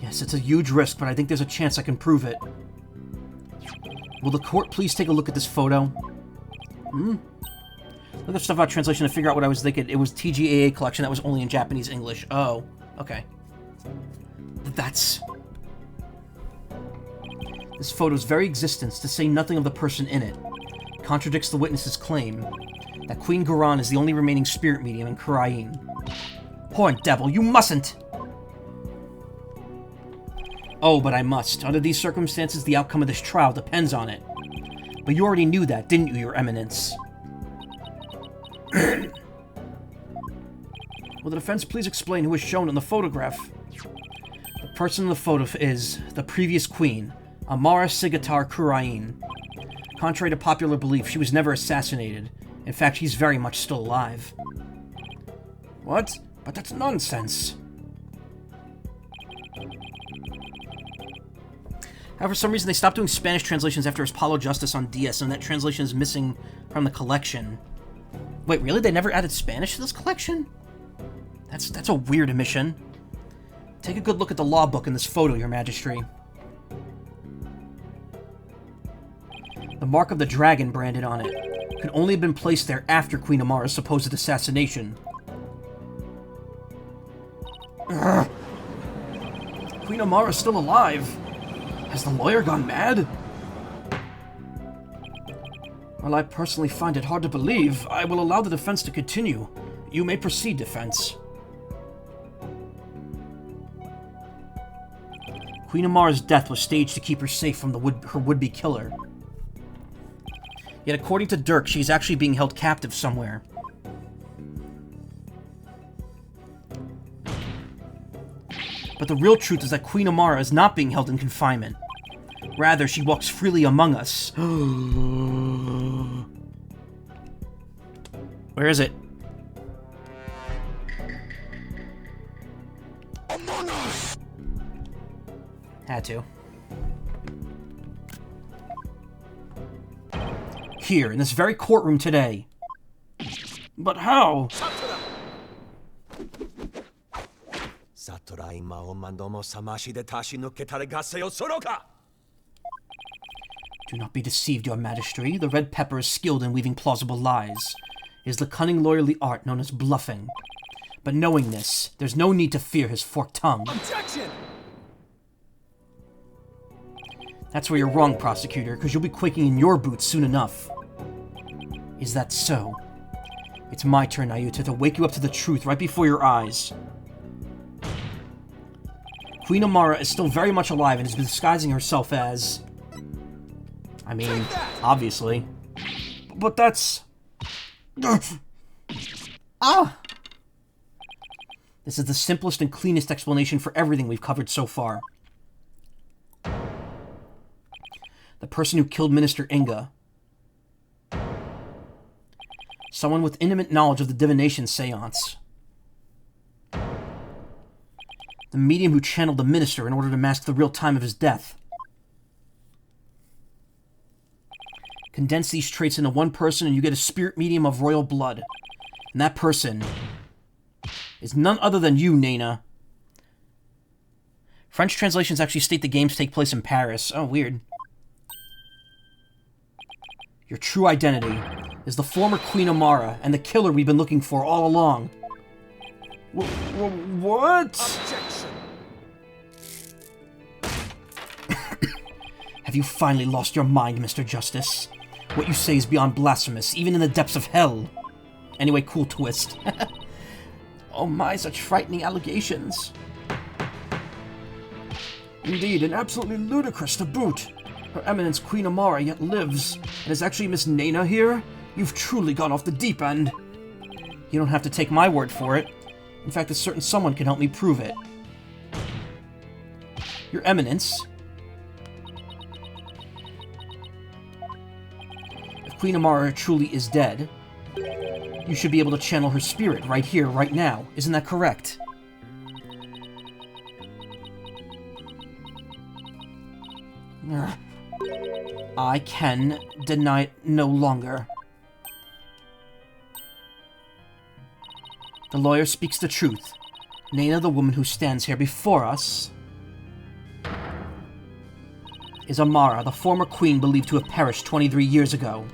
Yes, it's a huge risk, but I think there's a chance I can prove it. Will the court please take a look at this photo? Look up stuff about translation to figure out what I was thinking. It was TGAA collection that was only in Japanese English. Oh, okay. That's... This photo's very existence, to say nothing of the person in it, contradicts the witness's claim that Queen Guran is the only remaining spirit medium in Kurain. Horned devil, you mustn't! Oh, but I must. Under these circumstances, the outcome of this trial depends on it. But you already knew that, didn't you, Your Eminence? Will the defense please explain who is shown in the photograph? The person in the photo is the previous queen, Amara Sigatar Kurain. Contrary to popular belief, she was never assassinated. In fact, she's very much still alive. What? But that's nonsense. However, for some reason, they stopped doing Spanish translations after Apollo Justice on DS, and that translation is missing from the collection. Wait, really? They never added Spanish to this collection? That's a weird omission. Take a good look at the law book in this photo, Your Majesty. The mark of the dragon branded on it could only have been placed there after Queen Amara's supposed assassination. Ugh. Queen Amara's still alive. Has the lawyer gone mad? While I personally find it hard to believe, I will allow the defense to continue. You may proceed, defense. Queen Amara's death was staged to keep her safe from her would-be killer. Yet according to Dirk, she's actually being held captive somewhere. But the real truth is that Queen Amara is not being held in confinement. Rather, she walks freely among us. Where is it? Among us! Had to. Here, in this very courtroom today. But how? Do not be deceived, Your Majesty. The Red Pepper is skilled in weaving plausible lies. It is the cunning lawyerly art known as bluffing. But knowing this, there's no need to fear his forked tongue. Objection! That's where you're wrong, prosecutor, because you'll be quaking in your boots soon enough. Is that so? It's my turn, Nayuta, to wake you up to the truth right before your eyes. Queen Amara is still very much alive and has been disguising herself as... I mean, obviously. But that's... Ah! This is the simplest and cleanest explanation for everything we've covered so far. The person who killed Minister Inga. Someone with intimate knowledge of the divination seance. The medium who channeled the minister in order to mask the real time of his death. Condense these traits into one person and you get a spirit medium of royal blood. And that person is none other than you, Nana. French translations actually state the games take place in Paris. Oh, weird. Your true identity is the former Queen Amara and the killer we've been looking for all along. What? Objection! Have you finally lost your mind, Mr. Justice? What you say is beyond blasphemous, even in the depths of hell. Anyway, cool twist. Oh my, such frightening allegations. Indeed, and absolutely ludicrous to boot. Her Eminence Queen Amara yet lives, and is actually Miss Nana here? You've truly gone off the deep end. You don't have to take my word for it. In fact, a certain someone can help me prove it. Your Eminence. If Queen Amara truly is dead, you should be able to channel her spirit right here, right now. Isn't that correct? her. I can deny it no longer. The lawyer speaks the truth. Nana, the woman who stands here before us, is Amara, the former queen believed to have perished 23 years ago.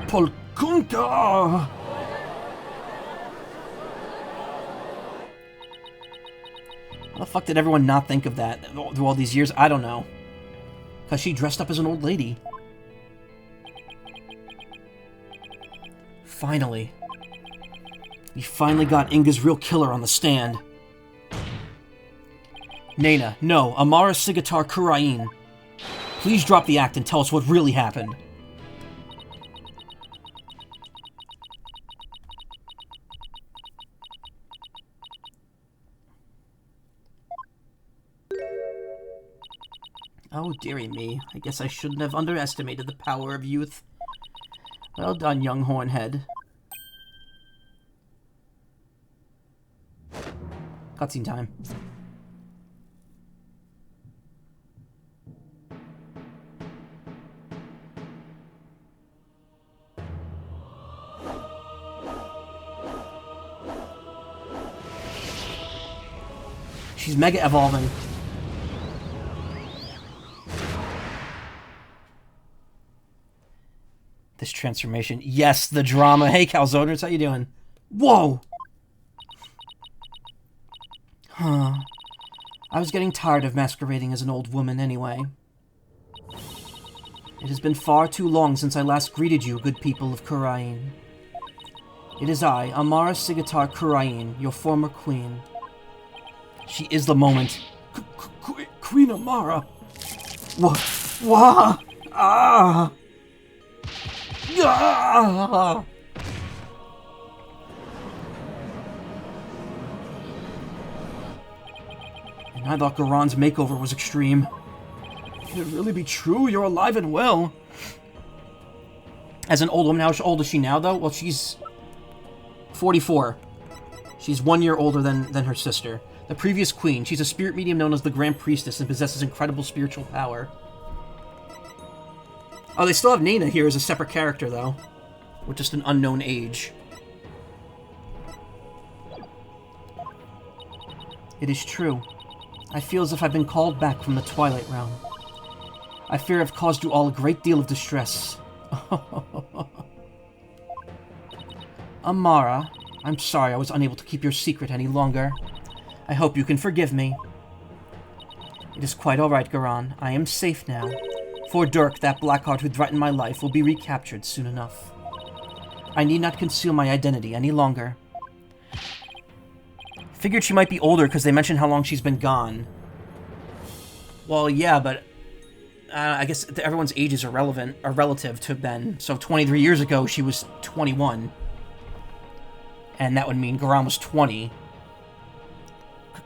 Polkunka! How the fuck did everyone not think of that through all these years? I don't know. Because she dressed up as an old lady. Finally. We finally got Inga's real killer on the stand. Nana, no, Amara Sigatar Kurain. Please drop the act and tell us what really happened. Oh, dearie me. I guess I shouldn't have underestimated the power of youth. Well done, young hornhead. Cutscene time. She's mega evolving. This transformation. Yes, the drama. Hey, Calzoners, how you doing? Whoa! Huh. I was getting tired of masquerading as an old woman anyway. It has been far too long since I last greeted you, good people of Kurain. It is I, Amara Sigatar Kurain, your former queen. She is the moment. Queen Amara. Wah! Ah! Ah! And I thought Garon's makeover was extreme. Can it really be true? You're alive and well. As an old woman, how old is she now, though? Well, she's 44. She's 1 year older than her sister. The previous queen. She's a spirit medium known as the Grand Priestess and possesses incredible spiritual power. Oh, they still have Nana here as a separate character, though. With just an unknown age. It is true. I feel as if I've been called back from the Twilight Realm. I fear I've caused you all a great deal of distress. Amara, I'm sorry I was unable to keep your secret any longer. I hope you can forgive me. It is quite alright, Garon. I am safe now. For Dirk, that Blackheart who threatened my life, will be recaptured soon enough. I need not conceal my identity any longer. Figured she might be older because they mentioned how long she's been gone. Well, yeah, but I guess everyone's ages are relative to Ben. So 23 years ago, she was 21. And that would mean Garon was 20.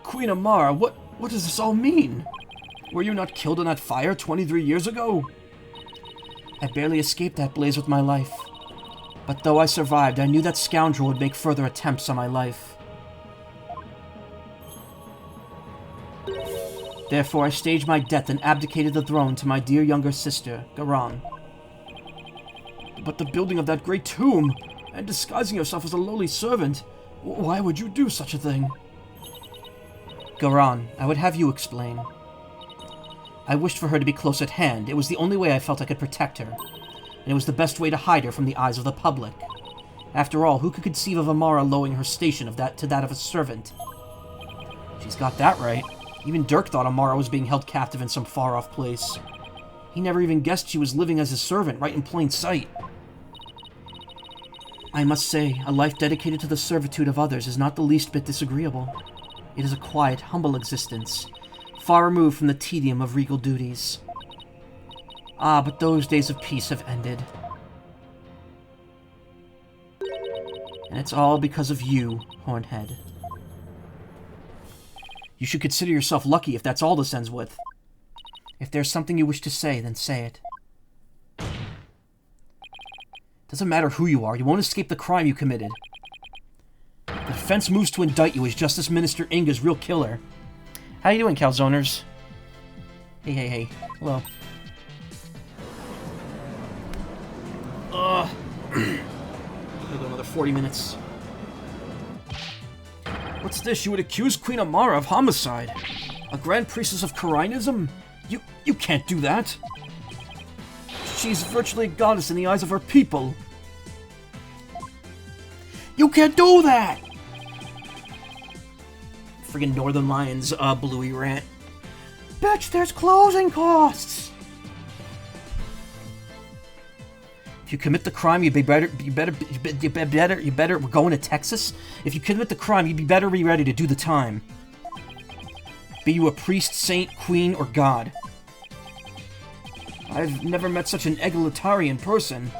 Queen Amara, what does this all mean? Were you not killed in that fire 23 years ago? I barely escaped that blaze with my life. But though I survived, I knew that scoundrel would make further attempts on my life. Therefore, I staged my death and abdicated the throne to my dear younger sister, Garon. But the building of that great tomb, and disguising yourself as a lowly servant, why would you do such a thing? Garon, I would have you explain. I wished for her to be close at hand. It was the only way I felt I could protect her. And it was the best way to hide her from the eyes of the public. After all, who could conceive of Amara lowering her station to that of a servant? She's got that right. Even Dirk thought Amara was being held captive in some far-off place. He never even guessed she was living as his servant, right in plain sight. I must say, a life dedicated to the servitude of others is not the least bit disagreeable. It is a quiet, humble existence, far removed from the tedium of regal duties. Ah, but those days of peace have ended. And it's all because of you, Hornhead. You should consider yourself lucky if that's all this ends with. If there's something you wish to say, then say it. Doesn't matter who you are, you won't escape the crime you committed. But defense moves to indict you as Justice Minister Inga's real killer. How you doing, calzoners? Hey. Hello. I'll go another 40 minutes. What's this? You would accuse Queen Amara of homicide? A Grand Priestess of Karinism? You can't do that. She's virtually a goddess in the eyes of her people. You can't do that! Friggin' Northern Lions, Bluey rant. Bitch, there's closing costs! If you commit the crime, you better, we're going to Texas? If you commit the crime, you'd be better be ready to do the time. Be you a priest, saint, queen, or god. I've never met such an egalitarian person.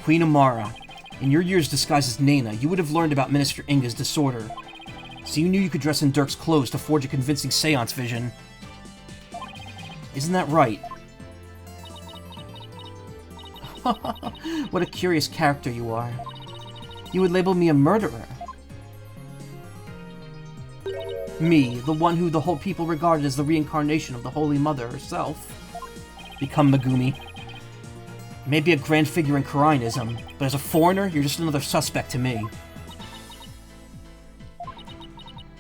Queen Amara. In your years disguised as Nana, you would have learned about Minister Inga's disorder. So you knew you could dress in Dirk's clothes to forge a convincing seance vision. Isn't that right? What a curious character you are. You would label me a murderer. Me, the one who the whole people regarded as the reincarnation of the Holy Mother herself. Become Megumi. You may be a grand figure in Karinism, but as a foreigner, you're just another suspect to me.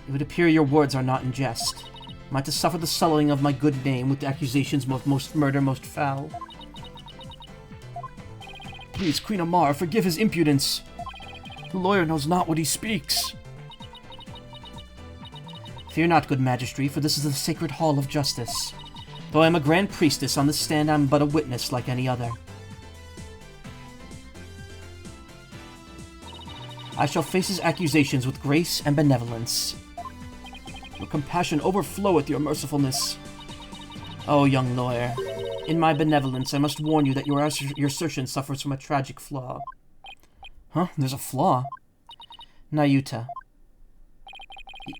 It would appear your words are not in jest. Am I to suffer the sullying of my good name with the accusations of most murder most foul? Please, Queen Amara, forgive his impudence. The lawyer knows not what he speaks. Fear not, good majesty, for this is the sacred hall of justice. Though I am a grand priestess, on this stand I am but a witness like any other. I shall face his accusations with grace and benevolence. Your compassion overfloweth your mercifulness. Oh, young lawyer, in my benevolence I must warn you that your assertion suffers from a tragic flaw. Huh? There's a flaw? Nayuta.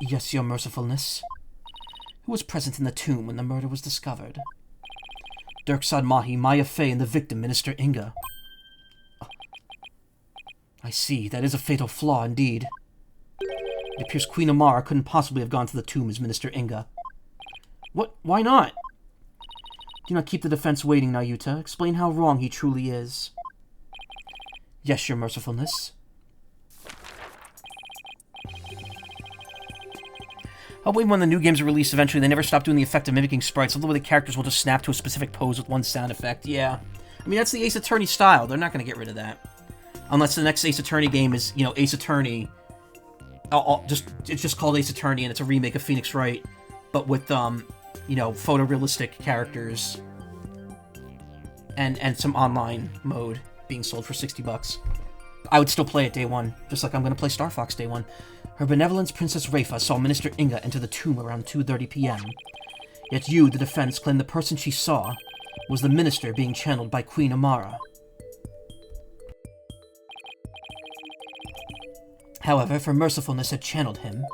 Yes, your mercifulness. Who was present in the tomb when the murder was discovered? Dirk Sadmahi, Maya Fey, and the victim, Minister Inga. I see, that is a fatal flaw indeed. It appears Queen Amara couldn't possibly have gone to the tomb as Minister Inga. What? Why not? Do not keep the defense waiting, Nayuta. Explain how wrong he truly is. Yes, your mercifulness. Hopefully when the new games are released eventually, they never stop doing the effect of mimicking sprites, although the characters will just snap to a specific pose with one sound effect. Yeah. I mean, that's the Ace Attorney style. They're not going to get rid of that. Unless the next Ace Attorney game is, you know, Ace Attorney. It's just called Ace Attorney, and it's a remake of Phoenix Wright, but with, you know, photorealistic characters. And some online mode being sold for $60. I would still play it day one, just like I'm going to play Star Fox day one. Her Benevolence Princess Rafa saw Minister Inga enter the tomb around 2:30 p.m. Yet you, the defense, claim the person she saw was the minister being channeled by Queen Amara. However, if her mercifulness had channeled him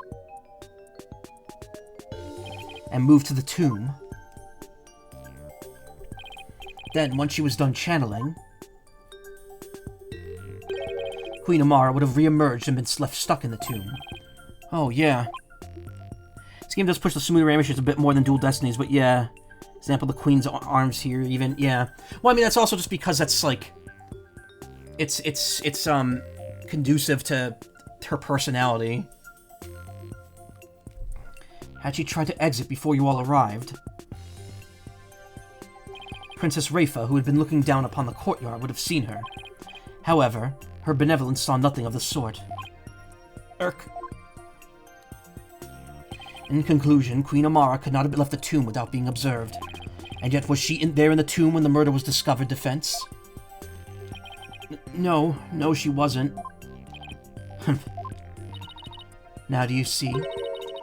and moved to the tomb, then, once she was done channeling, Queen Amara would have re-emerged and been left stuck in the tomb. Oh, yeah. This game does push the smoother animations a bit more than Dual Destinies, but yeah. Example, the Queen's arms here, even, yeah. Well, I mean, that's also just because that's, like, it's conducive to her personality. Had she tried to exit before you all arrived, Princess Rafa, who had been looking down upon the courtyard, would have seen her. However, her benevolence saw nothing of the sort. In conclusion, Queen Amara could not have left the tomb without being observed. And yet, was she there in the tomb when the murder was discovered, defense? No, she wasn't. Now do you see?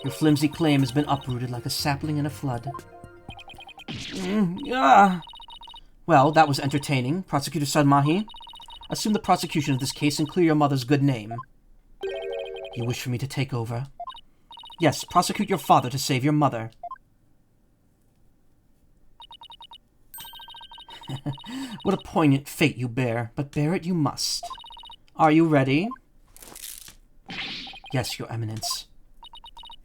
Your flimsy claim has been uprooted like a sapling in a flood. Well, that was entertaining, Prosecutor Sadmahi. Assume the prosecution of this case and clear your mother's good name. You wish for me to take over? Yes, prosecute your father to save your mother. What a poignant fate you bear, but bear it you must. Are you ready? Yes, Your Eminence.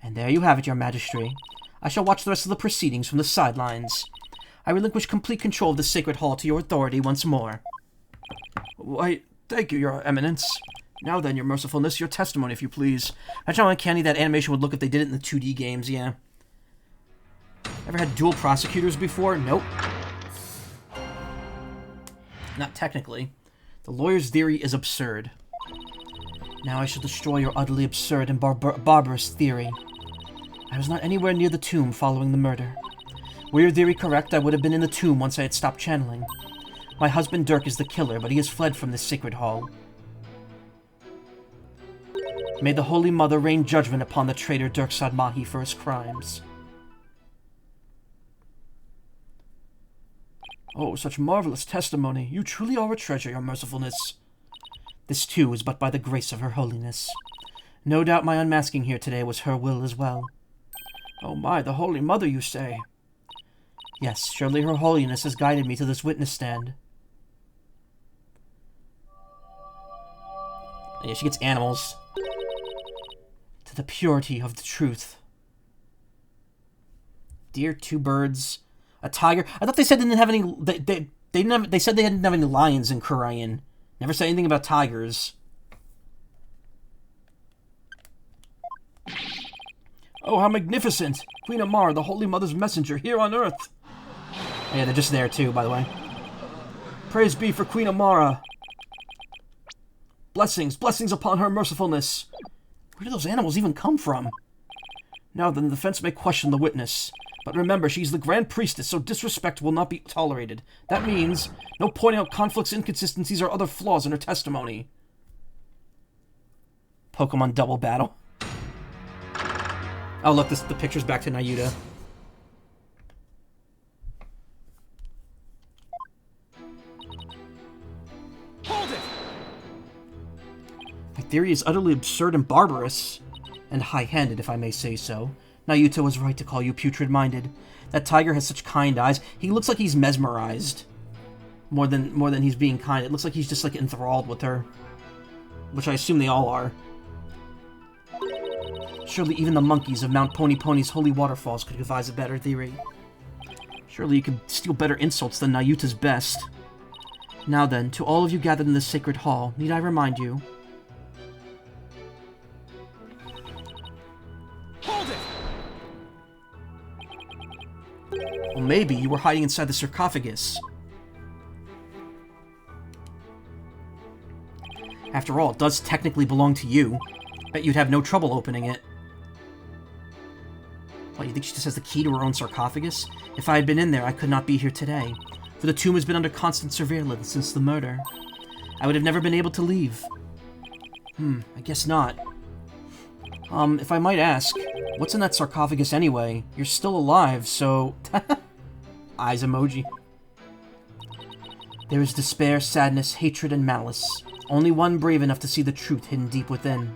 And there you have it, Your Majesty. I shall watch the rest of the proceedings from the sidelines. I relinquish complete control of the Sacred Hall to your authority once more. Why, thank you, Your Eminence. Now then, Your Mercifulness, your testimony, if you please. Imagine how uncanny that animation would look if they did it in the 2D games, yeah. Ever had dual prosecutors before? Nope. Not technically. The lawyer's theory is absurd. Now I shall destroy your utterly absurd and barbarous theory. I was not anywhere near the tomb following the murder. Were your theory correct, I would have been in the tomb once I had stopped channeling. My husband Dirk is the killer, but he has fled from this sacred hall. May the Holy Mother rain judgment upon the traitor Dirk Sadmahi for his crimes. Oh, such marvelous testimony. You truly are a treasure, Your Mercifulness. This, too, is but by the grace of Her Holiness. No doubt my unmasking here today was her will as well. Oh my, the Holy Mother, you say? Yes, surely Her Holiness has guided me to this witness stand. Yeah, she gets animals. To the purity of the truth. Deer, 2 birds, a tiger. I thought they said they didn't have any. They said they didn't have any lions in Korean. Never said anything about tigers. Oh, how magnificent! Queen Amara, the Holy Mother's messenger, here on Earth. Oh, yeah, they're just there too, by the way. Praise be for Queen Amara. Blessings, blessings upon her mercifulness. Where do those animals even come from? Now then, the defense may question the witness. But remember, she's the Grand Priestess, so disrespect will not be tolerated. That means no pointing out conflicts, inconsistencies, or other flaws in her testimony. Pokemon Double Battle. Oh, look, the picture's back to Nayuta. Hold it! My theory is utterly absurd and barbarous. And high-handed, if I may say so. Nayuta was right to call you putrid-minded. That tiger has such kind eyes. He looks like he's mesmerized. More than he's being kind. It looks like he's just, like, enthralled with her. Which I assume they all are. Surely even the monkeys of Mount Pony Pony's holy waterfalls could devise a better theory. Surely you could steal better insults than Nayuta's best. Now then, to all of you gathered in this sacred hall, need I remind you... Hold it! Well, maybe you were hiding inside the sarcophagus. After all, it does technically belong to you. Bet you'd have no trouble opening it. What, you think she just has the key to her own sarcophagus? If I had been in there, I could not be here today. For the tomb has been under constant surveillance since the murder. I would have never been able to leave. I guess not. If I might ask, what's in that sarcophagus anyway? You're still alive, so... Eyes emoji. There is despair, sadness, hatred, and malice. Only one brave enough to see the truth hidden deep within.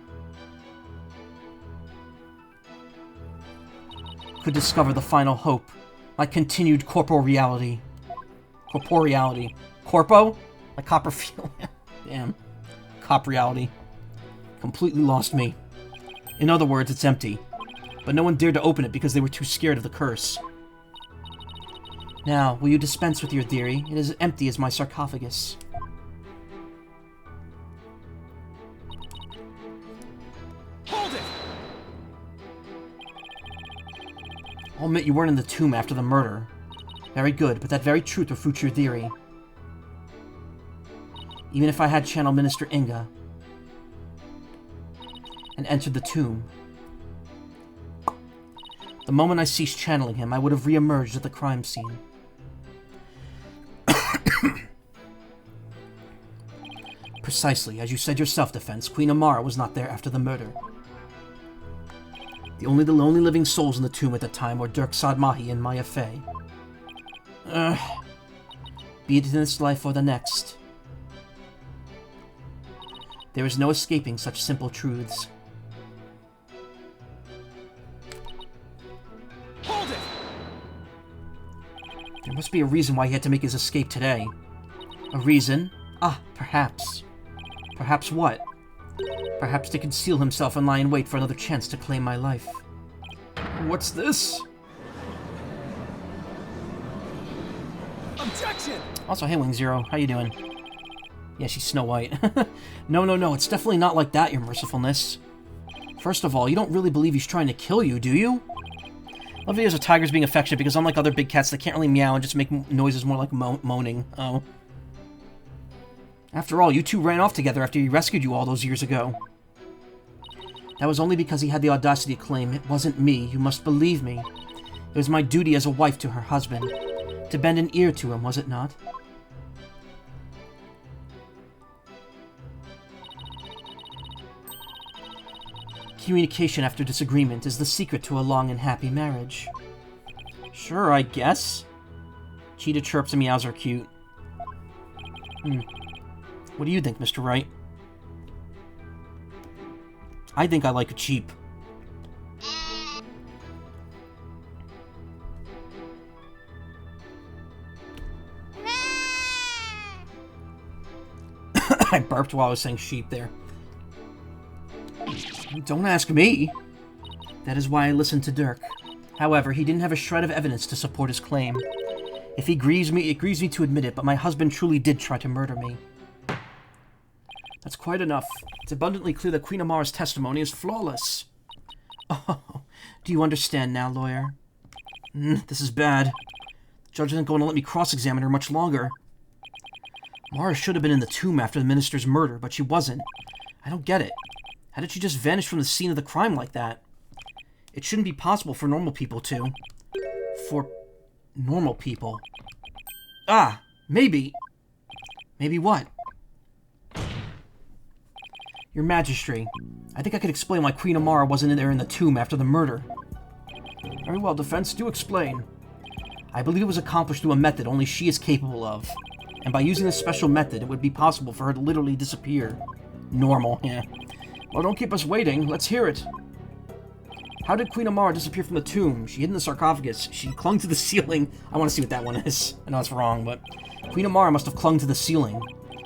Could discover the final hope. My continued corporeality. Corporeality. Corpo? Like Copperfield. Damn. Corporeality. Completely lost me. In other words, it's empty. But no one dared to open it because they were too scared of the curse. Now, will you dispense with your theory? It is as empty as my sarcophagus. Hold it! I'll admit you weren't in the tomb after the murder. Very good, but that very truth refutes your theory. Even if I had channeled Minister Inga and entered the tomb, the moment I ceased channeling him, I would have re-emerged at the crime scene. Precisely, as you said yourself, Defense, Queen Amara was not there after the murder. The only living souls in the tomb at that time were Dirk Sadmahi and Maya Fey. Be it in this life or the next. There is no escaping such simple truths. Hold it! There must be a reason why he had to make his escape today. A reason? Ah, perhaps. Perhaps what? Perhaps to conceal himself and lie in wait for another chance to claim my life. What's this? Objection! Also, hey, Wing Zero, how you doing? Yeah, she's Snow White. No, it's definitely not like that, your mercifulness. First of all, you don't really believe he's trying to kill you, do you? Love videos of tigers being affectionate because unlike other big cats, they can't really meow and just make noises more like moaning. Oh. After all, you two ran off together after he rescued you all those years ago. That was only because he had the audacity to claim, "It wasn't me, you must believe me. It was my duty as a wife to her husband. To bend an ear to him, was it not?" Communication after disagreement is the secret to a long and happy marriage. Sure, I guess. Cheetah chirps and meows are cute. What do you think, Mr. Wright? I think I like a cheap. I burped while I was saying sheep there. Don't ask me. That is why I listened to Dirk. However, he didn't have a shred of evidence to support his claim. If he grieves me, it grieves me to admit it, but my husband truly did try to murder me. That's quite enough. It's abundantly clear that Queen Amara's testimony is flawless. Oh, do you understand now, lawyer? This is bad. The judge isn't going to let me cross-examine her much longer. Mara should have been in the tomb after the minister's murder, but she wasn't. I don't get it. How did she just vanish from the scene of the crime like that? It shouldn't be possible for normal people to. For normal people. Ah, maybe. Maybe what? Your Majesty, I think I could explain why Queen Amara wasn't in there in the tomb after the murder. Very well, defense, do explain. I believe it was accomplished through a method only she is capable of. And by using this special method, it would be possible for her to literally disappear. Normal, yeah. Well, don't keep us waiting. Let's hear it. How did Queen Amara disappear from the tomb? She hid in the sarcophagus. She clung to the ceiling. I want to see what that one is. I know it's wrong, but... Queen Amara must have clung to the ceiling.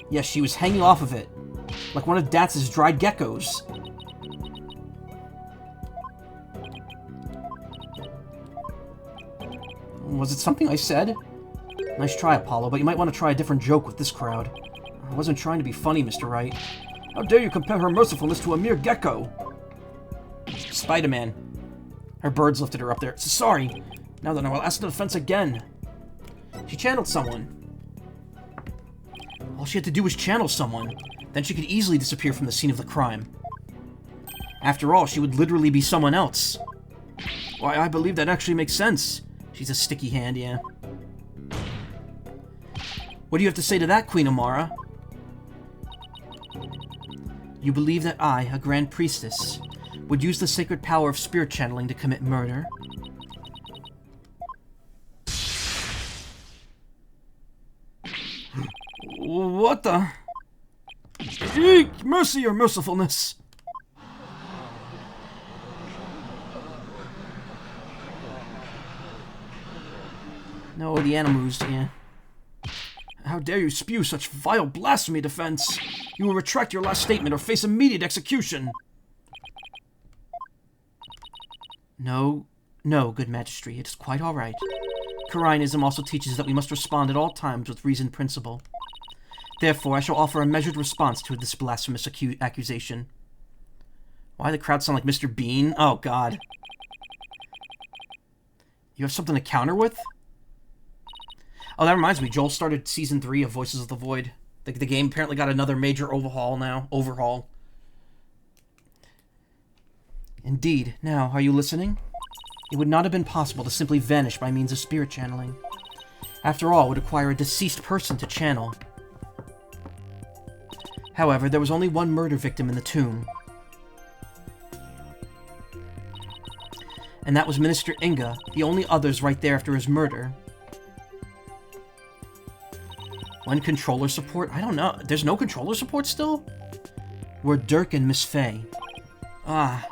Yes, she was hanging off of it. Like one of Datz's dried geckos. Was it something I said? Nice try, Apollo, but you might want to try a different joke with this crowd. I wasn't trying to be funny, Mr. Wright. How dare you compare her mercifulness to a mere gecko? Spider-Man. Her birds lifted her up there. Sorry. Now then, I will ask the defense again. She channeled someone. All she had to do was channel someone. Then she could easily disappear from the scene of the crime. After all, she would literally be someone else. Why, I believe that actually makes sense. She's a sticky hand, yeah. What do you have to say to that, Queen Amara? You believe that I, a Grand Priestess, would use the sacred power of spirit channeling to commit murder? What the? Eek! Mercy or mercifulness! No, the animals, yeah. How dare you spew such vile blasphemy, defense! You will retract your last statement or face immediate execution! No, good Majesty, it is quite all right. Karanism also teaches that we must respond at all times with reasoned principle. Therefore, I shall offer a measured response to this blasphemous accusation. Why the crowd sound like Mr. Bean? Oh, God. You have something to counter with? Oh, that reminds me. Joel started Season 3 of Voices of the Void. The game apparently got another major overhaul now. Indeed. Now, are you listening? It would not have been possible to simply vanish by means of spirit channeling. After all, it would require a deceased person to channel. However, there was only one murder victim in the tomb. And that was Minister Inga, the only others right there after his murder. When controller support? I don't know. There's no controller support still? Were Dirk and Miss Faye. Ah,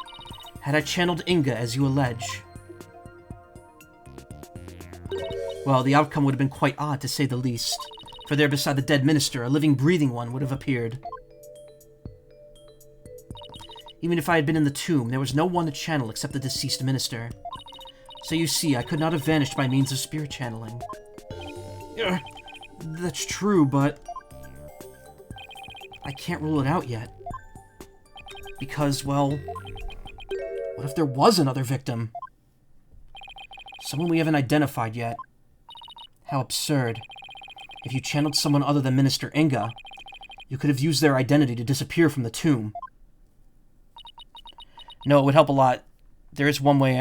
had I channeled Inga as you allege. Well, the outcome would have been quite odd, to say the least. For there beside the dead minister, a living, breathing one would have appeared. Even if I had been in the tomb, there was no one to channel except the deceased minister. So you see, I could not have vanished by means of spirit channeling. That's true, but I can't rule it out yet. Because, well, what if there was another victim? Someone we haven't identified yet. How absurd. If you channeled someone other than Minister Inga, you could have used their identity to disappear from the tomb. No, it would help a lot. There is one way,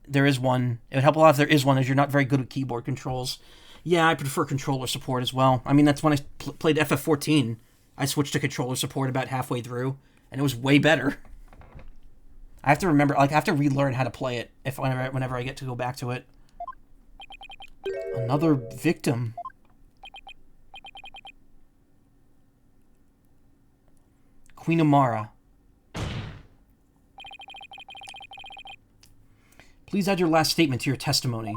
there is one. It would help a lot if there is one, as you're not very good with keyboard controls. Yeah, I prefer controller support as well. I mean, that's when I played FF14. I switched to controller support about halfway through, and it was way better. I have to remember, I have to relearn how to play it whenever I get to go back to it. Another victim. Queen Amara. Please add your last statement to your testimony.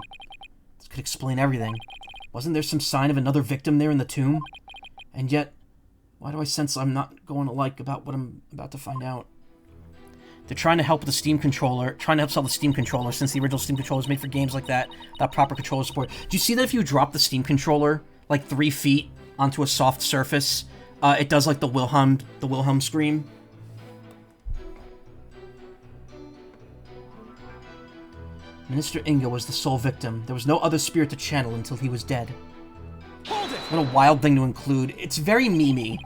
This could explain everything. Wasn't there some sign of another victim there in the tomb? And yet, why do I sense I'm not going to like about what I'm about to find out? They're trying to help with the Steam controller, trying to help sell the Steam controller, since the original Steam controller was made for games like that, without proper controller support. Do you see that if you drop the Steam controller, like 3 feet onto a soft surface, it does like the Wilhelm scream? Minister Inga was the sole victim. There was no other spirit to channel until he was dead. Hold it! What a wild thing to include. It's very memey.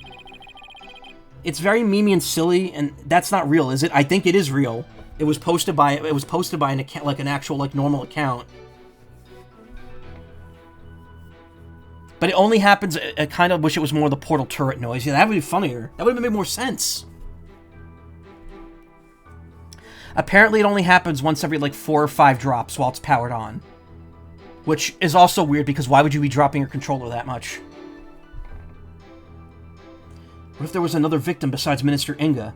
It's very memey and silly, and that's not real, is it? I think it is real. It was posted by an account, like an actual, like, normal account. But it only happens. I kind of wish it was more the portal turret noise. Yeah, that would be funnier. That would have made more sense. Apparently, it only happens once every, like, 4 or 5 drops while it's powered on. Which is also weird, because why would you be dropping your controller that much? What if there was another victim besides Minister Inga?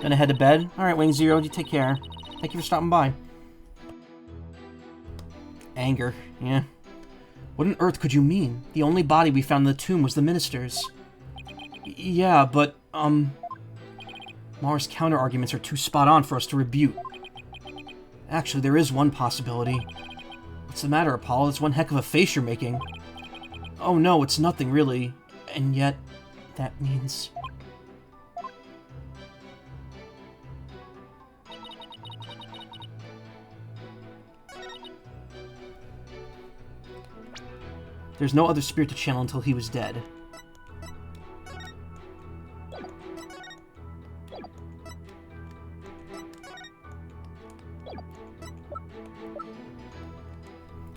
Gonna head to bed? Alright, Wayne Zero, you take care. Thank you for stopping by. Anger, yeah. What on earth could you mean? The only body we found in the tomb was the minister's. Yeah, but, Mara's counter-arguments are too spot-on for us to rebuke. Actually, there is one possibility. What's the matter, Apollo? It's one heck of a face you're making. Oh no, it's nothing, really. And yet, that means... There's no other spirit to channel until he was dead.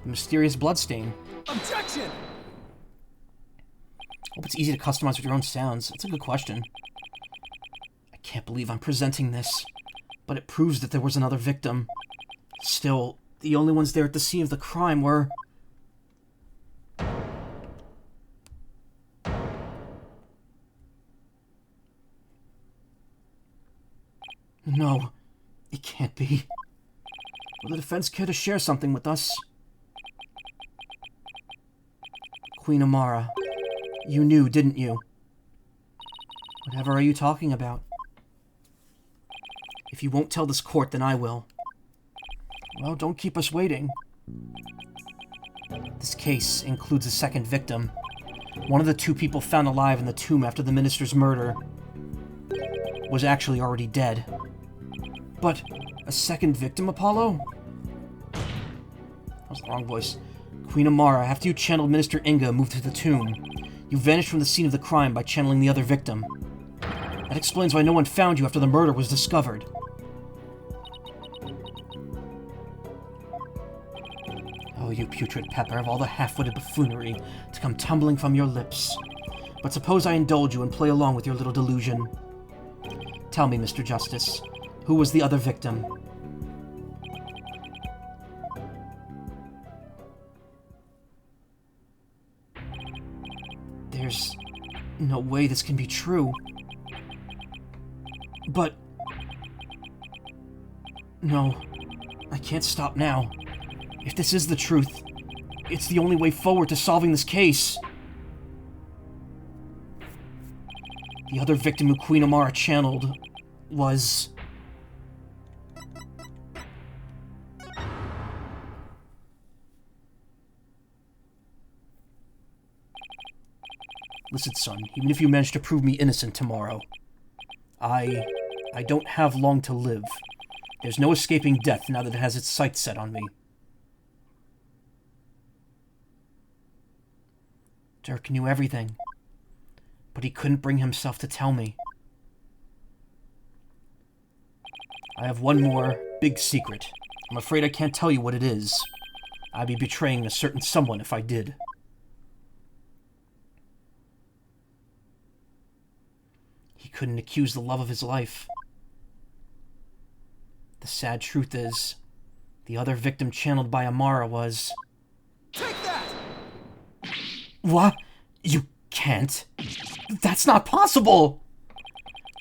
The mysterious bloodstain. Objection! Hope it's easy to customize with your own sounds. That's a good question. I can't believe I'm presenting this, but it proves that there was another victim. Still, the only ones there at the scene of the crime were... No, it can't be. Will the defense care to share something with us? Queen Amara, you knew, didn't you? Whatever are you talking about? If you won't tell this court, then I will. Well, don't keep us waiting. This case includes a second victim. One of the 2 people found alive in the tomb after the minister's murder was actually already dead. But a second victim, Apollo? That was the wrong voice. Queen Amara, after you channeled Minister Inga and moved to the tomb, you vanished from the scene of the crime by channeling the other victim. That explains why no one found you after the murder was discovered. Oh, you putrid pepper of all the half-witted buffoonery to come tumbling from your lips. But suppose I indulge you and play along with your little delusion. Tell me, Mr. Justice, who was the other victim? There's no way this can be true. But... No, I can't stop now. If this is the truth, it's the only way forward to solving this case. The other victim who Queen Amara channeled was... Listen, son, even if you manage to prove me innocent tomorrow, I don't have long to live. There's no escaping death now that it has its sights set on me. Dirk knew everything, but he couldn't bring himself to tell me. I have one more big secret. I'm afraid I can't tell you what it is. I'd be betraying a certain someone if I did. He couldn't accuse the love of his life. The sad truth is, the other victim channeled by Amara was... Take that! What? You can't. That's not possible!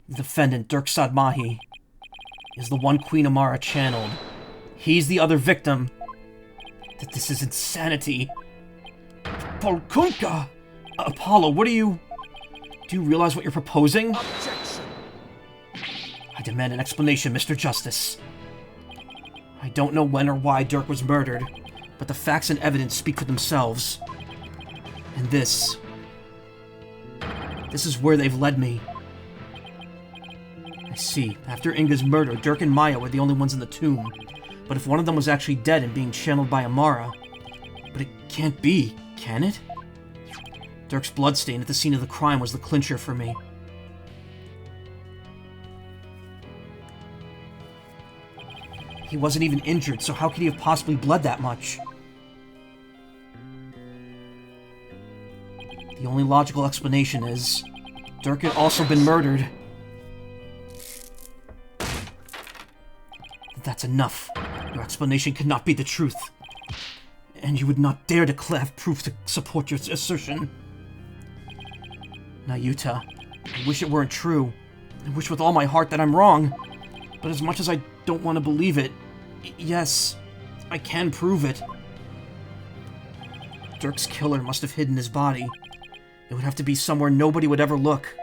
The defendant, Dirk Sadmahi, is the one Queen Amara channeled. He's the other victim. This is insanity. Polkunka! Apollo, what are you... Do you realize what you're proposing? Objection! I demand an explanation, Mr. Justice. I don't know when or why Dirk was murdered, but the facts and evidence speak for themselves. And this is where they've led me. I see. After Inga's murder, Dirk and Maya were the only ones in the tomb. But if one of them was actually dead and being channeled by Amara... But it can't be, can it? Dirk's bloodstain at the scene of the crime was the clincher for me. He wasn't even injured, so how could he have possibly bled that much? The only logical explanation is... Dirk had also been murdered. That's enough. Your explanation cannot be the truth. And you would not dare to have proof to support your assertion. Nayuta, I wish it weren't true. I wish with all my heart that I'm wrong. But as much as I don't want to believe it, yes, I can prove it. Dirk's killer must have hidden his body. It would have to be somewhere nobody would ever look.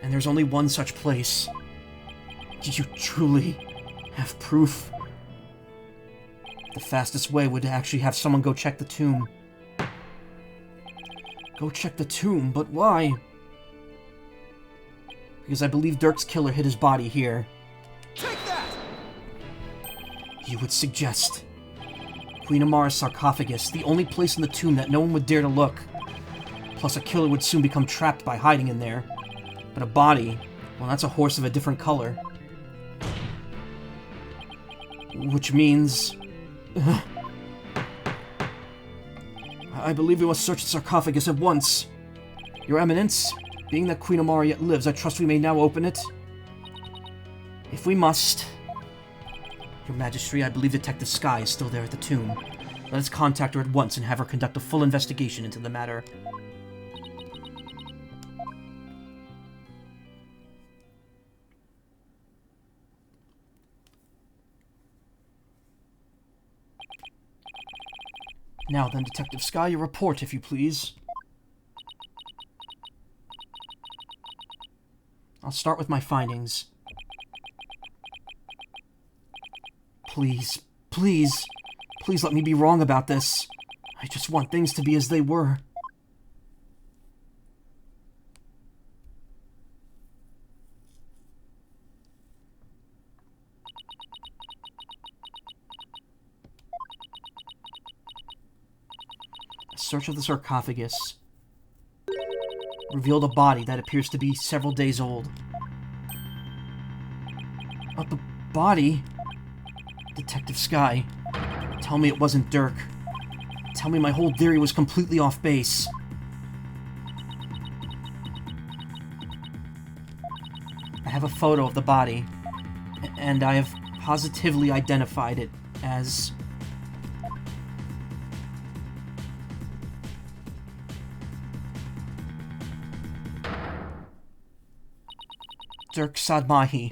And there's only one such place. Did you truly have proof? The fastest way would actually have someone go check the tomb. Go check the tomb, but why? Because I believe Dirk's killer hid his body here. Take that! You would suggest Queen Amara's sarcophagus, the only place in the tomb that no one would dare to look. Plus, a killer would soon become trapped by hiding in there. But a body, well, that's a horse of a different color. Which means... I believe we must search the sarcophagus at once. Your Eminence, being that Queen Amara yet lives, I trust we may now open it. If we must. Your Majesty, I believe Detective Sky is still there at the tomb. Let us contact her at once and have her conduct a full investigation into the matter. Now then, Detective Sky, your report, if you please. I'll start with my findings. Please, please, please let me be wrong about this. I just want things to be as they were. A search of the sarcophagus revealed a body that appears to be several days old. A body? Detective Sky, tell me it wasn't Dirk. Tell me my whole theory was completely off base. I have a photo of the body, and I have positively identified it as... Dirk Sadmahi.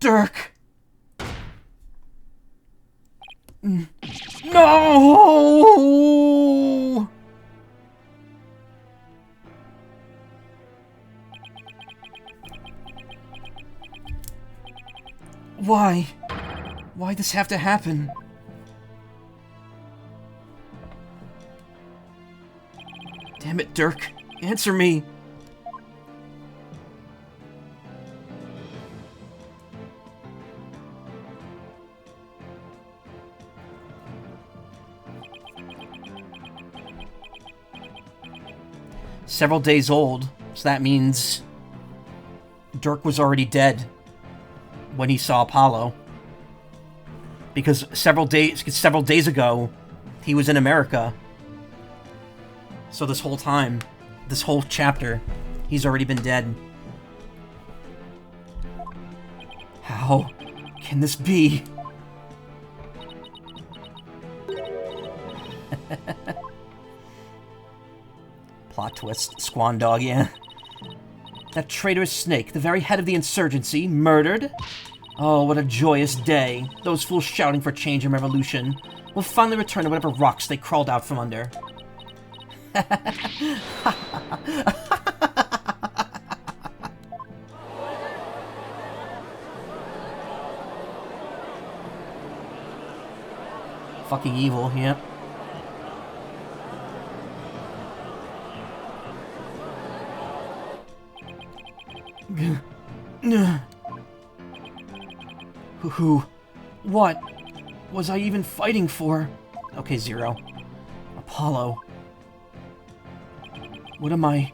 Dirk! No! Why? Why'd this have to happen? Damn it, Dirk. Answer me. Several days old, so that means Dirk was already dead when he saw Apollo. Because several days ago, he was in America. So this whole time, this whole chapter, he's already been dead. How can this be? Plot twist. Squan dog, yeah. That traitorous snake, the very head of the insurgency, murdered? Oh, what a joyous day. Those fools shouting for change and revolution will finally return to whatever rocks they crawled out from under. Fucking evil, yep. Who? What was I even fighting for? Okay, Zero. Apollo. What am I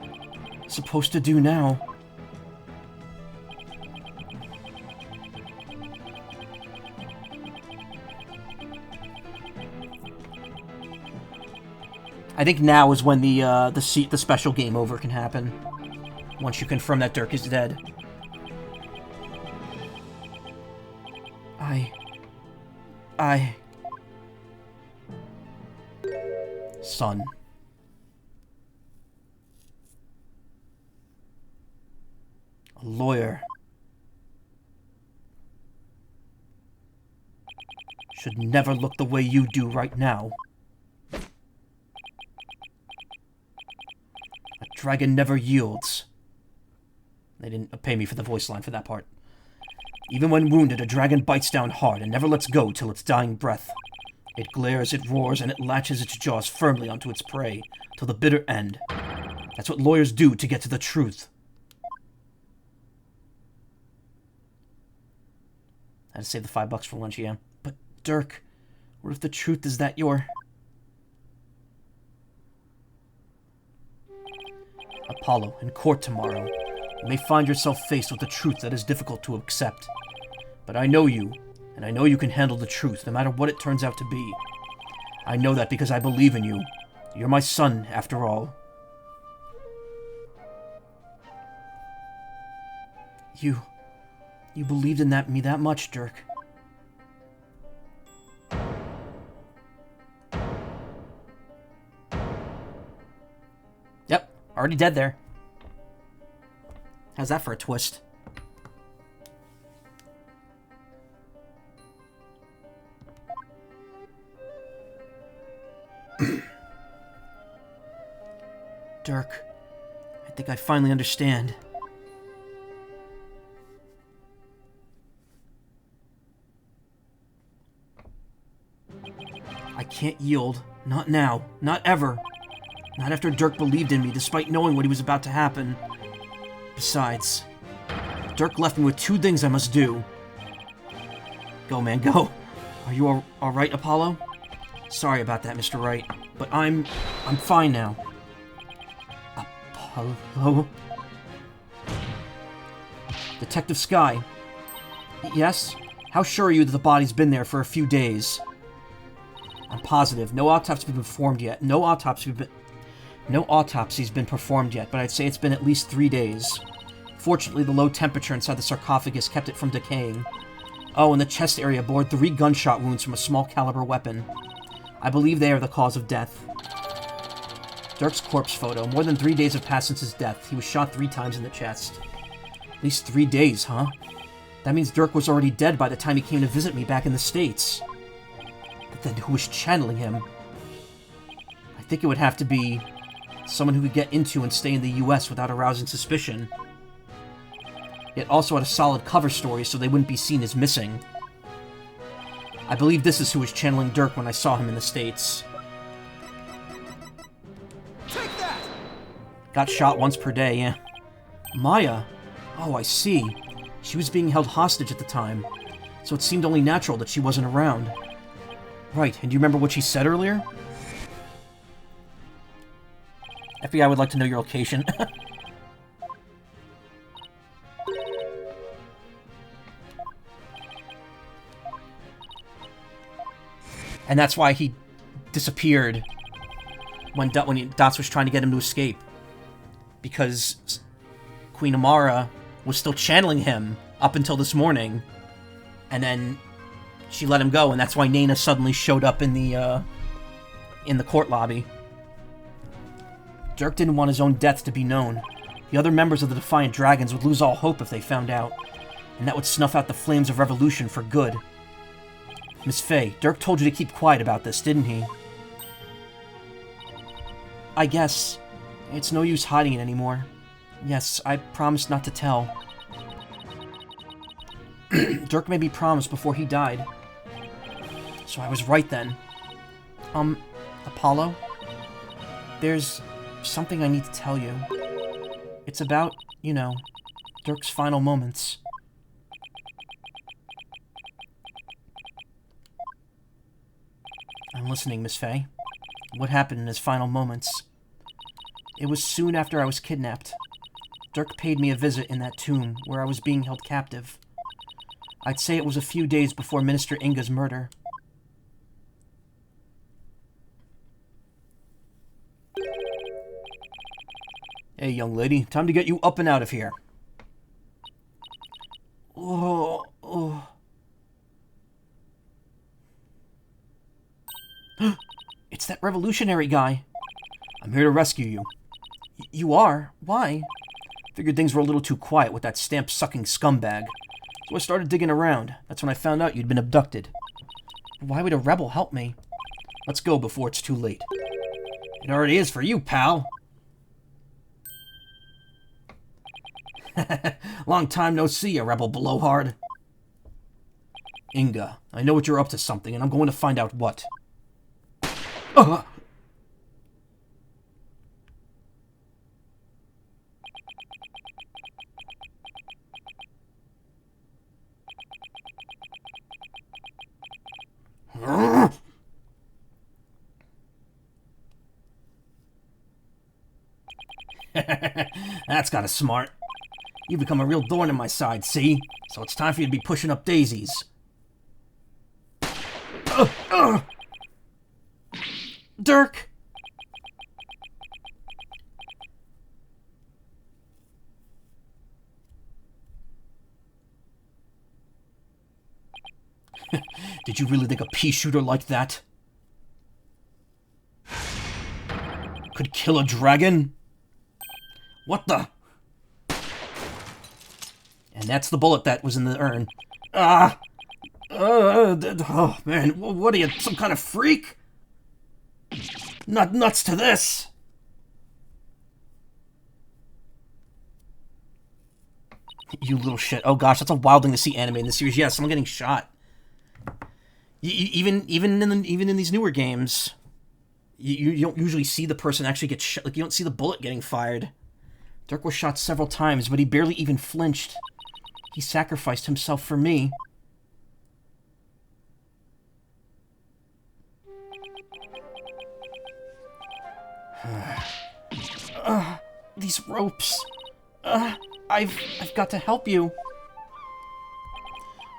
supposed to do now? I think now is when the special game over can happen. Once you confirm that Dirk is dead. Son. A lawyer. Should never look the way you do right now. A dragon never yields. They didn't pay me for the voice line for that part. Even when wounded, a dragon bites down hard and never lets go till its dying breath. It glares, it roars, and it latches its jaws firmly onto its prey till the bitter end. That's what lawyers do to get to the truth. I had to save the $5 for lunch, yeah. But, Dirk, what if the truth is that you're... Apollo, in court tomorrow, you may find yourself faced with a truth that is difficult to accept. But I know you, and I know you can handle the truth, no matter what it turns out to be. I know that because I believe in you. You're my son, after all. You believed in me that much, Dirk. Yep, already dead there. How's that for a twist? Dirk, I think I finally understand. I can't yield. Not now. Not ever. Not after Dirk believed in me, despite knowing what he was about to happen. Besides, Dirk left me with two things I must do. Go, man, go. Are you alright, Apollo? Sorry about that, Mr. Wright, but I'm fine now. Apollo? Detective Sky. Yes? How sure are you that the body's been there for a few days? I'm positive. No autopsy's been performed yet. No autopsy's been performed yet, but I'd say it's been at least 3 days. Fortunately, the low temperature inside the sarcophagus kept it from decaying. Oh, and the chest area bore 3 gunshot wounds from a small caliber weapon. I believe they are the cause of death. Dirk's corpse photo. More than 3 days have passed since his death. He was shot 3 times in the chest. At least 3 days, huh? That means Dirk was already dead by the time he came to visit me back in the States. But then who was channeling him? I think it would have to be someone who could get into and stay in the US without arousing suspicion. It also had a solid cover story so they wouldn't be seen as missing. I believe this is who was channeling Dirk when I saw him in the States. Take that! Got shot once per day, yeah. Maya? Oh, I see. She was being held hostage at the time, so it seemed only natural that she wasn't around. Right, and do you remember what she said earlier? FBI would like to know your location. And that's why he disappeared when Dots was trying to get him to escape. Because Queen Amara was still channeling him up until this morning. And then she let him go, and that's why Nana suddenly showed up in the court lobby. Dirk didn't want his own death to be known. The other members of the Defiant Dragons would lose all hope if they found out, and that would snuff out the flames of revolution for good. Miss Faye, Dirk told you to keep quiet about this, didn't he? I guess. It's no use hiding it anymore. Yes, I promised not to tell. Dirk made me promise before he died. So I was right then. Apollo? There's something I need to tell you. It's about, you know, Dirk's final moments. I'm listening, Miss Faye. What happened in his final moments? It was soon after I was kidnapped. Dirk paid me a visit in that tomb where I was being held captive. I'd say it was a few days before Minister Inga's murder. Hey, young lady, time to get you up and out of here. Oh. It's that revolutionary guy. I'm here to rescue you. You are? Why? Figured things were a little too quiet with that stamp-sucking scumbag. So I started digging around. That's when I found out you'd been abducted. Why would a rebel help me? Let's go before it's too late. It already is for you, pal. Long time no see, you rebel blowhard. Inga, I know what you're up to something, and I'm going to find out what. That's kinda smart. You've become a real thorn in my side, see? So it's time for you to be pushing up daisies. Dirk! Did you really think a pea shooter like that could kill a dragon? What the? And that's the bullet that was in the urn. Oh man, what are you, some kind of freak? Not nuts to this! You little shit. Oh gosh, that's a wild thing to see anime in this series. Yeah, someone getting shot. Even in these newer games, you don't usually see the person actually get shot. Like, you don't see the bullet getting fired. Dirk was shot several times, but he barely even flinched. He sacrificed himself for me. These ropes. I've got to help you.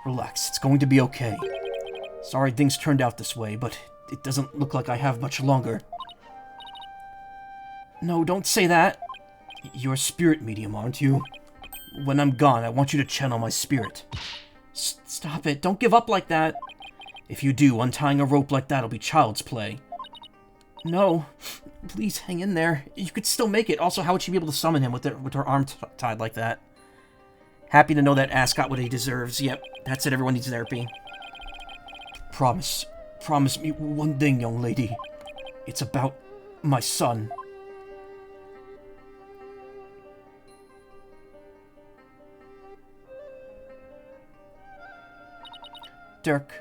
Relax, it's going to be okay. Sorry things turned out this way, but it doesn't look like I have much longer. No, don't say that. You're a spirit medium, aren't you? When I'm gone, I want you to channel my spirit. Stop it, don't give up like that. If you do, untying a rope like that'll be child's play. No, please hang in there. You could still make it. Also, how would she be able to summon him with her arm tied like that? Happy to know that Ass got what he deserves. Yep, that's it, everyone needs therapy. Promise me one thing, young lady. It's about my son. Dirk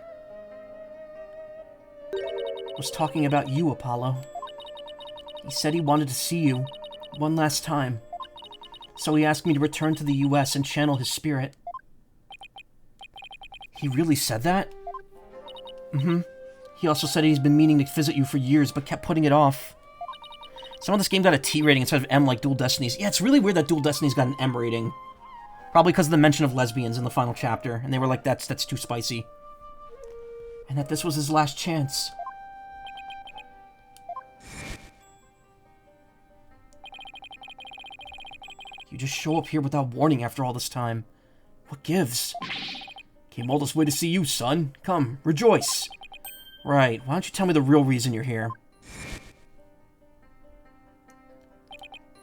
was talking about you, Apollo. He said he wanted to see you one last time. So he asked me to return to the US and channel his spirit. He really said that? Mm-hmm. He also said he's been meaning to visit you for years, but kept putting it off. Somehow this game got a T rating instead of M like Dual Destinies. Yeah, it's really weird that Dual Destinies got an M rating. Probably because of the mention of lesbians in the final chapter, and they were like, that's too spicy. And that this was his last chance. You just show up here without warning after all this time. What gives? Came all this way to see you, son. Come, rejoice. Right, why don't you tell me the real reason you're here?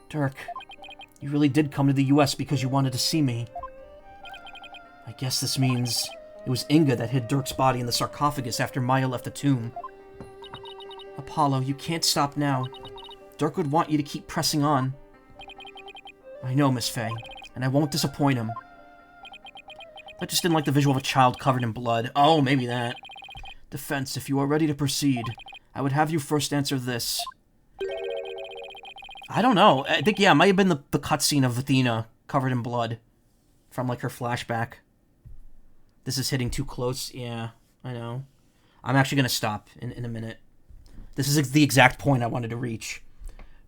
Dirk, you really did come to the US because you wanted to see me. I guess this means it was Inga that hid Dirk's body in the sarcophagus after Maya left the tomb. Apollo, you can't stop now. Dirk would want you to keep pressing on. I know, Miss Faye, and I won't disappoint him. I just didn't like the visual of a child covered in blood. Oh, maybe that. Defense, if you are ready to proceed, I would have you first answer this. I don't know. I think, yeah, it might have been the cutscene of Athena covered in blood from, like, her flashback. This is hitting too close. Yeah, I know. I'm actually going to stop in a minute. This is the exact point I wanted to reach.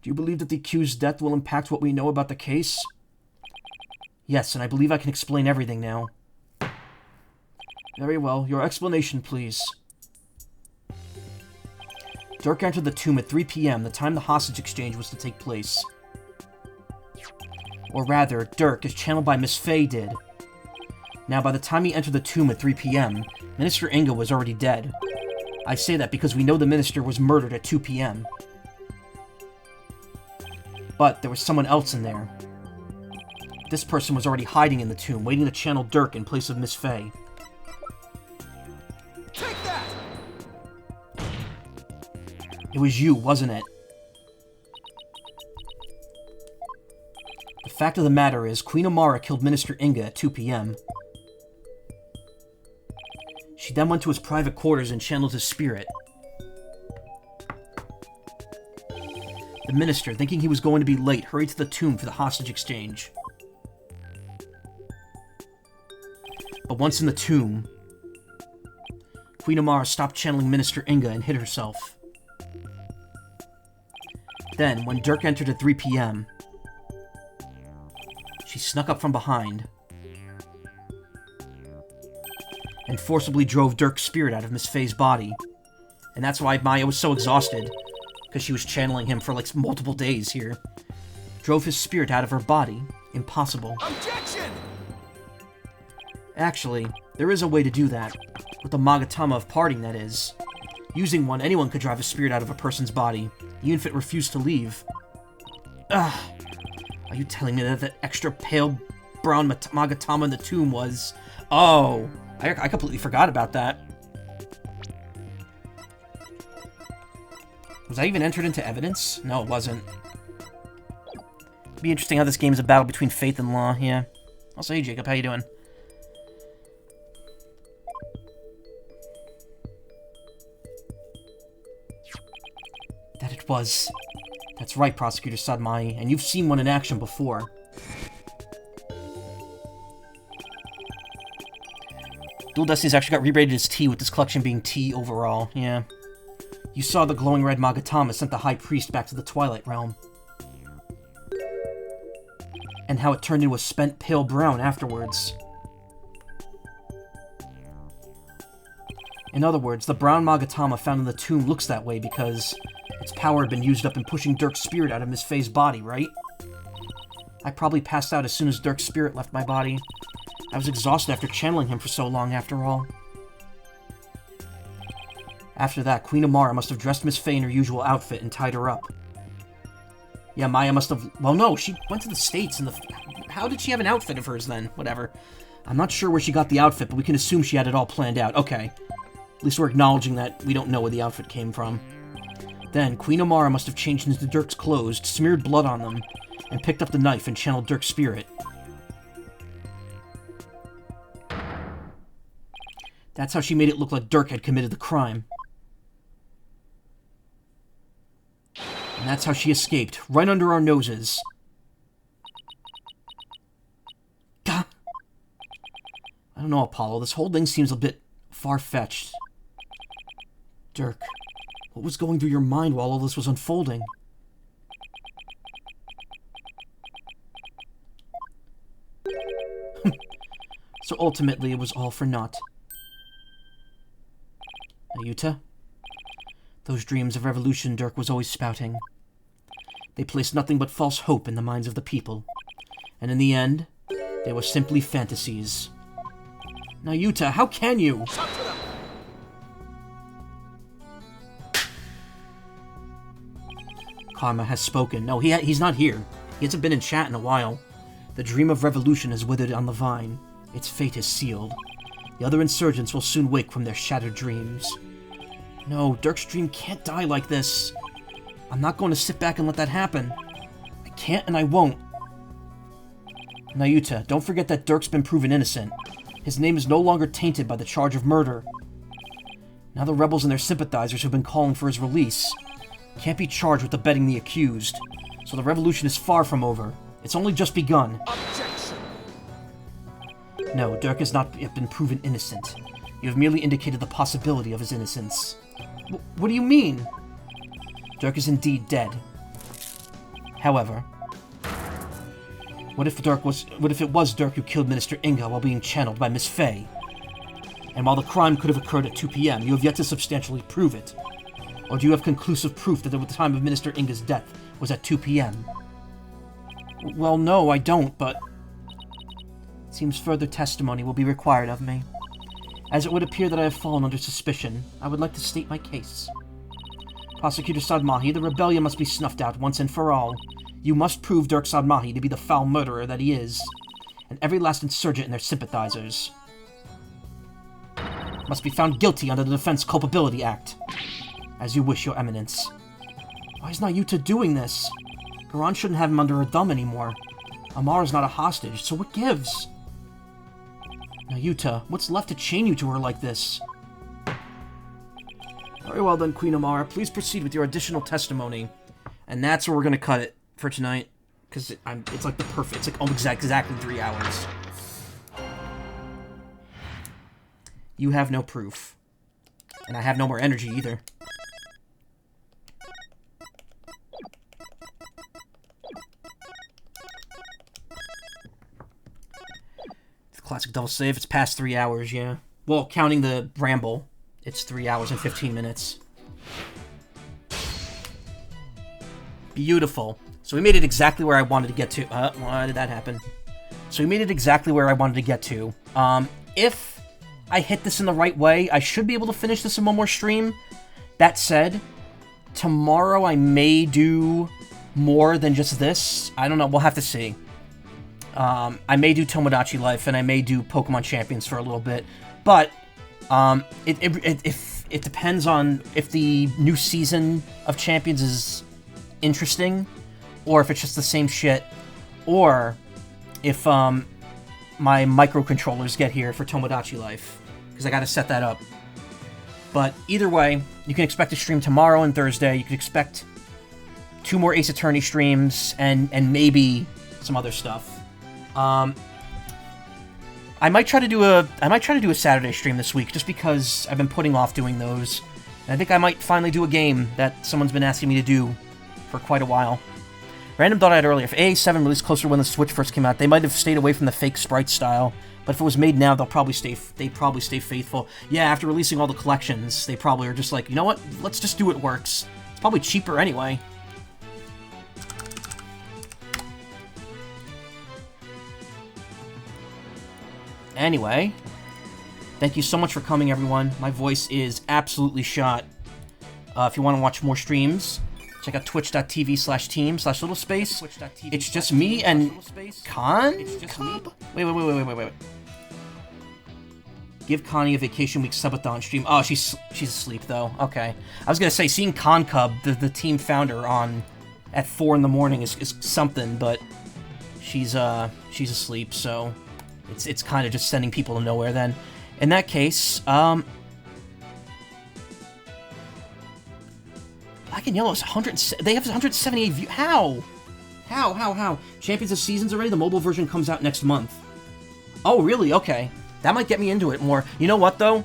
Do you believe that the accused's death will impact what we know about the case? Yes, and I believe I can explain everything now. Very well. Your explanation, please. Dirk entered the tomb at 3 p.m., the time the hostage exchange was to take place. Or rather, Dirk, as channeled by Miss Faye, did. Now, by the time he entered the tomb at 3 p.m., Minister Inga was already dead. I say that because we know the minister was murdered at 2 p.m. But there was someone else in there. This person was already hiding in the tomb, waiting to channel Dirk in place of Miss Faye. Take that! It was you, wasn't it? The fact of the matter is, Queen Amara killed Minister Inga at 2 p.m. She then went to his private quarters and channeled his spirit. The minister, thinking he was going to be late, hurried to the tomb for the hostage exchange. But once in the tomb, Queen Amara stopped channeling Minister Inga and hid herself. Then, when Dirk entered at 3 p.m., she snuck up from behind and forcibly drove Dirk's spirit out of Miss Faye's body. And that's why Maya was so exhausted, because she was channeling him for like multiple days here. Drove his spirit out of her body. Impossible. Objection! Actually, there is a way to do that. With the Magatama of parting, that is. Using one, anyone could drive a spirit out of a person's body, even if it refused to leave. Ugh. Are you telling me that extra pale brown Magatama in the tomb was... Oh, I completely forgot about that. Was that even entered into evidence? No, it wasn't. It'd be interesting how this game is a battle between faith and law, yeah. Also, hey Jacob, how you doing? That it was. That's right, Prosecutor Sadmai, and you've seen one in action before. Dual Destinies actually got re-rated as T, with this collection being T overall, yeah. You saw the glowing red Magatama sent the High Priest back to the Twilight Realm. And how it turned into a spent pale brown afterwards. In other words, the brown Magatama found in the tomb looks that way because its power had been used up in pushing Dirk's spirit out of Miss Faye's body, right? I probably passed out as soon as Dirk's spirit left my body. I was exhausted after channeling him for so long, after all. After that, Queen Amara must have dressed Miss Faye in her usual outfit and tied her up. Yeah, Maya must have... Well, no, she went to the States and How did she have an outfit of hers then? Whatever. I'm not sure where she got the outfit, but we can assume she had it all planned out. Okay. At least we're acknowledging that we don't know where the outfit came from. Then, Queen Amara must have changed into Dirk's clothes, smeared blood on them, and picked up the knife and channeled Dirk's spirit. That's how she made it look like Dirk had committed the crime. And that's how she escaped, right under our noses. Gah! I don't know, Apollo. This whole thing seems a bit far-fetched. Dirk, what was going through your mind while all this was unfolding? So ultimately, it was all for naught. Ayuta? Those dreams of revolution Dirk was always spouting. They placed nothing but false hope in the minds of the people. And in the end, they were simply fantasies. Now, Yuta, how can you? Karma has spoken. No, he's not here. He hasn't been in chat in a while. The dream of revolution has withered on the vine. Its fate is sealed. The other insurgents will soon wake from their shattered dreams. No, Dirk's dream can't die like this. I'm not going to sit back and let that happen. I can't and I won't. Nayuta, don't forget that Dirk's been proven innocent. His name is no longer tainted by the charge of murder. Now the rebels and their sympathizers who've been calling for his release can't be charged with abetting the accused, so the revolution is far from over. It's only just begun. Objection! No, Dirk has not yet been proven innocent. You have merely indicated the possibility of his innocence. What do you mean? Dirk is indeed dead. However, what if it was Dirk who killed Minister Inga while being channeled by Miss Fey? And while the crime could have occurred at 2 p.m., you have yet to substantially prove it. Or do you have conclusive proof that the time of Minister Inga's death was at 2 p.m.? Well, no, I don't, but it seems further testimony will be required of me. As it would appear that I have fallen under suspicion, I would like to state my case. Prosecutor Sadmahi, the rebellion must be snuffed out once and for all. You must prove Dirk Sadmahi to be the foul murderer that he is, and every last insurgent and their sympathizers must be found guilty under the Defense Culpability Act. As you wish, Your Eminence. Why is Nayuta doing this? Garan shouldn't have him under her thumb anymore. Amar is not a hostage, so what gives? Nayuta, what's left to chain you to her like this? Very well then, Queen Amara. Please proceed with your additional testimony. And that's where we're gonna cut it for tonight. Because it's like the perfect... It's like exactly 3 hours. You have no proof. And I have no more energy either. Classic double save. It's past 3 hours, yeah. Well, counting the ramble, it's 3 hours and 15 minutes. Beautiful. So we made it exactly where I wanted to get to. Why did that happen? So we made it exactly where I wanted to get to. If I hit this in the right way, I should be able to finish this in one more stream. That said, tomorrow I may do more than just this. I don't know. We'll have to see. I may do Tomodachi Life, and I may do Pokemon Champions for a little bit, but it depends on if the new season of Champions is interesting, or if it's just the same shit, or if my microcontrollers get here for Tomodachi Life, because I gotta set that up. But either way, you can expect a stream tomorrow and Thursday. You can expect 2 more Ace Attorney streams, and maybe some other stuff. I might try to do a Saturday stream this week, just because I've been putting off doing those. And I think I might finally do a game that someone's been asking me to do for quite a while. Random thought I had earlier, if AA7 released closer to when the Switch first came out, they might have stayed away from the fake sprite style. But if it was made now, they'd probably stay faithful. Yeah, after releasing all the collections, they probably are just like, you know what? Let's just do what works. It's probably cheaper anyway. Anyway, thank you so much for coming, everyone. My voice is absolutely shot. If you want to watch more streams, check out twitch.tv/team/littlespace. It's just me and Con? Wait. Give Connie a vacation week subathon stream. Oh, she's asleep, though. Okay. I was going to say, seeing Con Cub, the team founder, on at 4 in the morning is something, but she's asleep, so... It's kind of just sending people to nowhere then. In that case, Black and Yellow is 100. They have 178 views. How? How? Champions of Seasons already? The mobile version comes out next month. Oh, really? Okay. That might get me into it more. You know what, though?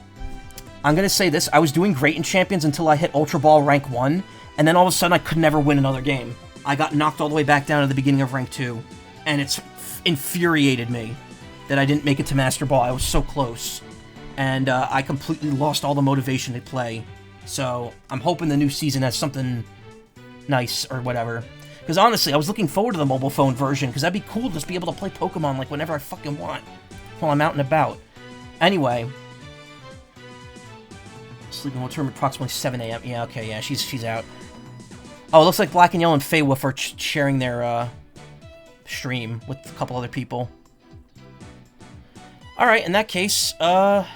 I'm going to say this. I was doing great in Champions until I hit Ultra Ball Rank 1, and then all of a sudden I could never win another game. I got knocked all the way back down to the beginning of Rank 2, and it's infuriated me that I didn't make it to Master Ball. I was so close. And I completely lost all the motivation to play. So I'm hoping the new season has something nice or whatever. Because honestly, I was looking forward to the mobile phone version, because that'd be cool to just be able to play Pokemon like whenever I fucking want while I'm out and about. Anyway. Sleeping will return approximately 7 a.m. Yeah, okay, yeah, she's out. Oh, it looks like Black and Yellow and Feywolf are sharing their stream with a couple other people. Alright, in that case, I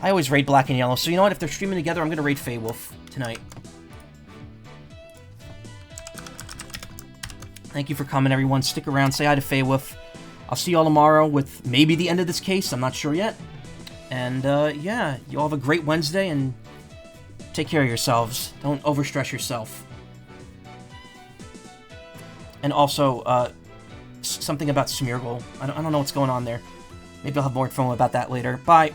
always raid Black and Yellow, so you know what? If they're streaming together, I'm gonna raid Feywolf tonight. Thank you for coming, everyone. Stick around, say hi to Feywolf. I'll see you all tomorrow with maybe the end of this case. I'm not sure yet. And, yeah, you all have a great Wednesday, and take care of yourselves. Don't overstress yourself. And also, something about Smeargle. I don't know what's going on there. Maybe I'll have more info about that later. Bye.